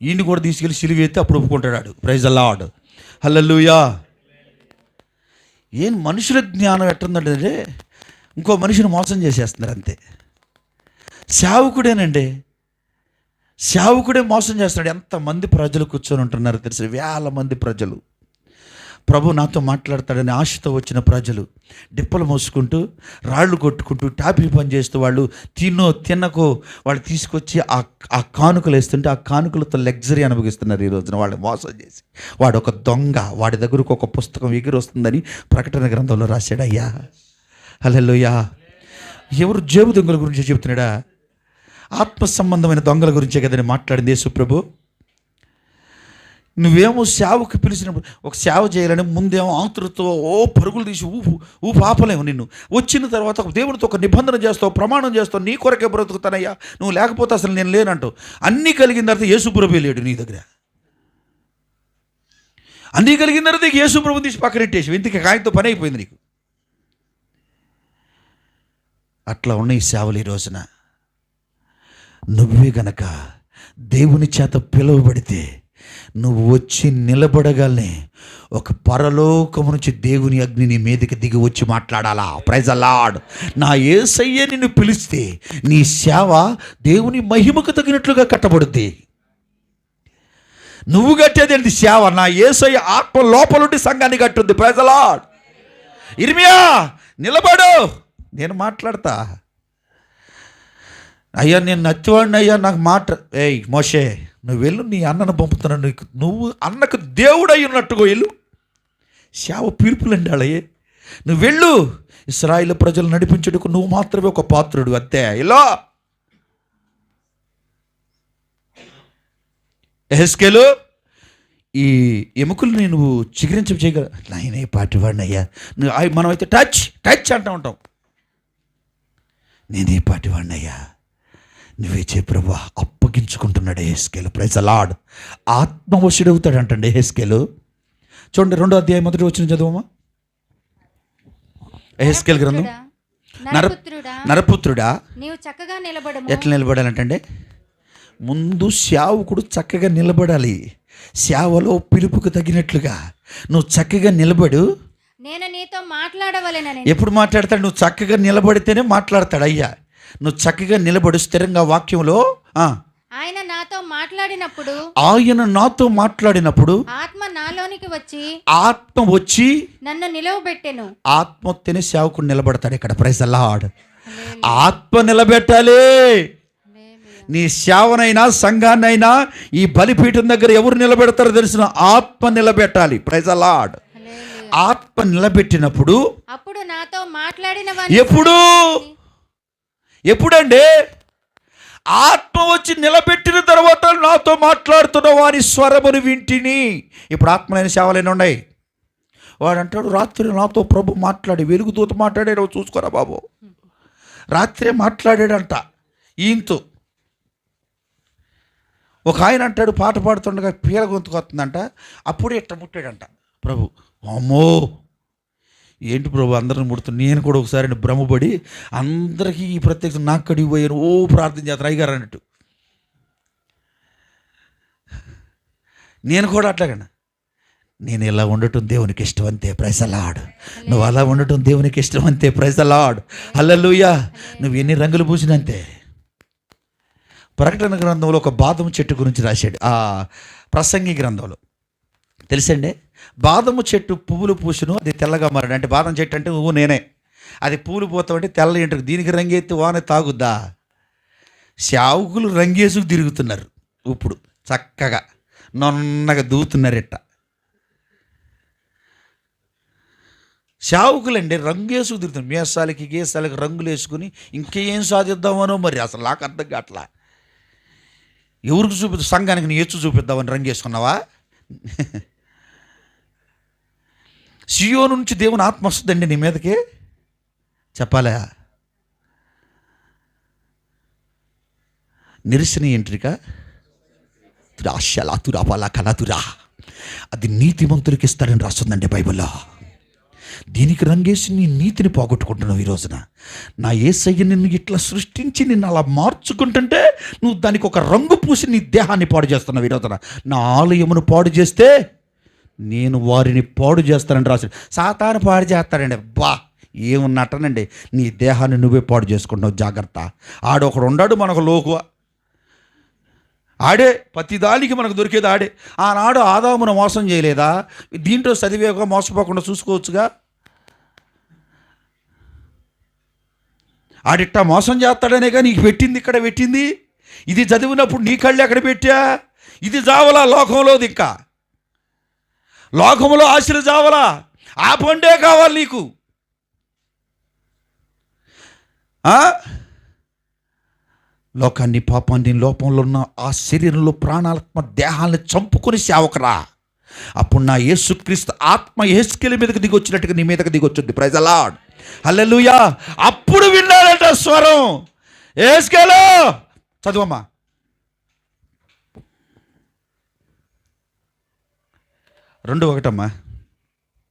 ఈయన్ని కూడా తీసుకెళ్ళి సిలువ ఎత్తి అప్పుడు ఒప్పుకుంటాడు. ప్రైజ్ ద లార్డ్, హల్లెలూయా. ఏం మనుషుల జ్ఞానం ఎట్టుందంటే ఇంకో మనిషిని మోసం చేసేస్తున్నారు అంతే. సేవకుడేనండి, సేవకుడే మోసం చేస్తున్నాడు. ఎంతమంది ప్రజలు కూర్చొని ఉంటున్నారు తెలుసు, వేల మంది ప్రజలు. ప్రభు నాతో మాట్లాడతాడని ఆశతో వచ్చిన ప్రజలు డిప్పలు మోసుకుంటూ, రాళ్ళు కొట్టుకుంటూ, టాపీ పని చేస్తూ, వాళ్ళు తినకో వాళ్ళు తీసుకొచ్చి ఆ కానుకలు వేస్తుంటే ఆ కానుకలతో లగ్జరీ అనుభవిస్తున్నారు ఈ రోజున. వాళ్ళు మోసం చేసి, వాడు ఒక దొంగ, వాడి దగ్గరకు ఒక పుస్తకం ఎగిరి వస్తుందని ప్రకటన గ్రంథంలో రాశాడు. అయ్యా హల్లెలూయా. ఎవరు జేబు దొంగల గురించి చెప్తున్నాడా? ఆత్మ సంబంధమైన దొంగల గురించే కదని మాట్లాడింది యేసు ప్రభు. నువ్వేమో సేవకు పిలిచినప్పుడు, ఒక సేవ చేయాలని ముందేమో ఆతురతో పరుగులు తీసి ఊపు ఆపలేము. నిన్ను వచ్చిన తర్వాత దేవునితో ఒక నిబంధన చేస్తావు, ప్రమాణం చేస్తావు, నీ కొరకే బ్రతుకుతానయ్యా, నువ్వు లేకపోతే అసలు నేను లేనంటావు. అన్నీ కలిగిన తర్వాత యేసు ప్రభు లేడు నీ దగ్గర. అన్నీ కలిగిన తర్వాత యేసు ప్రభు తీసి పక్కనెట్టేసి ఇంటికి ఆయనతో పని అయిపోయింది నీకు. అట్లా ఉన్న ఈ సేవలు ఈ రోజున నువ్వే గనక దేవుని చేత పిలువబడితే నువ్వు వచ్చి నిలబడగానే ఒక పరలోకము నుంచి దేవుని అగ్ని నీ మీదకి దిగి వచ్చి మాట్లాడాలా. Praise the Lord. నా యేసయ్య నిన్ను పిలిస్తే నీ సేవ దేవుని మహిమకు తగినట్లుగా కట్టబడుద్ది. నువ్వు కట్టేది సేవ, నా యేసయ్య ఆత్మ లోపలుండి సంఘాన్ని కట్టుద్ది. Praise the lord. ఇర్మియా నిలబడు, నేను మాట్లాడతా. అయ్యా నేను నచ్చివాడిని అయ్యా, నాకు మాట. మోషే నువ్వు వెళ్ళు, నీ అన్నను పంపుతున్నాను, నువ్వు అన్నకు దేవుడు అయి ఉన్నట్టుగా వెళ్ళు. సేవ పీర్పులండి వాళ్ళయ్యే. నువ్వు వెళ్ళు, ఇశ్రాయేలు ప్రజలు నడిపించుటకు నువ్వు మాత్రమే ఒక పాత్రుడు అంతే. ఇలా యెహెజ్కేలు ఈ ఎముకల్ని నువ్వు చిగురించ చేయగల, నాయనే పాటివాడిని అయ్యా. నువ్వు మనమైతే టచ్ అంటూ ఉంటాం. నేనే పాటివాడిని అయ్యా, నువ్వే చే ప్రభువా. అప్పగించుకుంటున్నాడు యెహెజ్కేలు. Praise the Lord. ఆత్మవశుడవుతాడు అంటండి యెహెజ్కేలు. చూడండి 2వ అధ్యాయం 1వ వచనం చదువమ్మా. యెహెజ్కేలు గ్రంథం. నరపుత్రుడా నీవు చక్కగా నిలబడము. ఎట్లా నిలబడాలంటే ముందు సేవకుడు చక్కగా నిలబడాలి. సేవలో పిలుపుకు తగినట్లుగా నువ్వు చక్కగా నిలబడు. నేను నీతో మాట్లాడవలెనని. ఎప్పుడు మాట్లాడతాడు? నువ్వు చక్కగా నిలబడితేనే మాట్లాడతాడు. అయ్యా నువ్వు చక్కగా నిలబడు స్థిరంగా వాక్యంలో. ఆయన నాతో మాట్లాడినప్పుడు ఆత్మ నాలోనికి వచ్చి నన్ను నిలవబెట్టెను. ఆత్మ వస్తేనే సేవకుడు నిలబడతాడు ఇక్కడ. Praise the Lord. ఆత్మ నిలబెట్టాలి. నీ సేవనైనా సంఘాన్నైనా ఈ బలిపీఠం దగ్గర ఎవరు నిలబెడతారో తెలిసిన ఆత్మ నిలబెట్టాలి. Praise the Lord. ఆత్మ నిలబెట్టినప్పుడు అప్పుడు నాతో మాట్లాడిన ఎప్పుడండి? ఆత్మ వచ్చి నిలబెట్టిన తర్వాత నాతో మాట్లాడుతున్న వారి స్వరమును వింటిని. ఇప్పుడు ఆత్మలైన సేవలైన ఉన్నాయి. వాడు అంటాడు, రాత్రి నాతో ప్రభు మాట్లాడి, వెలుగుదూత మాట్లాడాడు చూసుకోరా బాబు, రాత్రే మాట్లాడాడంట ఈయనతో. ఒక ఆయన అంటాడు, పాట పాడుతుండగా పీల గొంతుకు వస్తుందంట, అప్పుడే ఇట్ట ముట్టాడంట ప్రభు. అమ్మో ఏంటి ప్రభు అందరిని ముడుతుంది. నేను కూడా ఒకసారి భ్రమపడి అందరికీ ఈ ప్రత్యక్ష నాకు కడిగి పోయాను, ఓ ప్రార్థన చేస్తారు అయ్యగారు అన్నట్టు. నేను కూడా అట్లాగన్నా, నేను ఇలా ఉండటం దేవునికి ఇష్టం అంతే, ప్రైజ్ ది లార్డ్. నువ్వు అలా ఉండటం దేవునికి ఇష్టం అంతే, ప్రైజ్ ది లార్డ్, హల్లెలూయా. నువ్వు ఎన్ని రంగులు పూసినంతే. ప్రకటన గ్రంథంలో ఒక బాదము చెట్టు గురించి రాశాడు, ఆ ప్రసంగి గ్రంథంలో. తెలుసండి, బాదము చెట్టు పువ్వులు పూసును, అది తెల్లగా మారాడు. అంటే బాదం చెట్టు అంటే నువ్వు నేనే, అది పూలు పోతామంటే తెల్ల ఏంటారు. దీనికి రంగెత్తి వాన తాగుద్దా? శావుకులు రంగేసుకు తిరుగుతున్నారు ఇప్పుడు, చక్కగా నొన్నగా దూతున్నారు ఇట్ట. శావుకులండి రంగేసుకు తిరుగుతున్నారు, మేసాలకి గేసాలకి రంగులు వేసుకుని ఇంకేం సాధిద్దామనో మరి అసలు నాకు అర్థం కావట్లా. ఎవరికి చూపిద్దాం? సంఘానికి నీ ఎచ్చు చూపిద్దామని రంగేసుకున్నావా? సియోను నుంచి దేవుని ఆత్మ వస్తుందండి నీ మీదకి, చెప్పాలా? నిరసన ఎంట్రిక తురాశలా తురాపాలా కలతురా, అది నీతిమంతులకి ఇస్తారని రాస్తుందండి బైబిల్లో. దీనికి రంగేసి నీ నీతిని పోగొట్టుకుంటున్నావు ఈ రోజున. నా యేసయ్య నిన్ను ఇట్లా సృష్టించి నిన్ను అలా మార్చుకుంటుంటే నువ్వు దానికి ఒక రంగు పూసి నీ దేహాన్ని పాడు చేస్తున్నావు ఈ రోజున. నా ఆలయమును పాడు చేస్తే నేను వారిని పాడు చేస్తానని రాశాడు. సాతాను పాడు చేస్తాడండి, బా ఏమున్నట్టనండి. నీ దేహాన్ని నువ్వే పాడు చేసుకుంటున్నావు, జాగ్రత్త. ఆడొకడు ఉన్నాడు మనకు లోకువ, ఆడే ప్రతిదానికి మనకు దొరికేది ఆడే. ఆనాడు ఆదామును మోసం చేయలేదా? దీంట్లో చదివేగా మోసపోకుండా చూసుకోవచ్చుగా. ఆడిట్టా మోసం చేస్తాడనేగా నీకు పెట్టింది, ఇక్కడ పెట్టింది. ఇది చదివినప్పుడు నీ కళ్ళు ఎక్కడ పెట్టా? ఇది జావలా లోకంలోది, ఇంకా లోకంలో ఆశలు జావలా. ఆ పండే కావాలి నీకు. లోకాన్ని, పాపాన్ని, లోపంలో ఉన్న ఆ శరీరంలో ప్రాణాత్మ దేహాలను చంపుకొని సేవకురా. అప్పుడు నా యేసుక్రీస్తు ఆత్మ యెహెజ్కేలు మీదకి దిగి వచ్చినట్టుగా నీ మీదకి దిగి వచ్చింది, ప్రైజ్ ది లార్డ్, హల్లెలూయా. అప్పుడు విన్నాడంట స్వరం, యెహెజ్కేలు చదువమ్మా. 2:1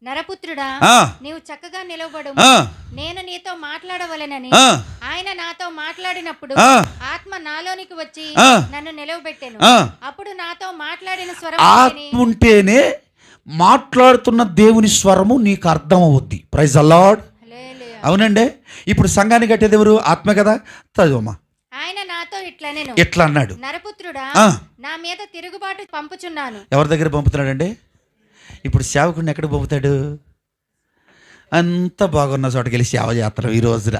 నరపుత్రుడా, నీవు చక్కగా నిలవబడు, నేను నీతో మాట్లాడవలెనని ఆయన నాతో మాట్లాడినప్పుడు ఆత్మ నాలోనికి వచ్చి నన్ను నిలవబెట్టాను. అప్పుడు నాతో మాట్లాడిన స్వరం, ఆత్మ ఉంటేనే మాట్లాడుతున్న దేవుని స్వరము నీకు అర్థం అవుద్ది, ప్రైజ్ ది లార్డ్. అవునండి. ఇప్పుడు సంఘాన్ని కట్టేది ఎవరు? ఆత్మ కదా. చదువమ్మా. ఆయన నాతో ఇట్లా అన్నాడు, నరపుత్రుడా, నా మీద తిరుగుబాటు పంపుచున్నాను. ఎవరి దగ్గర పంపుతున్నాడండి? ఇప్పుడు సేవకుడిని ఎక్కడ పంపుతాడు? అంత బాగున్న చోటకి వెళ్ళి సేవ చేస్తారు ఈ రోజున.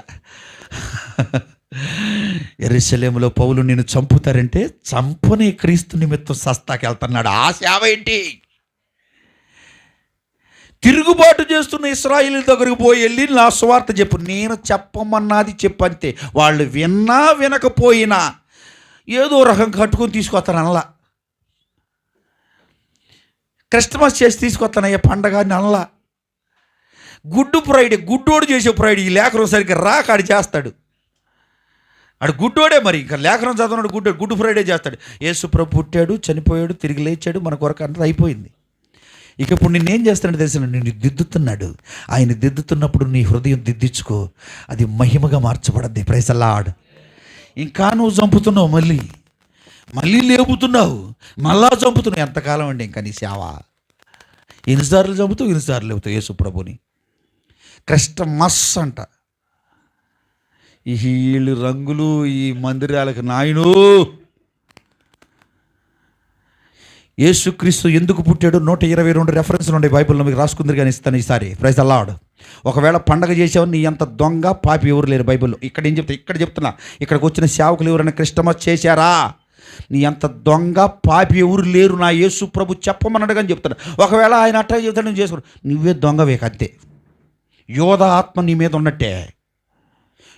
యెరూషలేములో పౌలు నిన్ను చంపుతారంటే చంపని క్రీస్తు నిమిత్తం సస్తాకి వెళ్తున్నాడు. ఆ సేవ ఏంటి? తిరుగుబాటు చేస్తున్న ఇశ్రాయేలు దగ్గరకు పోయి వెళ్ళి నా సువార్త చెప్పు, నేను చెప్పమన్నది చెప్పంతే. వాళ్ళు విన్నా వినకపోయినా ఏదో రకం కట్టుకొని తీసుకొస్తాను అనలా. క్రిస్టమస్ చేసి తీసుకొస్తానయ్యా పండగ అని అనలా. గుడ్డు ఫ్రైడే, గుడ్డోడు చేసే ఫ్రైడే. ఈ లేఖనం సరిగ్గా రాక ఆడు చేస్తాడు, ఆడు గుడ్డోడే. మరి ఇంకా లేఖనం చదవనాడు గుడ్డు ఫ్రైడే చేస్తాడు. యేసు ప్రభు పుట్టాడు, చనిపోయాడు, తిరిగి లేచాడు, మన కొరకు అంతా అయిపోయింది. ఇక ఇప్పుడు నిన్నేం చేస్తాడు తెలిసిన? నిన్ను దిద్దుతున్నాడు. ఆయన దిద్దుతున్నప్పుడు నీ హృదయం దిద్దించుకో, అది మహిమగా మార్చబడద్ది, ప్రైజ్ ది లార్డ్. ఇంకా నువ్వు చంపుతున్నావు, మళ్ళీ లేపుతున్నావు, మళ్ళా చంపుతున్నావు. ఎంతకాలం అండి ఇంకా నీ సేవ? ఎన్నిసార్లు చంపుతావు, ఎన్నిసార్లు లేపుతావు యేసు ప్రభుని? క్రిస్టమస్ అంట. ఈ వీళ్ళు రంగులు, ఈ మందిరాలకు నాయను. యేసుక్రీస్తు ఎందుకు పుట్టాడు? 122 రెఫరెన్స్లు ఉన్నాయి బైబిల్లో, మీకు రాసుకుందరు కానీ ఇస్తాను ఈసారి, ప్రైజ్ ది లార్డ్. ఒకవేళ పండగ చేసావు, నీ అంత దొంగ పాపి ఎవరు లేరు బైబిల్లో. ఇక్కడ ఏం చెప్తా, ఇక్కడ చెప్తున్నా, ఇక్కడికి వచ్చిన సేవకులు ఎవరైనా క్రిస్టమస్ చేశారా? నీ అంత దొంగ పాపి ఎవరు లేరు, నా యేసు ప్రభు చెప్పమన్నాడు కానీ చెప్తాను. ఒకవేళ ఆయన అట్లా చెప్తాడు, నువ్వు చేసుకో, నువ్వే దొంగవేక అంతే. యోధ ఆత్మ నీ మీద ఉన్నట్టే.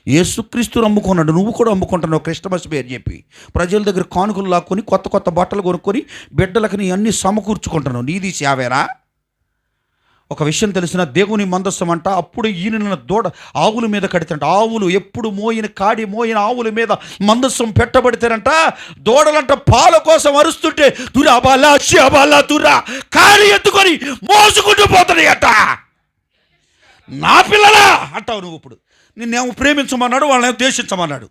యేసుక్రీస్తుని అమ్ముకున్నాడు, నువ్వు కూడా అమ్ముకుంటున్నావు క్రిస్టమస్ పేరు చెప్పి. ప్రజల దగ్గర కానుకలు లాక్కొని, కొత్త కొత్త బట్టలు కొనుక్కొని, బిడ్డలకు నీ అన్ని సమకూర్చుకుంటున్నావు. నీది సేవేరా? ఒక విషయం తెలిసిన దేవుని మందస్సం అంట అప్పుడు ఈయన దూడ ఆవుల మీద కడితేంట. ఆవులు ఎప్పుడు మోయిన ఆవుల మీద మందస్సం పెట్టబడితేనంట దూడలంట పాల కోసం అరుస్తుంటే తురా బాలా షబాలా తురా కాడి ఎత్తుకొని మోసుకుంటూ పోతున్నాయి అంట. నా పిల్లలా అంటావు నువ్వు. ఇప్పుడు నిన్నేమో ప్రేమించమన్నాడు, వాళ్ళనేమో ద్వేషించమన్నాడు.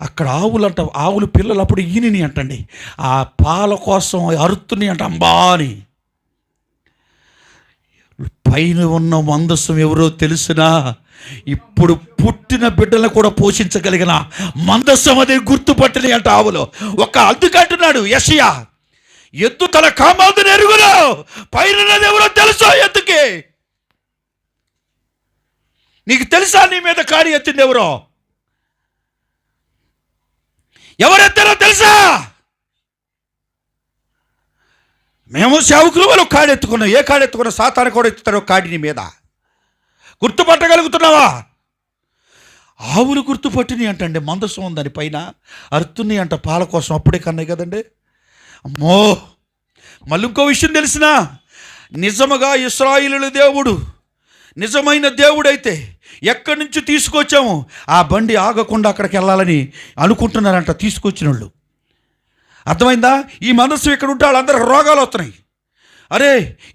అక్కడ ఆవులు పిల్లలు అప్పుడు ఈయనని అంటండి ఆ పాల కోసం అరుతున్నాయి అంట అంబా అని. పైన ఉన్న మందస్సం ఎవరో తెలిసినా ఇప్పుడు పుట్టిన బిడ్డలను కూడా పోషించగలిగిన మందస్సం అదే గుర్తుపట్టినాయి అంట ఆవులు. ఒక అందుకంటున్నాడు యెషయా, ఎద్దు తన కామాందుని ఎరుగులో పైన ఎవరో తెలుసో ఎద్దుకి. నీకు తెలుసా నీ మీద కాడి ఎత్తింది ఎవరో? ఎవరెత్తారో తెలుసా? మేము సేవకులు వాళ్ళు కాడెత్తుకున్నాం. ఏ కాడెత్తుకున్నా సాతాను కూడా ఎత్తుతారో కాడిని మీద. గుర్తుపట్టగలుగుతున్నావా? ఆవులు గుర్తుపట్టినాయి అంటండి. మందసం ఉందని పైన అరుతున్నాయి అంట పాల కోసం. అప్పుడే కన్నాయి కదండి. అమ్మో, మళ్ళీ ఇంకో విషయం తెలిసినా, నిజముగా ఇశ్రాయేలు దేవుడు నిజమైన దేవుడైతే ఎక్కడి నుంచి తీసుకొచ్చాము ఆ బండి ఆగకుండా అక్కడికి వెళ్ళాలని అనుకుంటున్నారంట తీసుకొచ్చిన వాళ్ళు. అర్థమైందా? ఈ మందస్సం ఇక్కడ ఉంటే వాళ్ళందరికీ రోగాలు వస్తున్నాయి. అరే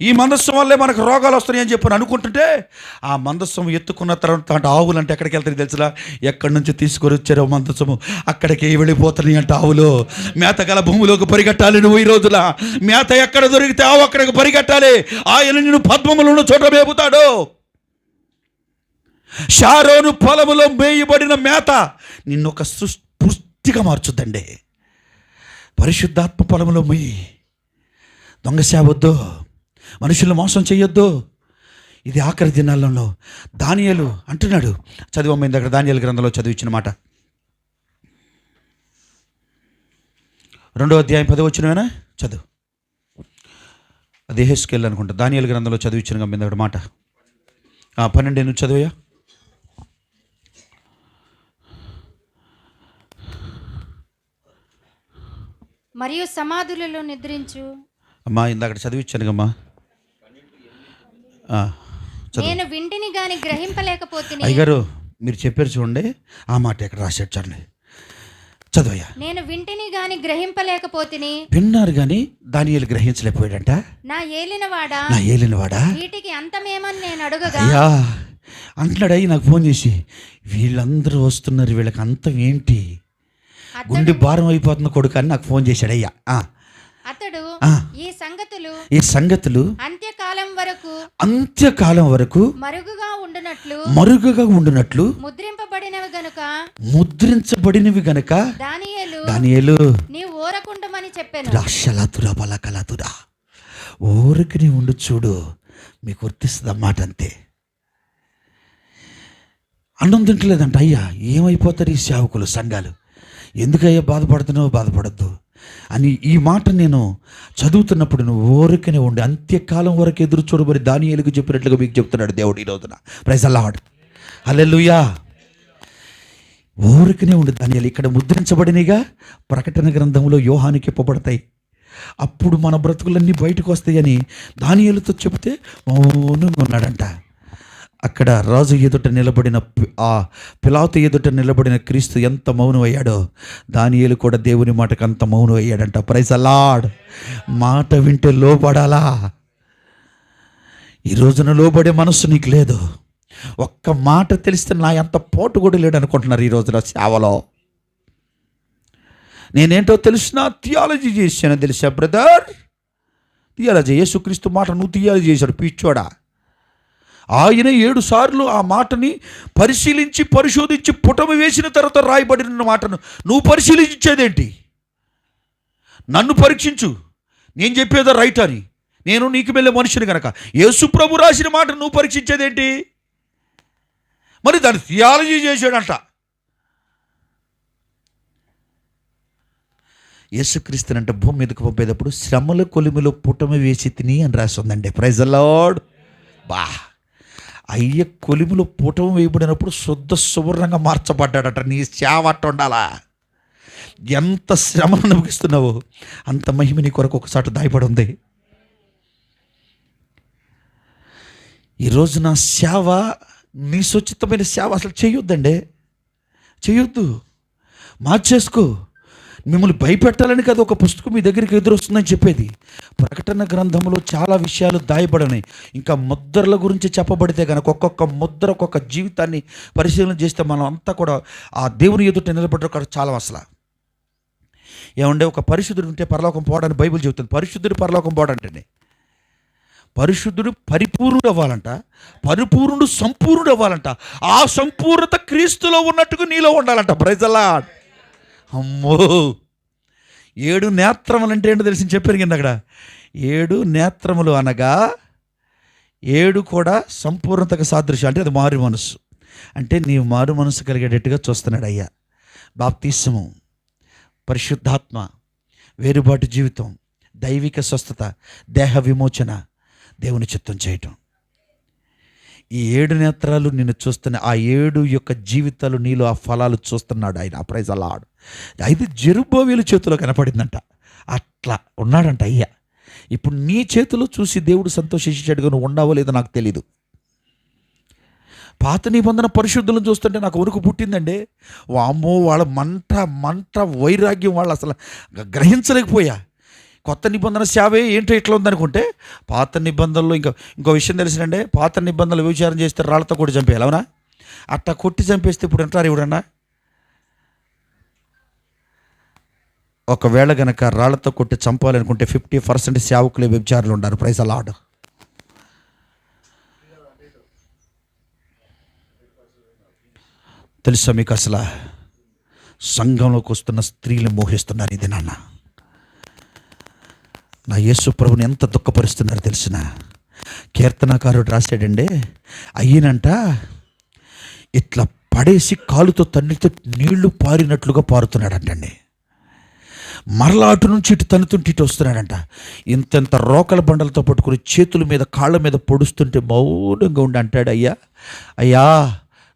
ఈ మందస్సం వల్లే మనకు రోగాలు వస్తున్నాయి అని చెప్పని అనుకుంటుంటే ఆ మందస్సం ఎత్తుకున్న తర్వాత ఆవులు అంటే ఎక్కడికి వెళ్తాయి తెలుసులా? ఎక్కడి నుంచి తీసుకొని వచ్చారో మందస్సము అక్కడికి వెళ్ళిపోతున్నాయి అంట ఆవులు. మేత గల భూమిలోకి పరిగెట్టాలి నువ్వు. ఈ రోజున మేత ఎక్కడ దొరికితే ఆవు అక్కడికి పరిగెట్టాలి. ఆయన నిన్ను పద్మములను చోట మేపుతాడు. షారోను పొలములో మేయబడిన మేత నిన్ను ఒక పుష్టిగా మార్చుద్దండి. పరిశుద్ధాత్మ పొలములో మేయి. దొంగ సేవద్దు, మనుషులను మోసం చేయొద్దు. ఇది ఆఖరి దినాలలో దానియేలు అంటున్నాడు. చదివమైంది అక్కడ దానియేలు గ్రంథంలో చదివించిన మాట 2వ అధ్యాయం 10వ వచనమేనా? చదువు. అది యెహెజ్కేలు అనుకుంటా. దానియేలు గ్రంథంలో చదివించిన గమ్మింది అక్కడ మాట 12 నుంచి చదివయ్యా. మరియు సమాధులలో నిద్రించు. అమ్మా ఇందాక చదివించాను కమ్మా. నేను వింటిని గాని గ్రహింపలేకపోతే. అయ్యగారు మీరు చెప్పారు చూడండి, ఆ మాట ఎక్కడ రాశాడు చూడండి. చదవయ్యా. నేను వింటిని గాని గ్రహింపలేకపోతే. విన్నారు కానీ దానియేలు గ్రహించలేకపోయాడంట. నా ఏలినవాడా వీటికి అంతమేమని నేను అడుగగా, అయ్యా అంటున్నాడు. అయ్యి నాకు ఫోన్ చేసి, వీళ్ళందరూ వస్తున్నారు, వీళ్ళకి అంతం ఏంటి, గుండె భారం అయిపోతున్న కొడుకు అని నాకు ఫోన్ చేశాడు. అయ్యా అతడు ఈ సంగతులు అంత్యకాలం వరకు మరుగుగా ఉండునట్లు ముద్రించబడినవి గనుక దానియేలు నీవు ఊరకుండమని చెప్పాను. ఊరికి ఉండు చూడు, మీకు వర్తిస్తుంది అన్నమాట. అంతే. అన్నం తింటలేదంట. అయ్యా ఏమైపోతారు ఈ సేవకులు సంఘాలు, ఎందుకయ్యా బాధపడద్దు అని ఈ మాట నేను చదువుతున్నప్పుడు నువ్వు ఊరికనే ఉండి అంత్యకాలం వరకు ఎదురు చూడబడి దానియేలుకు చెప్పినట్లుగా మీకు చెప్తున్నాడు దేవుడు ఈ రోజున. ప్రైజ్ అల్లాహ్, హల్లెలూయా. ఊరికనే ఉండి దానియేలు ఇక్కడ ముద్రించబడినగా ప్రకటన గ్రంథంలో యోహానికి ఇవ్వబడతాయి. అప్పుడు మన బ్రతుకులన్నీ బయటకు వస్తాయని దానియేలుతో చెప్తే మౌనంగా ఉన్నాడంట. అక్కడ రాజు ఎదుట నిలబడిన పిలాతు ఎదుట నిలబడిన క్రీస్తు ఎంత మౌనం అయ్యాడో దానియేలు కూడా దేవుని మాటకు అంత మౌనం అయ్యాడంట. ప్రైజ్ అలాడ్. మాట వింటే లోబడాలా? ఈ రోజున లోబడే మనస్సు నీకు లేదు. ఒక్క మాట తెలిస్తే నా ఎంత పోటు కూడా లేడు అనుకుంటున్నారు ఈ రోజున సేవలో. నేనేంటో తెలిసినా థియాలజీ చేశాను తెలుసా బ్రదర్? థియాలజీ యేసుక్రీస్తు మాట నువ్వు థియాలజీ చేశాడు పిచ్చోడా. ఆయన 7 సార్లు ఆ మాటని పరిశోధించి పుటమి వేసిన తర్వాత రాయబడిన మాటను నువ్వు పరిశీలించేదేంటి? నన్ను పరీక్షించు, నేను చెప్పేదో రైట్ అని. నేను నీకు వెళ్ళే మనుషుని కనుక యేసు ప్రభు రాసిన మాట నువ్వు పరీక్షించేదేంటి? మరి దాన్ని థియాలజీ చేశాడంట. యేసుక్రీస్తునంట భూమి మీదకు పంపేటప్పుడు శ్రమల కొలిమిలో పుటమి వేసి తిని అని రాస్తుందండి. Praise the lord. బా అయ్య కొలిమిలో పుటమి వేయబడినప్పుడు శుద్ధ సువర్ణంగా మార్చబడ్డాడట. నీ సేవ అట్ట ఉండాలా? ఎంత శ్రమను అనుభవిస్తున్నావో అంత మహిమ నీ కొరకు ఒకసారి దాయపడి ఉంది. ఈరోజు నా సేవ, నీ సొచ్చితమైన సేవ అసలు చేయొద్దండి, చేయొద్దు. మార్చేసుకో. మిమ్మల్ని భయపెట్టాలని కదా ఒక పుస్తకం మీ దగ్గరికి ఎదురొస్తుందని చెప్పేది. ప్రకటన గ్రంథంలో చాలా విషయాలు దాయబడినాయి. ఇంకా ముద్రల గురించి చెప్పబడితే కనుక ఒక్కొక్క ముద్ర ఒక్కొక్క జీవితాన్ని పరిశీలన చేస్తే మనం అంతా కూడా ఆ దేవుని ఎదుట నిలబడ్డ చాలా అసలు. ఏమంటే ఒక పరిశుద్ధుడు ఉంటే పరలోకం పోవడానికి బైబిల్ చెబుతుంది. పరిశుద్ధుడు పరలోకం పోవడంటే పరిశుద్ధుడు పరిపూర్ణుడు అవ్వాలంట, పరిపూర్ణుడు సంపూర్ణుడు అవ్వాలంట. ఆ సంపూర్ణత క్రీస్తులో ఉన్నట్టుగా నీలో ఉండాలంట. Praise the Lord. అమ్మో, 7 నేత్రములు అంటే ఏంటో తెలిసి చెప్పారు కింద అక్కడ. 7 నేత్రములు అనగా 7 కూడా సంపూర్ణతకు సాదృశ్యం. అంటే అది మారు మనసు. అంటే నీవు మారు మనసు కలిగేటట్టుగా చూస్తున్నాడు అయ్యా. బాప్తిస్మము, పరిశుద్ధాత్మ, వేరుబాటు జీవితం, దైవిక స్వస్థత, దేహ విమోచన, దేవుని చిత్తం చేయటం. ఈ 7 నేత్రాలు నిన్ను చూస్తున్న ఆ 7 యొక్క జీవితాలు నీలో ఆ ఫలాలు చూస్తున్నాడు ఆయన. Praise the Lord. ఇది జెరుబ్బాబెలు చేతిలో కనపడిందంట. అట్లా ఉన్నాడంట అయ్యా. ఇప్పుడు నీ చేతిలో చూసి దేవుడు సంతోషించాడుగా నువ్వు ఉన్నావో లేదో నాకు తెలీదు. పాత నిబంధన పరిశుద్ధులను చూస్తుంటే నాకు వణుకు పుట్టిందండి. వామ్మో, వాళ్ళ మంట వైరాగ్యం వాళ్ళు అసలు గ్రహించలేకపోయా. కొత్త నిబంధన సేవే ఏంటో ఇట్లా ఉందనుకుంటే, పాత నిబంధనలో ఇంకో విషయం తెలిసిందంటే, పాత నిబంధనలు వ్యభిచారం చేస్తే రాళ్ళతో కొట్టి చంపేయాలి. అవునా? అట్టా కొట్టి చంపేస్తే ఇప్పుడు అంటారు ఎవడన్నా? ఒకవేళ గనక రాళ్లతో కొట్టి చంపాలనుకుంటే 50% సేవకులే వ్యభిచారులు ఉన్నారు. Praise the Lord. తెలుసా మీకు అసలు సంఘంలోకి వస్తున్న స్త్రీలు మోహిస్తున్నారు ఇది నాన్న. నా యేసు ప్రభుని ఎంత దుఃఖపరుస్తున్నారు తెలిసిన. కీర్తనకారుడు రాశాడండి, అయ్యినంట ఇట్లా పడేసి కాలుతో తన్నితో నీళ్లు పారినట్లుగా పారుతున్నాడంటండి. మరలా అటు నుంచి ఇటు తన్నుతుంటే ఇటు వస్తున్నాడంట. ఇంత రోకల బండలతో పట్టుకుని చేతుల మీద కాళ్ళ మీద పొడుస్తుంటే మౌనంగా ఉండి అంటాడు, అయ్యా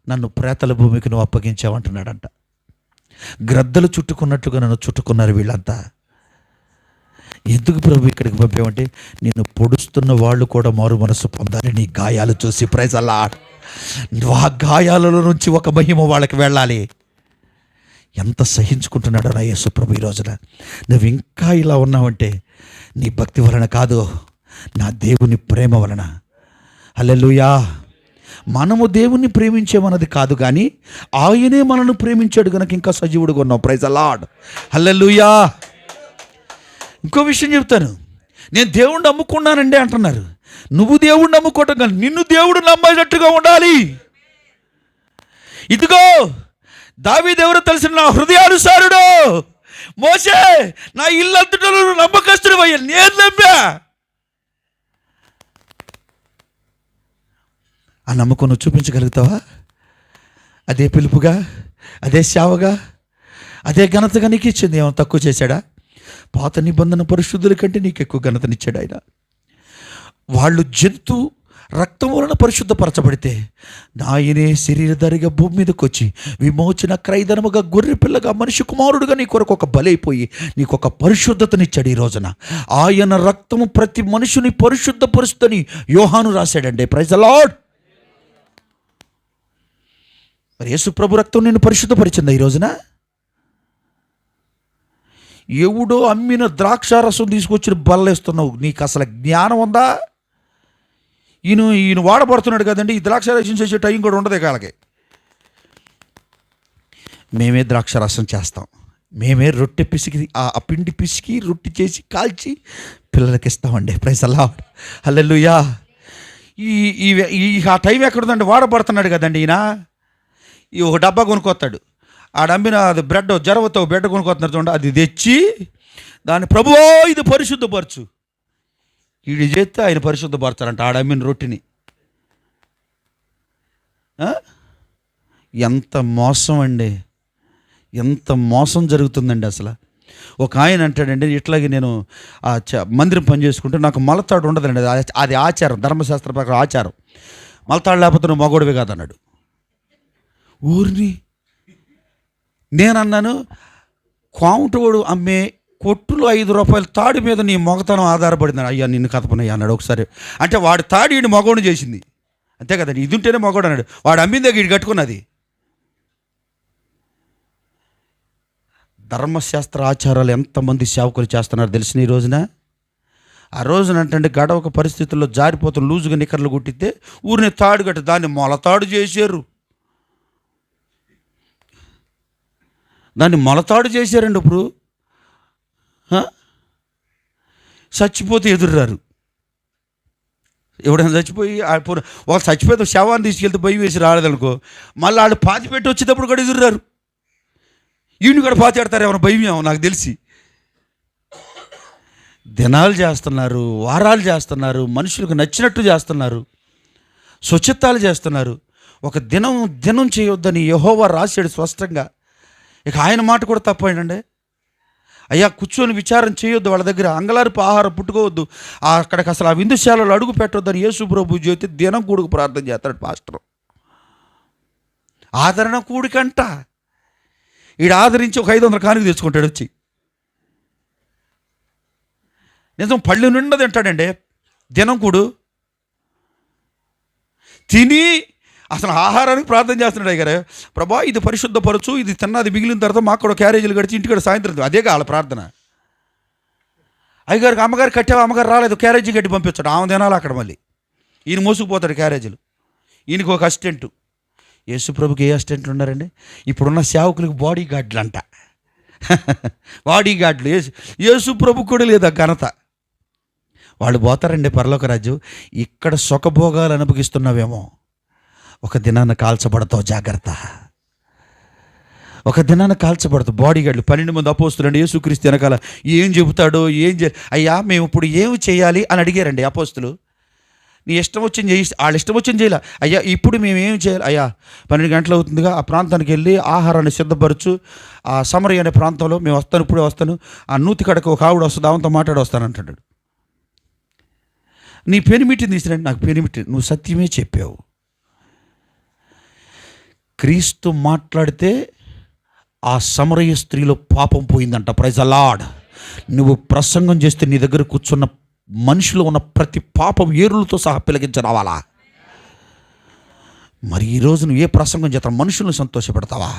నన్ను ప్రేతల భూమికి నువ్వు అప్పగించావంటున్నాడంట. గ్రద్దలు చుట్టుకున్నట్లుగా నన్ను చుట్టుకున్నారు వీళ్ళంతా. ఎందుకు ప్రభు ఇక్కడికి పంపామంటే, నిన్ను పొడుస్తున్న వాళ్ళు కూడా మారు మనసు పొందాలి నీ గాయాలు చూసి. Praise the Lord. ఆ గాయాలలో నుంచి ఒక మహిమ వాళ్ళకి వెళ్ళాలి. ఎంత సహించుకుంటున్నాడో నా యేసు ప్రభు ఈ రోజున. నువ్వు ఇంకా ఇలా ఉన్నావంటే నీ భక్తి వలన కాదు, నా దేవుని ప్రేమ వలన. హల్లెలూయా. మనము దేవుణ్ణి ప్రేమించేమన్నది కాదు, కానీ ఆయనే మనల్ని ప్రేమించాడు కనుక ఇంకా సజీవుడుగా ఉన్నాం. Praise the Lord. హల్లెలూయా. ఇంకో విషయం చెప్తాను. నేను దేవుణ్ణి నమ్ముకున్నానండి అంటున్నారు. నువ్వు దేవుణ్ణి నమ్ముకోవటం కానీ నిన్ను దేవుడు నమ్మేటట్టుగా ఉండాలి. ఇదిగో దావీదు ఎవరో తెలిసిన, నా హృదయానుసారుడు. మోషే, నా ఇల్లంతటా నమ్మకస్తుడు అయ్యా, నేను నమ్మా. ఆ నమ్మకం నువ్వు చూపించగలుగుతావా? అదే పిలుపుగా, అదే సేవగా, అదే ఘనతగా నీకు ఇచ్చింది. ఏమో తక్కువ చేశాడా? పాత నిబంధన పరిశుద్ధుల కంటే నీకు ఎక్కువ ఘనతనిచ్చాడు ఆయన. వాళ్ళు జంతు రక్తం వలన పరిశుద్ధపరచబడితే, నాయనే శరీరధారిగా భూమి మీదకి వచ్చి విమోచన క్రైదనముగా గొర్రె పిల్లగా మనిషి కుమారుడుగా నీ కొరకు ఒక బలైపోయి నీకు ఒక పరిశుద్ధతనిచ్చాడు. ఈ రోజున ఆయన రక్తము ప్రతి మనుషుని పరిశుద్ధపరుస్తుందని యోహాను రాశాడండి. Praise the lord. మరి యేసు ప్రభు రక్తం నిన్ను పరిశుద్ధపరిచిందా ఈ రోజున? ఎవడో అమ్మిన ద్రాక్షారసం తీసుకొచ్చిన బల్లేస్తున్నావు. నీకు అసలు జ్ఞానం ఉందా? ఈయన వాడబడుతున్నాడు కదండి, ఈ ద్రాక్షారసం చేసే టైం కూడా ఉండదు కాళ్ళకి. మేమే ద్రాక్షారసం చేస్తాం, మేమే రొట్టె పిసికి ఆ పిండి పిసికి రొట్టె చేసి కాల్చి పిల్లలకి ఇస్తామండి. Praise the Lord. హల్లెలూయా. ఆ టైం ఎక్కడుందండి? వాడబడుతున్నాడు కదండి ఈయన. ఒక డబ్బా కొనుక్కొస్తాడు, ఆడమ్మిన అది బ్రెడ్ జరవతో బ్రెడ్ కొనుక్కొస్తున్నారు చూడండి, అది తెచ్చి దాన్ని ప్రభువో ఇది పరిశుద్ధపరచు, వీడి చేస్తే ఆయన పరిశుద్ధపరచాలంట ఆడమ్మిన రొట్టిని. ఎంత మోసం అండి, ఎంత మోసం జరుగుతుందండి అసలు. ఒక ఆయన అంటాడండి, ఇట్లాగే నేను మందిరం పని చేసుకుంటే నాకు మలతాడు ఉండదండి, అది ఆచారం, ధర్మశాస్త్ర ప్రకారం ఆచారం. మలతాడు లేకపోతే నువ్వు మగోడివి కాదన్నాడు. ఊరిని నేనన్నాను, కావుంటోడు అమ్మే కొట్టులో 5 రూపాయల తాడి మీద నీ మొగతనం ఆధారపడింది. అయ్యా నిన్ను కథపనయ్యా అన్నాడు ఒకసారి. అంటే వాడి తాడి ఈయన మగోడు చేసింది. అంతే కదండి, ఇది ఉంటేనే మగవాడు అన్నాడు. వాడు అమ్మిందే వీడు కట్టుకున్నది. ధర్మశాస్త్ర ఆచారాలు ఎంతమంది సేవకులు చేస్తున్నారు తెలిసిన ఈ రోజున. ఆ రోజున అంటే గడవక పరిస్థితుల్లో జారిపోతున్న లూజుగా నిక్కర్లు కుట్టితే ఊరిని తాడు కట్టి దాన్ని మొలతాడు చేశారు. చేశారండి. ఇప్పుడు చచ్చిపోతే ఎదురురారు. ఎవడైనా చచ్చిపోయి వాళ్ళు చచ్చిపోతే శవాన్ని తీసుకెళ్తే భయం వేసి రాలేదనుకో, మళ్ళీ వాళ్ళు పాతి పెట్టి వచ్చేటప్పుడు కూడా ఎదురురారు. ఈయన కూడా పాతి ఆడతారు ఏమైనా భయం ఏమో నాకు తెలిసి. దినాలు చేస్తున్నారు, వారాలు చేస్తున్నారు, మనుషులకు నచ్చినట్టు చేస్తున్నారు, స్వచ్ఛతాలు చేస్తున్నారు. ఒక దినం చేయొద్దని యెహోవా రాశాడు స్పష్టంగా. ఇక ఆయన మాట కూడా తప్పండి. అయ్యా కూర్చొని విచారం చేయొద్దు, వాళ్ళ దగ్గర అంగలారిపు ఆహారం పుట్టుకోవద్దు, అక్కడికి అసలు ఆ విందుశాలలో అడుగు పెట్టొద్దని యేసు ప్రభు జ్యోతి దినం కూడుకు ప్రార్థన చేస్తాడు పాస్టర్. ఆదరణ కూడికంట. ఈడు ఆదరించి ఒక 500 కానుక తెచ్చుకుంటాడు వచ్చి. నిజం పళ్ళు నిండా తింటాడండి దినం కూడు. తిని అసలు ఆహారానికి ప్రార్థన చేస్తున్నాడు. అయ్యారు ప్రభా ఇది పరిశుద్ధపరచు, ఇది తిన్నది మిగిలిన తర్వాత మాకు కూడా క్యారేజీలు కడిచి ఇంటికి సాయంత్రం. అదే వాళ్ళ ప్రార్థన. అయ్యగారికి అమ్మగారు కట్టావు, అమ్మగారు రాలేదు, క్యారేజీ కట్టి పంపించాడు. ఆమె తినాలి అక్కడ. మళ్ళీ ఈయన మోసుకుపోతాడు క్యారేజీలు. ఈయనకి ఒక అసిస్టెంటు. యేసుప్రభుకి ఏ అసిస్టెంట్లు ఉన్నారండి? ఇప్పుడున్న సేవకులకు బాడీ గార్డులు అంట. బాడీ గార్డులు. యేసుప్రభు కూడా లేదా ఘనత. వాళ్ళు పోతారండి పరలోక రాజ్యం. ఇక్కడ సుఖభోగాలు అనుభవిస్తున్నావేమో, ఒక దినాన్ని కాల్చబడతావు, జాగ్రత్త. ఒక దినాన్ని కాల్చబడతావు. బాడీ గార్డులు 12 మంది అపోస్తులండి. యేసుక్రీస్తు వెనకాల ఏం చెబుతాడో ఏం అయ్యా మేము ఇప్పుడు ఏమి చేయాలి అని అడిగారండి అపోస్తులు. నీ ఇష్టం వచ్చింది చేయి, వాళ్ళ ఇష్టం వచ్చింది చేయాలి. అయ్యా ఇప్పుడు మేము ఏం చేయాలి? అయ్యా 12 గంటలు అవుతుందిగా, ఆ ప్రాంతానికి వెళ్ళి ఆహారాన్ని సిద్ధపరచు. ఆ సమరయ అనే ప్రాంతంలో మేము వస్తాను, ఇప్పుడే వస్తాను. ఆ నూతి కడకు ఒక ఆవిడ వస్తుంది, ఆమెతో మాట్లాడి వస్తానంటాడు. నీ పెనిమిటిని తీసిరండి. నాకు పెనిమిటి, నువ్వు సత్యమే చెప్పావు. క్రీస్తు మాట్లాడితే ఆ సమరయ స్త్రీలో పాపం పోయిందంట. Praise the lord. నువ్వు ప్రసంగం చేస్తే నీ దగ్గర కూర్చున్న మనిషిలో ఉన్న ప్రతి పాపం ఏరులతో సహా పిలగించరావాలా? మరి ఈరోజు నువ్వు ఏ ప్రసంగం చేస్తావు? మనుషులను సంతోషపెడతావా?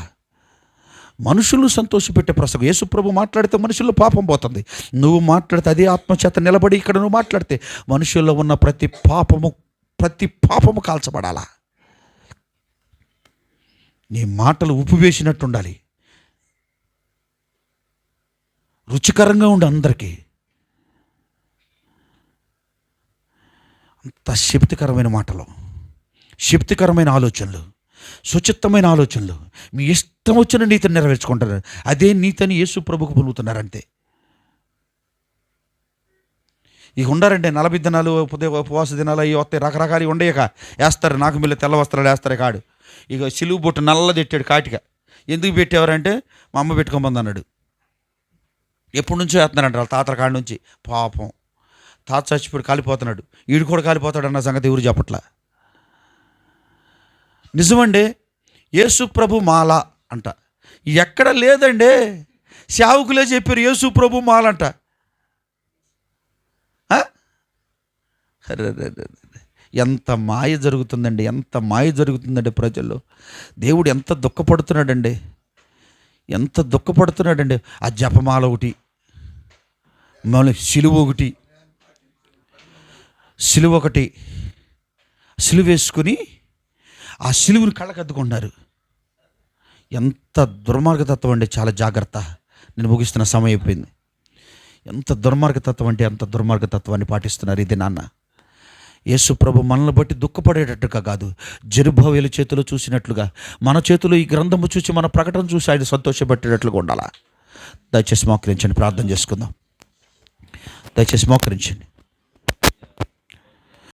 మనుషులను సంతోషపెట్టే ప్రసంగం. యేసుప్రభు మాట్లాడితే మనుషుల్లో పాపం పోతుంది. నువ్వు మాట్లాడితే అదే ఆత్మచేత నిలబడి ఇక్కడ నువ్వు మాట్లాడితే మనుషుల్లో ఉన్న ప్రతి పాపము కాల్చబడాలా? నీ మాటలు ఉప్పు వేసినట్టు ఉండాలి, రుచికరంగా ఉండి అందరికీ. అంత శక్తికరమైన మాటలు, శక్తికరమైన ఆలోచనలు, సుచిత్తమైన ఆలోచనలు, మీ ఇష్టం వచ్చిన నీతిని నెరవేర్చుకుంటారు. అదే నీతిని యేసు ప్రభుకు పొందుతున్నారంతే. ఇక ఉండారంటే 40 దినాలు ఉపవాస దినాలు అవి వస్తాయి, రకరకాలు ఉండేయక వేస్తారు. నాకు మళ్ళీ తెల్ల వస్త్రాలు వేస్తారు. కాడు ఇక సిలువు బొట్టు నల్లది పెట్టాడు కాటిగా. ఎందుకు పెట్టేవారంటే మా అమ్మ పెట్టుకోమంది అన్నాడు. ఎప్పటి నుంచో వేస్తున్నారంట వాళ్ళ తాతల కాడి నుంచి. పాపం తాత చచ్చిపోయి కాలిపోతున్నాడు, ఈడు కూడా కాలిపోతాడు అన్న సంగతి ఎవరు చెప్పట్లా. నిజమండి. యేసు ప్రభు మాల అంట ఎక్కడ లేదండి. సేవకులే చెప్పారు యేసు ప్రభు మాల అంట. ఎంత మాయ జరుగుతుందండి, ఎంత మాయ జరుగుతుందండి ప్రజల్లో. దేవుడు ఎంత దుఃఖపడుతున్నాడండి, ఎంత దుఃఖపడుతున్నాడండి. ఆ జపమాల ఒకటి, మళ్ళీ సిలువ ఒకటి సిలువ వేసుకుని ఆ సిలువుని కళ్ళకద్దుకుంటున్నారు. ఎంత దుర్మార్గతత్వం అండి. చాలా జాగ్రత్త. నేను ముగిస్తున్న సమయం అయిపోయింది. ఎంత దుర్మార్గతత్వం అంటే అంత దుర్మార్గతత్వాన్ని పాటిస్తున్నారు ఇది నాన్న. యేసు ప్రభు మనల్ని బట్టి దుఃఖపడేటట్టుగా కాదు, జెరుబ్బాబెలు చేతిలో చూసినట్లుగా మన చేతిలో ఈ గ్రంథము చూసి మన ప్రకటన చూసి ఆయన సంతోషపెట్టేటట్లుగా ఉండాలా. దయచేసి మోకరించండి, ప్రార్థన చేసుకుందాం. దయచేసి మోకరించండి.